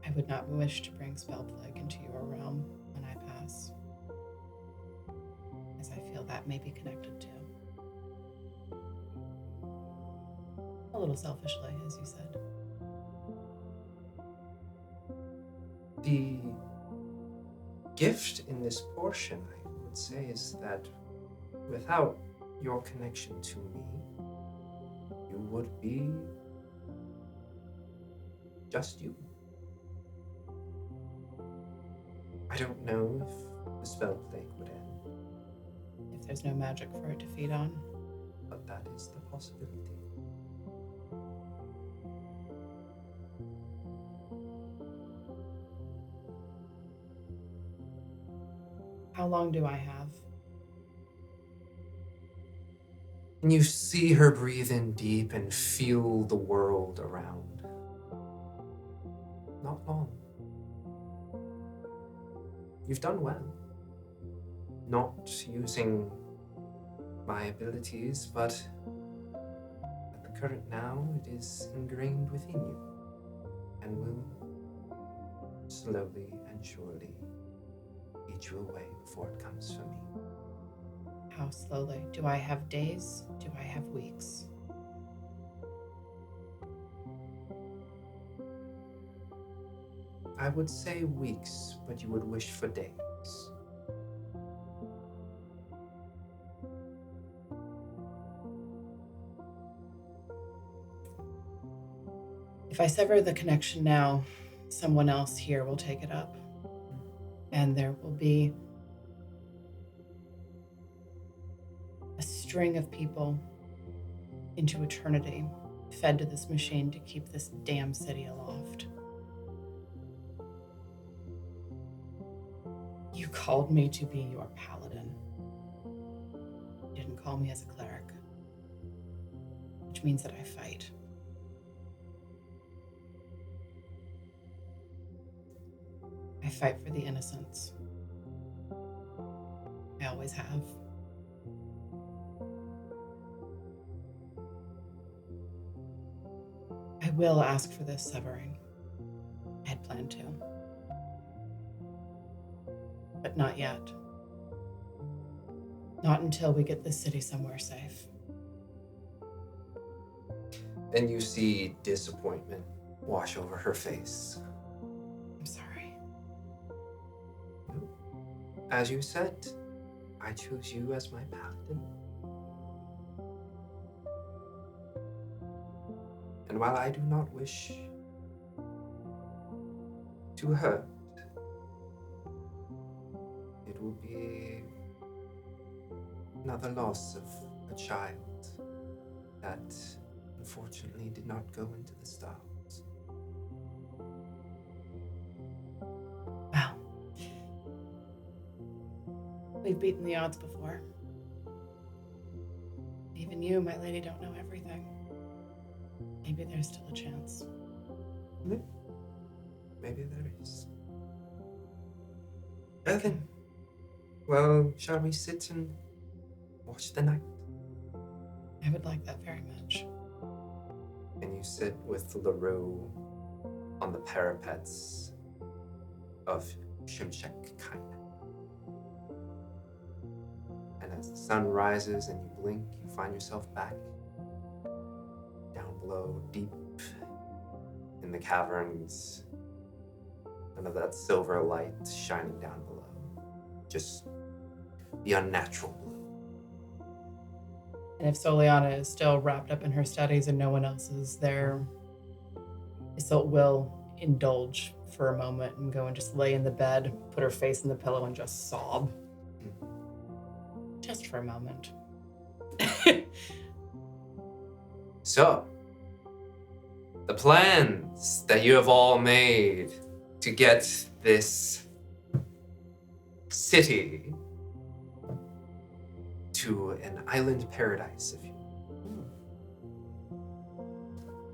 I would not wish to bring spell plague into your realm when I pass, as I feel that may be connected to. A little selfishly, as you said. The gift in this portion, I would say, is that without your connection to me, you would be just you. I don't know if the spell plague would end, If there's no magic for it to feed on. but that is the possibility. How long do I have? And you see her breathe in deep and feel the world around. Not long. You've done well. Not using my abilities, but at the current now, it is ingrained within you and will slowly and surely, each will away before it comes for me. How slowly? Do I have days? Do I have weeks? I would say weeks, but you would wish for days. If I sever the connection now, someone else here will take it up. And there will be a string of people into eternity fed to this machine to keep this damn city aloft. You called me to be your paladin. You didn't call me as a cleric, which means that I fight. I fight for the innocents. I always have. I will ask for this severing. I had planned to. But not yet. Not until we get this city somewhere safe. And you see disappointment wash over her face. I'm sorry. As you said, I choose you as my paladin. And while I do not wish to hurt, it will be another loss of a child that unfortunately did not go into the stars. Well, we've beaten the odds before. Even you, my lady, don't know everything. Maybe there's still a chance. Maybe there is. Well then, well, shall we sit and watch the night? I would like that very much. And you sit with LaRue on the parapets of Shimshek Kaina. And as the sun rises and you blink, you find yourself back down below, deep in the caverns, under that silver light shining down below. Just the unnatural blue. And if Soliana is still wrapped up in her studies and no one else is there, Isolt will indulge for a moment and go and just lay in the bed, put her face in the pillow and just sob. Just for a moment. So, the plans that you have all made to get this city to an island paradise, if you will.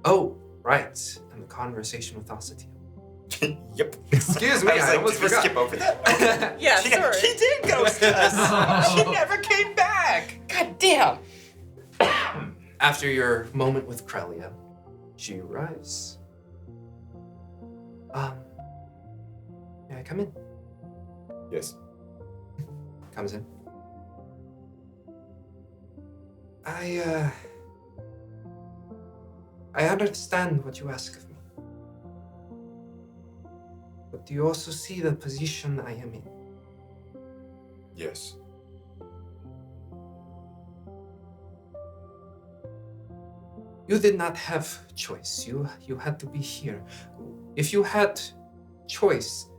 Oh, right, and the conversation with Ossetiel. Yep. Excuse me, I was I like, almost did we forgot. skip over that? Yeah, she, sorry. she did ghost us. She never came back. God damn! After your moment with Krelia, she arrives. May I come in? Yes. Comes in. I understand what you ask of me. But do you also see the position I am in? Yes. You did not have choice. You had to be here. If you had choice,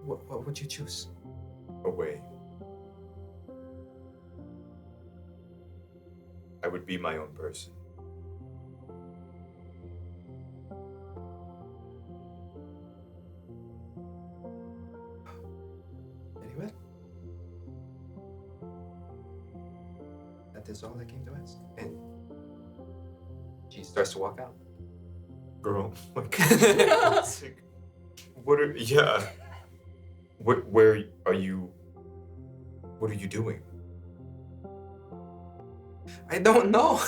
what would you choose? Away. I would be my own person. Very well. That is all I came to ask. And she starts to walk out. Girl, like, what are, yeah. Where are you, what are you doing? I don't know.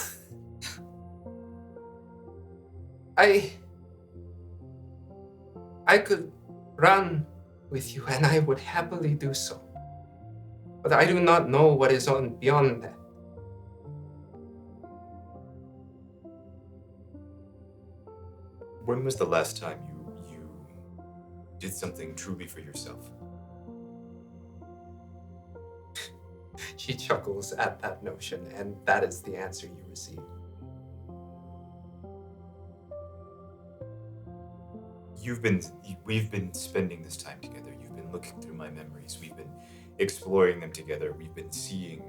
I I could run with you, and I would happily do so. But I do not know what is on beyond that. When was the last time you did something truly for yourself? She chuckles at that notion, and that is the answer you receive. We've been spending this time together. You've been looking through my memories. We've been exploring them together. We've been seeing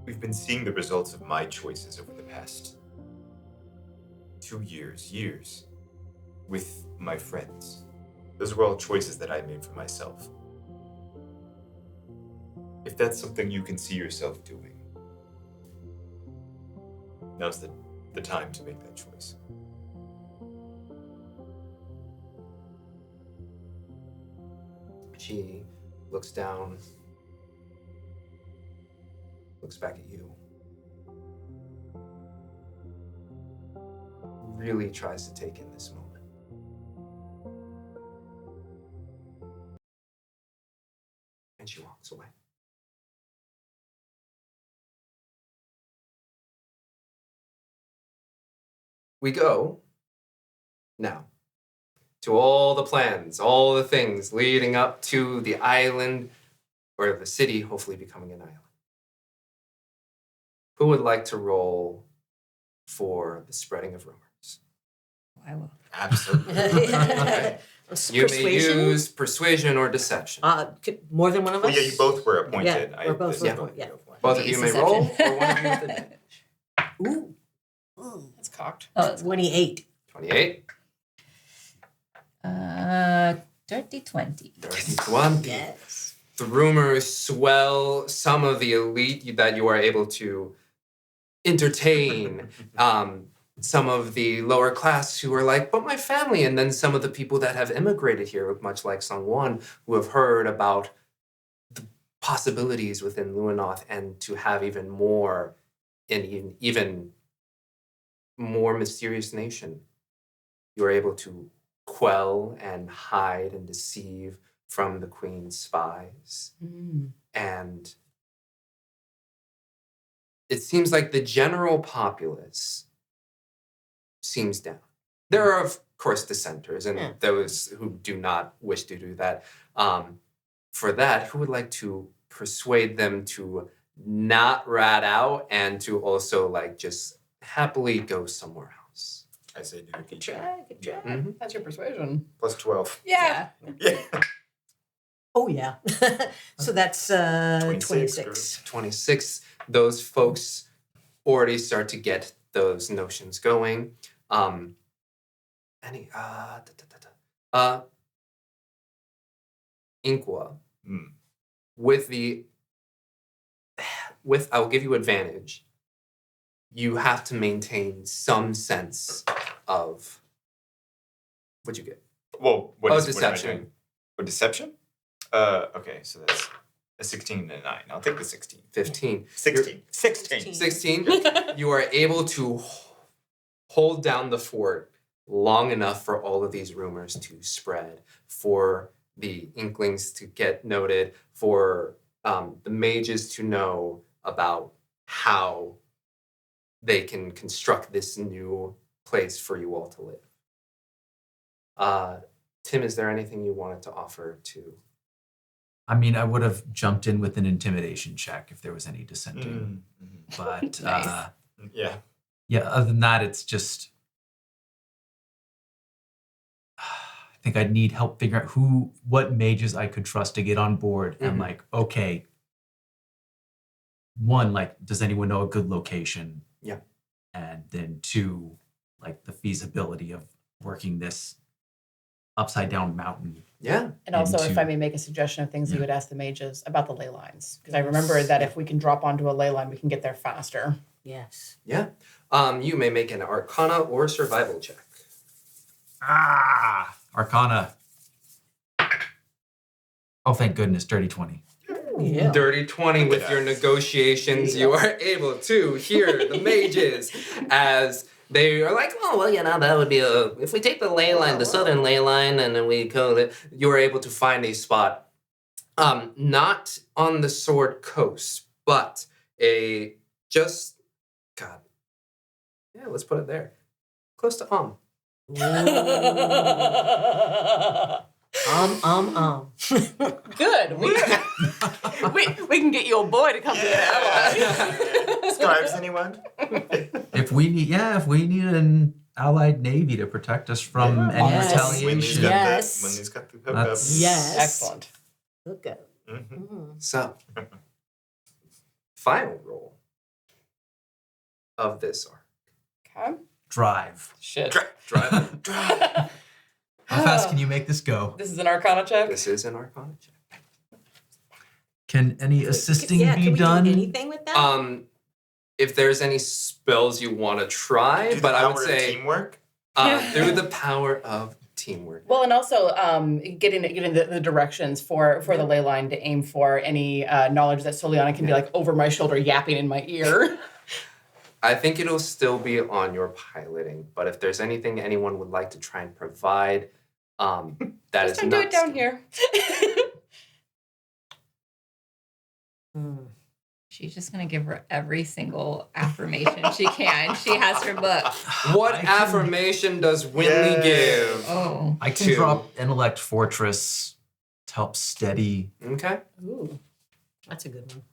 the results of my choices over the past 2 years with my friends. Those were all choices that I made for myself. If that's something you can see yourself doing, now's the time to make that choice. She looks down, looks back at you, really tries to take in this moment. And she walks away. We go now to all the plans, all the things leading up to the island, or the city hopefully becoming an island. Who would like to roll for the spreading of rumors? I will. Absolutely. Okay. You may use persuasion or deception. More than one of us? Well, yeah, you both were appointed. Yeah, we're both yeah. appointed, yeah. Both of you may roll, or one of you with advantage. Ooh. That's cocked. 28. 28. Dirty 20. Dirty 20. Yes. The rumors swell. Some of the elite that you are able to entertain. Some of the lower class who are like, but my family. And then some of the people that have immigrated here, much like Sangwon, who have heard about the possibilities within Luenath and to have even more in even more mysterious nation. You are able to quell and hide and deceive from the queen's spies. And it seems like the general populace seems down. There are, of course, dissenters and those who do not wish to do that. For that, who would like to persuade them to not rat out and to also like just happily go somewhere else? I say do Good try. Good try. Mhm. That's your persuasion. Plus 12. Yeah. Yeah. Oh, yeah. So that's 26. 26. Those folks already start to get those notions going. Inqua, I'll give you advantage. You have to maintain some sense of what'd you get? Well, what is deception. What am I doing? Oh, deception? Okay, so that's a 16 and a 9. I'll take the 16. 15. 16. 16. 16. You are able to hold down the fort long enough for all of these rumors to spread, for the Inklings to get noted, for the mages to know about how they can construct this new place for you all to live. Tim, is there anything you wanted to offer to? I mean, I would have jumped in with an intimidation check if there was any dissenting. But Nice. Yeah. other than that, it's just I think I'd need help figuring out what mages I could trust to get on board. And like, okay, one, like, does anyone know a good location? Yeah. And then two, like the feasibility of working this upside down mountain. Yeah. And also, if into- I may make a suggestion of things you Yeah. would ask the mages about the ley lines. Because I remember that if we can drop onto a ley line, we can get there faster. Yes. Yeah. You may make an Arcana or Survival check. Arcana. Oh, thank goodness, dirty 20. Yeah. Dirty 20 with your negotiations. You are able to hear the mages as they are like, oh, well, that would be if we take the ley line, the southern ley line, and then we go, you were able to find a spot, not on the Sword Coast, but let's put it there, close to Good. We can get you a boy to come to the Scribes, anyone? If we need an allied navy to protect us from any Yes. retaliation. Wynnleigh's got the hookup. That's- Yes. Excellent. Look at Mhm. So, final roll of this arc. Okay. Drive. Shit. Drive. How fast can you make this go? This is an Arcana check. This is an Arcana check. Can any assisting can be we done? do anything with that? If there's any spells you want to try, Do the but I would power of say teamwork. through the power of teamwork. Well, and also getting the directions for the ley line to aim for, any knowledge that Soliana can be like over my shoulder yapping in my ear. I think it'll still be on your piloting, but if there's anything anyone would like to try and provide, that is Just don't not do it down here. She's just gonna give her every single affirmation she can. She has her book. What I can- affirmation does Wynnleigh Yay. give? Oh. I can Two. drop Intellect Fortress to help steady. Okay. Ooh. That's a good one.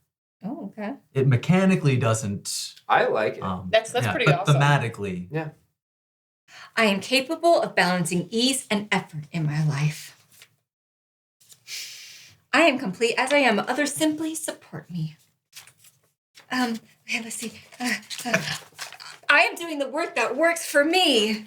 Oh, okay. It mechanically doesn't. I like it. That's pretty but awesome. thematically. I am capable of balancing ease and effort in my life. I am complete as I am. Others simply support me. Okay, let's see. I am doing the work that works for me.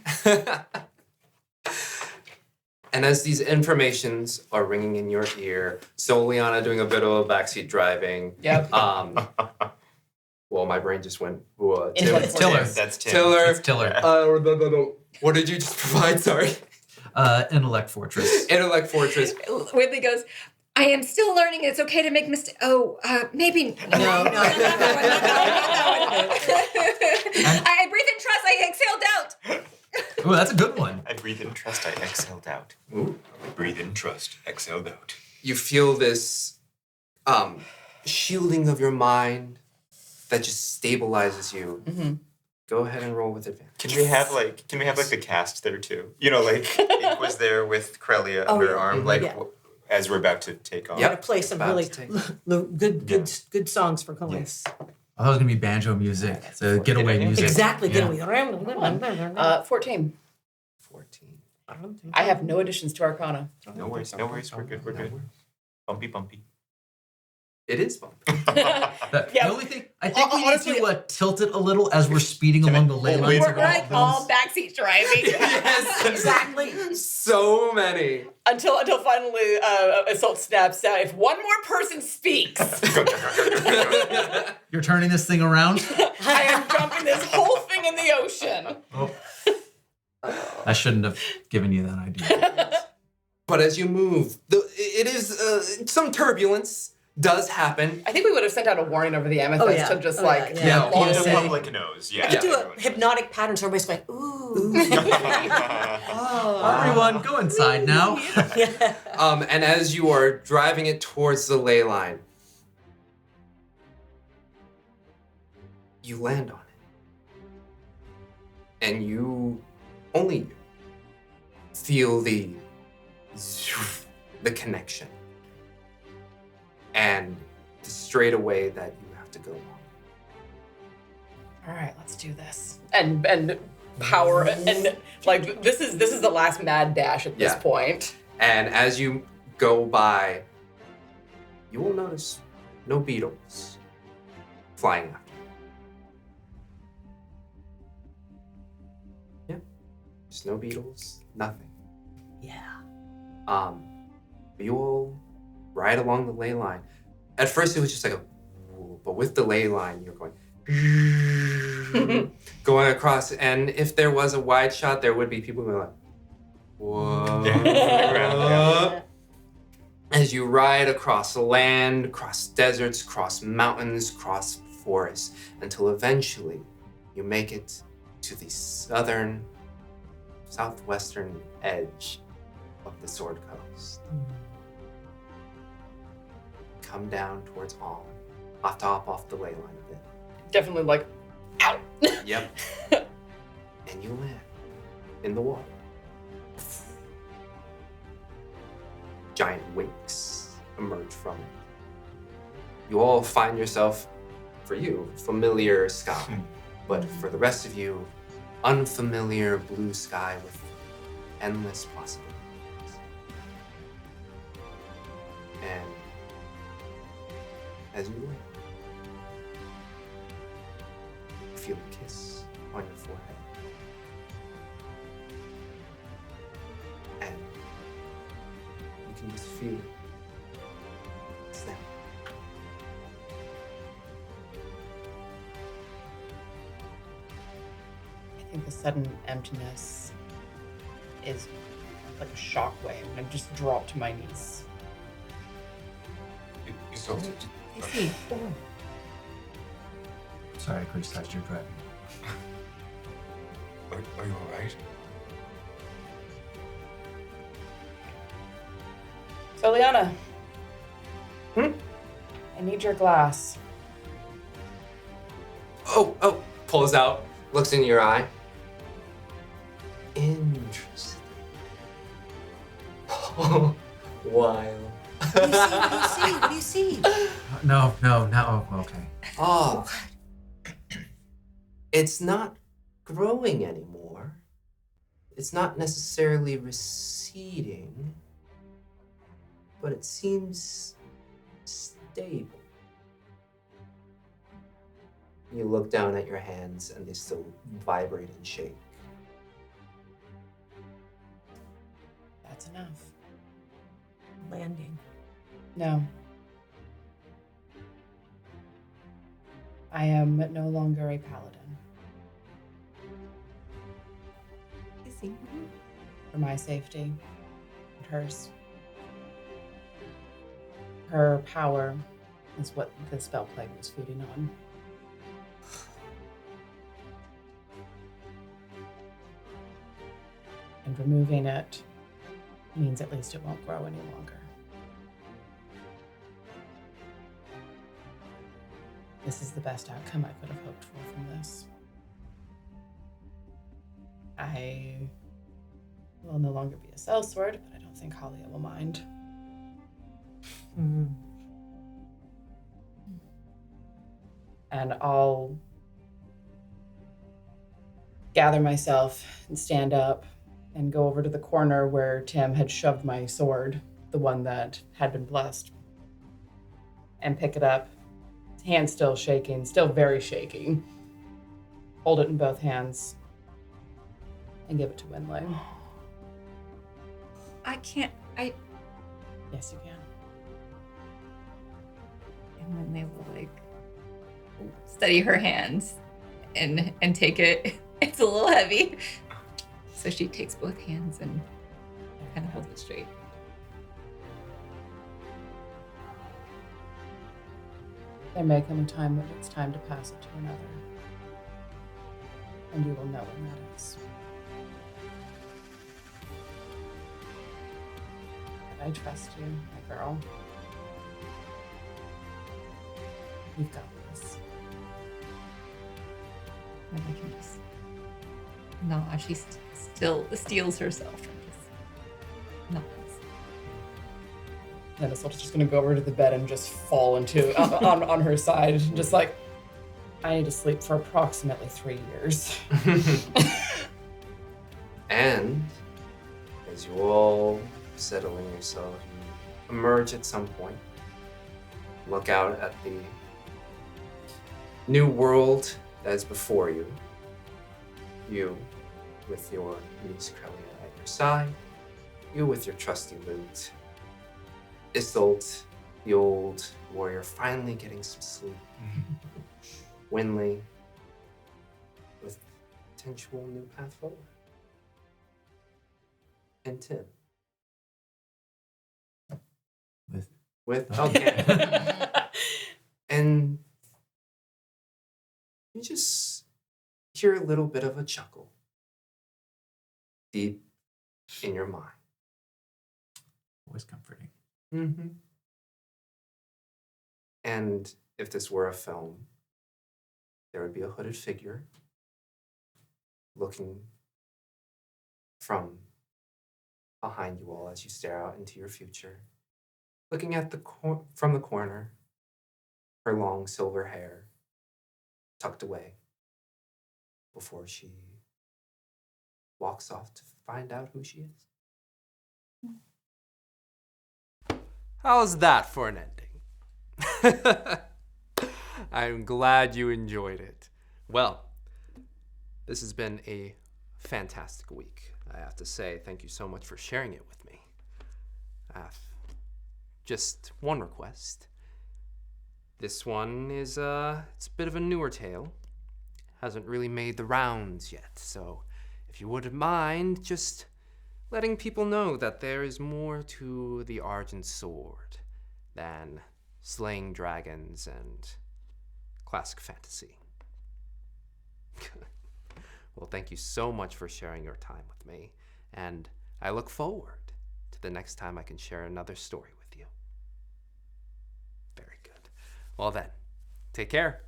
And as these informations are ringing in your ear, Soliana doing a bit of a backseat driving. Yep. Well, my brain just went. Intellect Tiller. That's Tim. Tiller. It's Tiller. No. What did you just provide? Sorry. Intellect Fortress. Intellect Fortress. Whitley goes, I am still learning. It's okay to make mistakes. Oh, maybe. No. I breathe in trust. I exhale doubt. Oh, that's a good one. I breathe in trust, I exhaled out. Ooh. I breathe in trust, exhaled out. You feel this shielding of your mind that just stabilizes you. Mm-hmm. Go ahead and roll with advantage. Can we have like the cast there too? You know, like Inqua's there with Corellia Oh, under yeah. her arm, like Yeah. as we're about to take off. Yep. Gotta play some About really to take- good songs for Colin. Yes. Oh, that was gonna be banjo music. The getaway music. Exactly. Yeah. Getaway. 14. 14. I have no additions to Arcana. No worries. We're good. Bumpy. It is fun. Yeah. The only thing I think we Honestly- need to tilt it a little as we're speeding along the ley lines. We're like all backseat driving. Yes, Exactly. So many. until finally Isolt snaps out. If one more person speaks, You're turning this thing around. I am dumping this whole thing in the ocean. I shouldn't have given you that idea. But as you move, it is some turbulence does happen. I think we would have sent out a warning over the amethyst yeah. to just Oh, like yeah. Yeah. blow The us in. public knows. Yeah. You do a everyone knows. hypnotic pattern so everybody's like, ooh. Everyone, go inside now. Yeah. And as you are driving it towards the ley line, you land on it. And only you, feel the connection. And the straightaway that you have to go on. All right, let's do this. And power and like this is the last mad dash at this Yeah. point. And as you go by, you will notice no beetles flying after you. Yeah, just no beetles, nothing. Yeah. You will ride along the ley line. At first, it was just like but with the ley line, you're going going across. And if there was a wide shot, there would be people who are like, whoa. Yeah. As you ride across land, across deserts, across mountains, across forests, until eventually you make it to the southwestern edge of the Sword Coast. Come down towards Alm, off the ley line a bit. Definitely like, ow. Yep. And you land in the water. Giant wakes emerge from it. You all find yourself, for you, familiar sky, but for the rest of you, unfamiliar blue sky with endless possibilities. And as you land, you feel a kiss on your forehead. And you can just feel it's them. I think the sudden emptiness is like a shockwave, and I just drop to my knees. Isolt. I see. Sorry, I criticized your driving. Are you alright? So, Liana. Hmm? I need your glass. Oh, pulls out, looks in your eye. Interesting. Oh, wild. What do you see? No. Oh, okay. Oh. It's not growing anymore. It's not necessarily receding, but it seems stable. You look down at your hands and they still vibrate and shake. That's enough. Landing. No. I am no longer a paladin. I see. For my safety and hers. Her power is what the spell plague was feeding on. And removing it means at least it won't grow any longer. This is the best outcome I could have hoped for from this. I will no longer be a sellsword, but I don't think Halia will mind. And I'll gather myself and stand up and go over to the corner where Tim had shoved my sword, the one that had been blessed, and pick it up. Hand still shaking, still very shaking. Hold it in both hands and give it to Wynnleigh. I can't. Yes, you can. And then they will like steady her hands and take it. It's a little heavy. So she takes both hands and kind of holds it straight. There may come a time when it's time to pass it to another. And you will know when that is. But I trust you, my girl. You've got this. And I can just nod. She still steals herself and just nods. And Isolt's just gonna go over to the bed and just fall into on her side, just like, I need to sleep for approximately 3 years. And as you all settle in yourself, you emerge at some point, look out at the new world that is before you. You with your niece Crelia at your side, you with your trusty lute. Isolt, the old warrior, finally getting some sleep. Wynnleigh, with potential new path forward. And Tim. With okay. And you just hear a little bit of a chuckle deep in your mind. Always comforting. Mm-hmm. And if this were a film, there would be a hooded figure looking from behind you all as you stare out into your future, looking at from the corner, her long silver hair tucked away before she walks off to find out who she is. How's that for an ending? I'm glad you enjoyed it. Well, this has been a fantastic week. I have to say, thank you so much for sharing it with me. Just one request. This one is it's a bit of a newer tale. Hasn't really made the rounds yet, so if you wouldn't mind just letting people know that there is more to the Argent sword than slaying dragons and classic fantasy. Well, thank you so much for sharing your time with me, and I look forward to the next time I can share another story with you. Very good. Well then, take care.